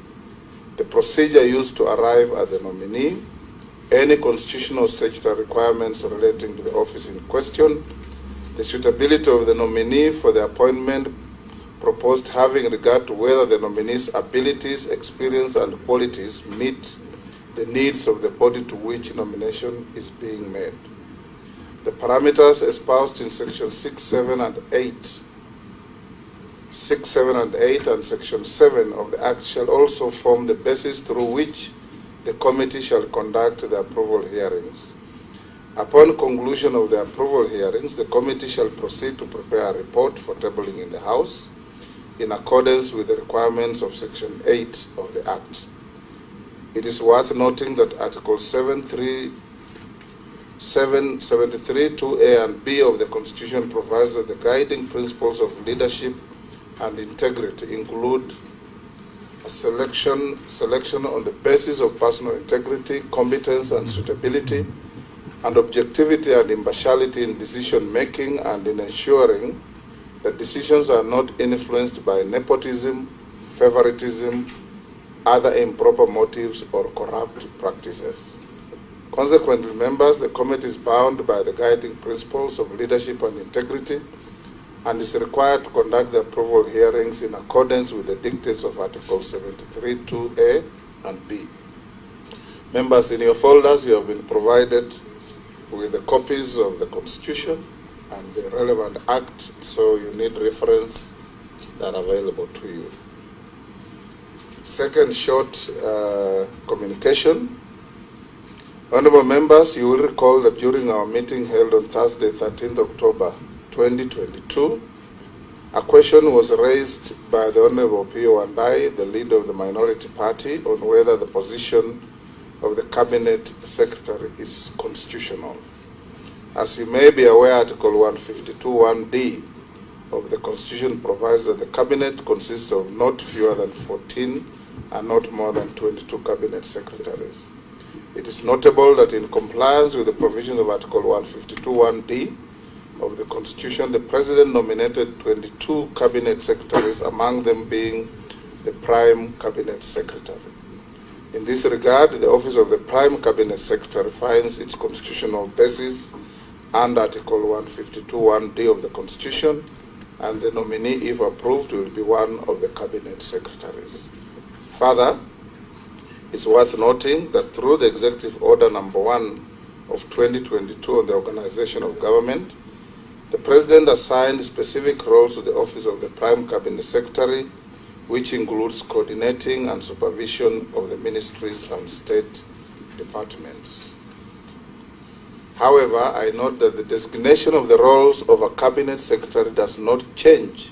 the procedure used to arrive at the nominee, any constitutional statutory requirements relating to the office in question, the suitability of the nominee for the appointment proposed having regard to whether the nominee's abilities, experience, and qualities meet the needs of the body to which nomination is being made. The parameters espoused in Section 6, 7, and 8 and Section 7 of the Act shall also form the basis through which the committee shall conduct the approval hearings. Upon conclusion of the approval hearings, the committee shall proceed to prepare a report for tabling in the House in accordance with the requirements of Section 8 of the Act. It is worth noting that Article 773, 2A and B of the Constitution provides that the guiding principles of leadership and integrity include a selection on the basis of personal integrity, competence and suitability, and objectivity and impartiality in decision making, and in ensuring that decisions are not influenced by nepotism, favoritism, other improper motives, or corrupt practices. Consequently, members, the committee is bound by the guiding principles of leadership and integrity and is required to conduct the approval hearings in accordance with the dictates of Article 73, 2A and B. Members, in your folders, you have been provided with the copies of the Constitution and the relevant Act, so you need reference that are available to you. Second short communication. Honorable members, you will recall that during our meeting held on Thursday, 13th October 2022, a question was raised by the Honorable P.O. Wandai, the leader of the minority party, on whether the position of the Cabinet Secretary is constitutional. As you may be aware, Article 152(1)(d) of the Constitution provides that the Cabinet consists of not fewer than 14 and not more than 22 Cabinet Secretaries. It is notable that in compliance with the provisions of Article 152(1)(d) of the Constitution, the President nominated 22 Cabinet Secretaries, among them being the Prime Cabinet Secretary. In this regard, the office of the Prime Cabinet Secretary finds its constitutional basis under Article 152(1)(d) of the Constitution, and the nominee, if approved, will be one of the Cabinet Secretaries. Further, it's worth noting that through the Executive Order Number 1 of 2022 on the organization of government, the President assigned specific roles to the office of the Prime Cabinet Secretary, which includes coordinating and supervision of the ministries and state departments. However, I note that the designation of the roles of a Cabinet Secretary does not change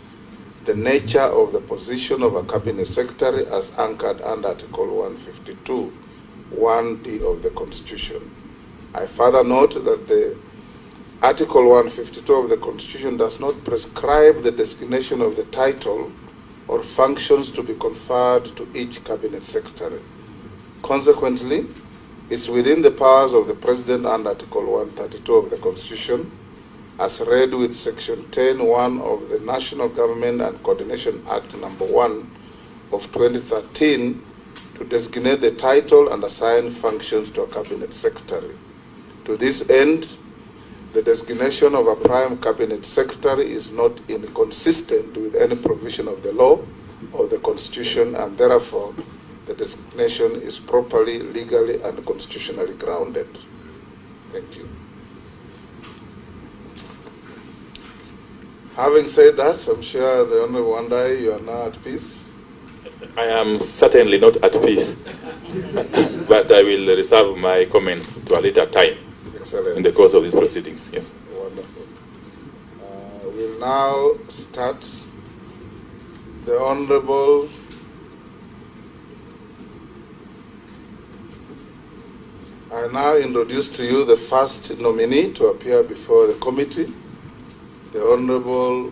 the nature of the position of a Cabinet Secretary as anchored under Article 152(1)(d) of the Constitution. I further note that the Article 152 of the Constitution does not prescribe the designation of the title or functions to be conferred to each Cabinet Secretary. Consequently, it's within the powers of the President under Article 132 of the Constitution, as read with Section 10(1) of the National Government and Coordination Act Number 1 of 2013, to designate the title and assign functions to a Cabinet Secretary. To this end, the designation of a Prime Cabinet Secretary is not inconsistent with any provision of the law or the Constitution, and therefore the designation is properly, legally, and constitutionally grounded. Thank you. Having said that, I'm sure the Honorable Wandai, you are now at peace. I am certainly not at peace, but I will reserve my comment to a later time. Excellent. In the course of these proceedings. Yes. Wonderful. We'll now start. The I now introduce to you the first nominee to appear before the committee, the Honorable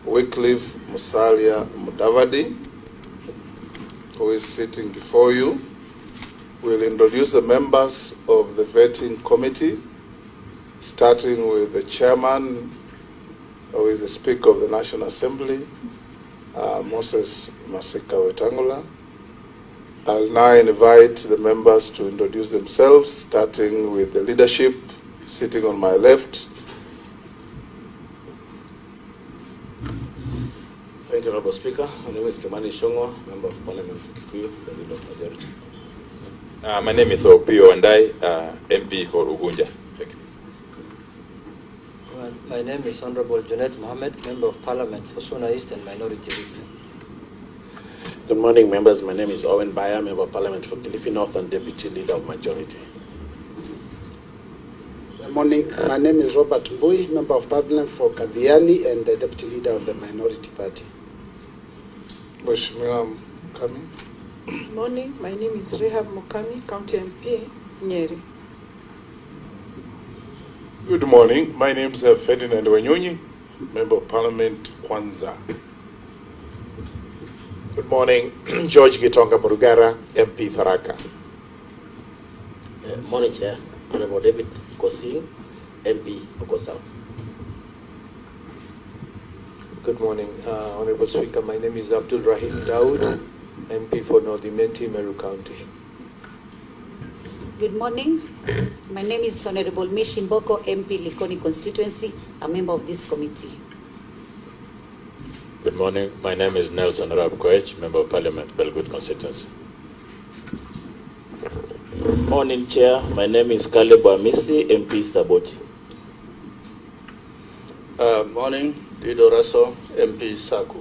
Wycliffe Musalia Mudavadi, who is sitting before you. We'll introduce the members of the vetting committee, starting with the chairman, who is the Speaker of the National Assembly, Moses Masika Wetangula. I'll now invite the members to introduce themselves, starting with the leadership, sitting on my left. Thank you, Honorable Speaker. My name is Kimani Shongwa, Member of Parliament for Kikuyu, the Leader of Majority. My name is Opio Andai, MP for Ugunja. Thank you. My name is Honorable Junaid Mohammed, Member of Parliament for Suna East and Minority Region. Good morning, members. My name is Owen Baya, Member of Parliament for Kilifi North and Deputy Leader of Majority. Good morning. My name is Robert Mbui, Member of Parliament for Kaviani and the Deputy Leader of the Minority Party. Mheshimiwa Mukami. Good morning. My name is Rehab Mukami, County MP, Nyeri. Good morning. My name is Ferdinand Wanyonyi, Member of Parliament, Kwanza. Good morning. George Gitonga Murugara, MP Tharaka. Morning, Chair. Honorable David Kosing, MP Okosao. Good morning, Honorable Speaker. My name is Abdul Rahim Dawood, MP for North Imenti, Meru County. Good morning. My name is Honorable Mishimboko, MP Likoni Constituency, a member of this committee. Good morning. My name is Nelson Arab Koech, Member of Parliament, Belgut Constituency. Morning, Chair. My name is Caleb Amisi, MP Saboti. Morning, Dido Raso, MP Saku.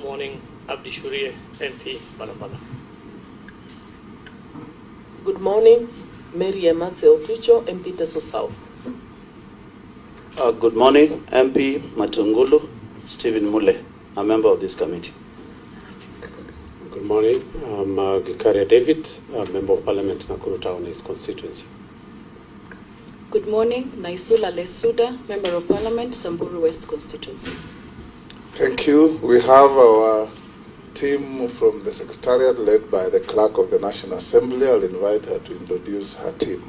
Morning, Abdi Shurie, MP Malapala. Good morning, Mary Emase Otucho, MP Teso South. Good morning, MP Matungulu, Stephen Mule, a member of this committee. Good morning. I'm Gikaria David, a Member of Parliament, Nakuru Town East Constituency. Good morning, Naisula Lesuda, Member of Parliament, Samburu West Constituency. Thank you. We have our team from the Secretariat led by the Clerk of the National Assembly. I'll invite her to introduce her team.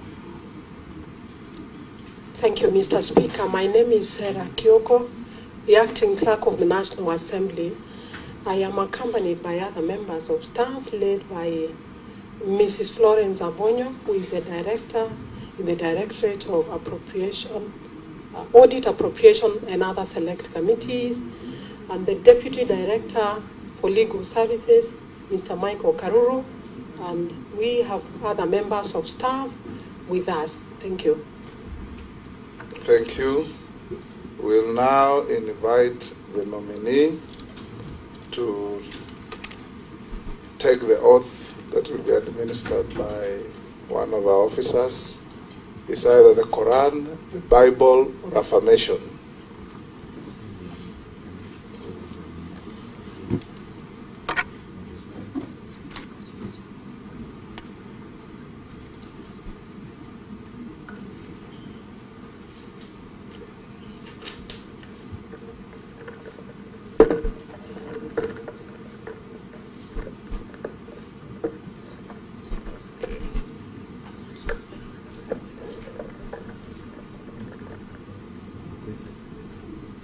Thank you, Mr. Speaker. My name is Sarah Kyoko, the Acting Clerk of the National Assembly. I am accompanied by other members of staff led by Mrs. Florence Abonyo, who is the Director in the Directorate of Appropriation, Audit, Appropriation and other select committees, and the Deputy Director for Legal Services, Mr. Michael Karuru, and we have other members of staff with us. Thank you. Thank you. We'll now invite the nominee to take the oath that will be administered by one of our officers. It's either the Quran, the Bible, or affirmation.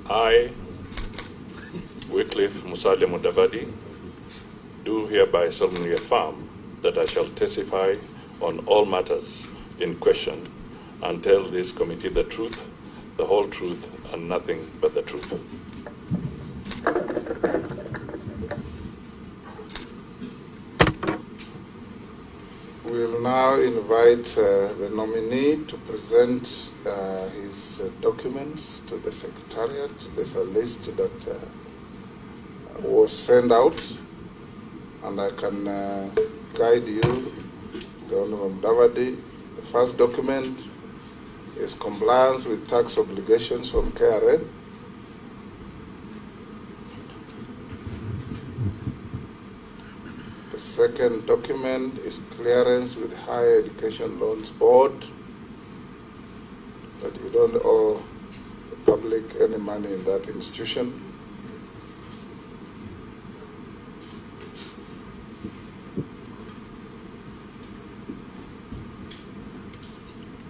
I, Wycliffe Musalia Mudavadi, do hereby solemnly affirm that I shall testify on all matters in question and tell this committee the truth, the whole truth, and nothing but the truth. We'll now invite the nominee to present his documents to the Secretariat. There's a list that was sent out, and I can guide you, the Honorable Mudavadi. The first document is compliance with tax obligations from KRA. The second document is clearance with Higher Education Loans Board that you don't owe the public any money in that institution.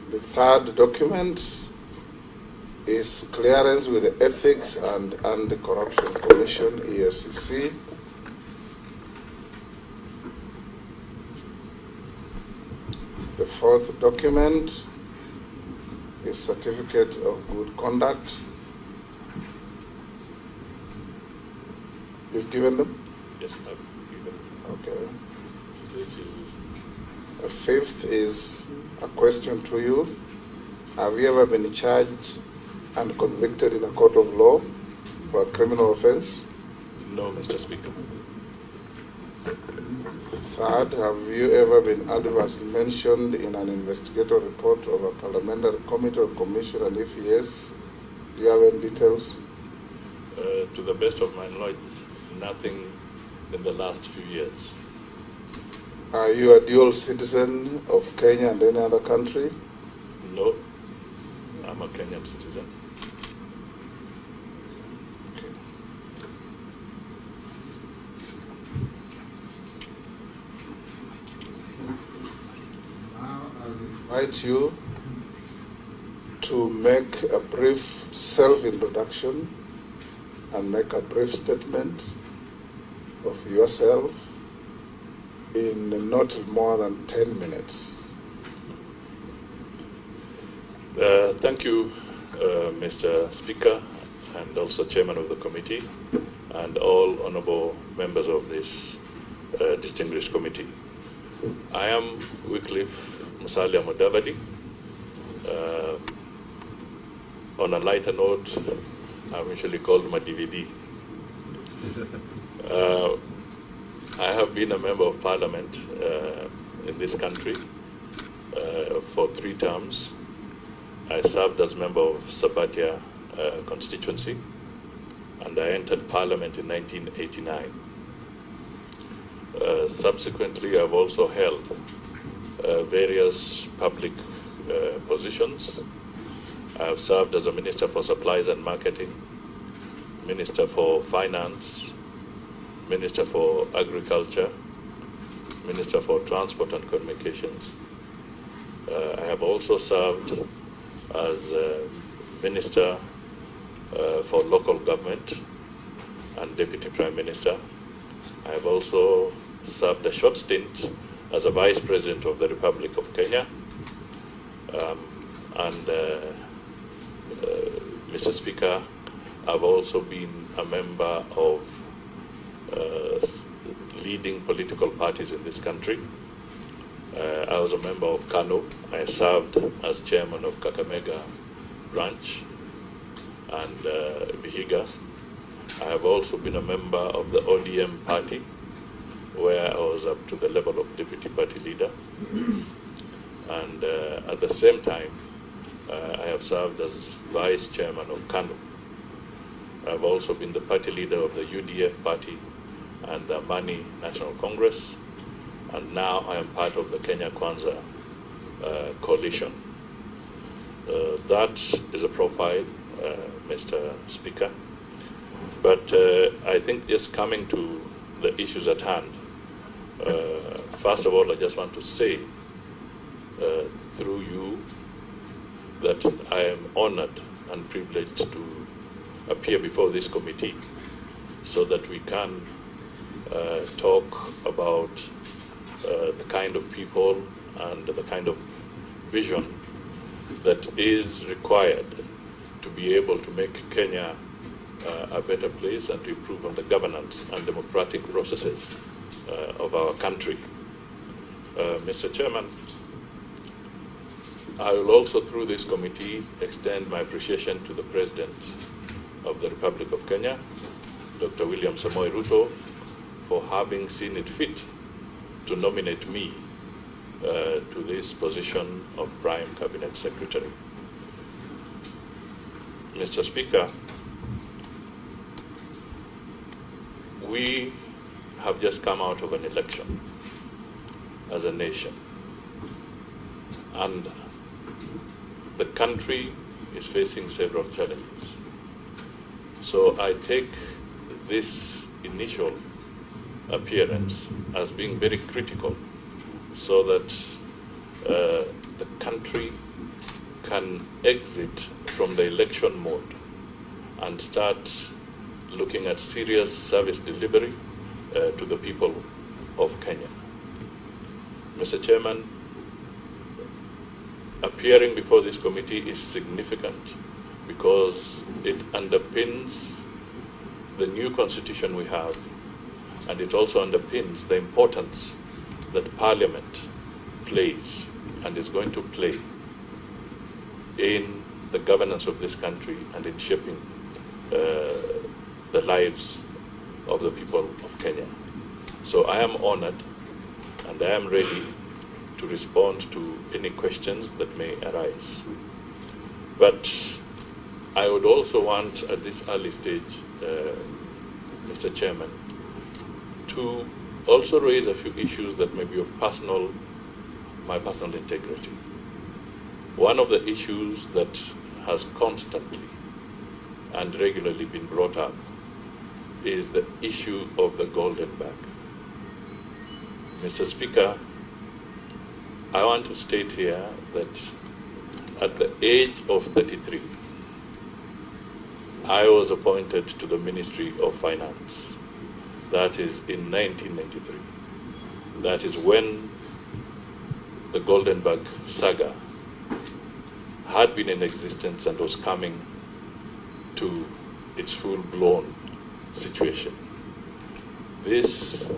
The third document is clearance with the Ethics and Anti-Corruption Commission, EFCC. The fourth document is Certificate of Good Conduct. You've given them? Yes, I've given them. Okay. The fifth is a question to you. Have you ever been charged and convicted in a court of law for a criminal offense? No, Mr. Speaker. Third, have you ever been adversely mentioned in an investigative report of a parliamentary committee or commission, and if yes, do you have any details? To the best of my knowledge, nothing in the last few years. Are you a dual citizen of Kenya and any other country? No, I'm a Kenyan citizen. I invite you to make a brief self-introduction and make a brief statement of yourself in not more than 10 minutes. Thank you, Mr. Speaker, and also Chairman of the committee, and all honorable members of this distinguished committee. I am Wycliffe Musalia Mudavadi. On a lighter note, I'm usually called my DVD. I have been a member of parliament in this country for 3 terms. I served as member of Sabatia constituency, and I entered parliament in 1989. Subsequently, I've also held various public positions. I have served as a Minister for Supplies and Marketing, Minister for Finance, Minister for Agriculture, Minister for Transport and Communications. I have also served as Minister for Local Government and Deputy Prime Minister. I have also served a short stint as a Vice President of the Republic of Kenya. Mr. Speaker, I've also been a member of leading political parties in this country. I was a member of KANU. I served as chairman of Kakamega branch and Vihiga. I have also been a member of the ODM party, where I was up to the level of deputy party leader. And at the same time, I have served as vice chairman of KANU. I've also been the party leader of the UDF party and the Mani National Congress, and now I am part of the Kenya Kwanza coalition. That is a profile, Mr. Speaker. But I think just coming to the issues at hand, first of all, I just want to say through you that I am honored and privileged to appear before this committee so that we can talk about the kind of people and the kind of vision that is required to be able to make Kenya a better place and to improve on the governance and democratic processes of our country. Mr. Chairman, I will also, through this committee, extend my appreciation to the President of the Republic of Kenya, Dr. William Samoei Ruto, for having seen it fit to nominate me to this position of Prime Cabinet Secretary. Mr. Speaker, we have just come out of an election. as a nation. And the country is facing several challenges. So I take this initial appearance as being very critical so that the country can exit from the election mode and start looking at serious service delivery to the people of Kenya. Mr. Chairman, appearing before this committee is significant because it underpins the new constitution we have, and it also underpins the importance that Parliament plays and is going to play in the governance of this country and in shaping the lives of the people of Kenya. So I am honored and I am ready to respond to any questions that may arise. But I would also want at this early stage, Mr. Chairman, to also raise a few issues that may be of my personal integrity. One of the issues that has constantly and regularly been brought up is the issue of the golden bag. Mr. Speaker, I want to state here that at the age of 33, I was appointed to the Ministry of Finance. That is in 1993. That is when the golden bag saga had been in existence and was coming to its full-blown situation. This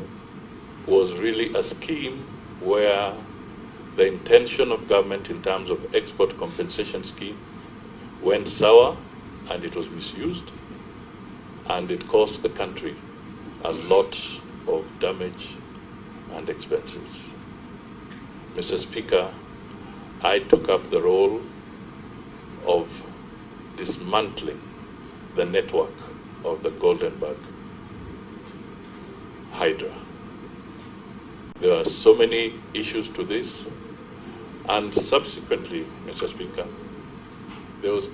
was really a scheme where the intention of government in terms of export compensation scheme went sour and it was misused, and it cost the country a lot of damage and expenses. Mr. Speaker, I took up the role of dismantling the network of the golden bag hydra. There are so many issues to this, and subsequently, Mr. Speaker, there was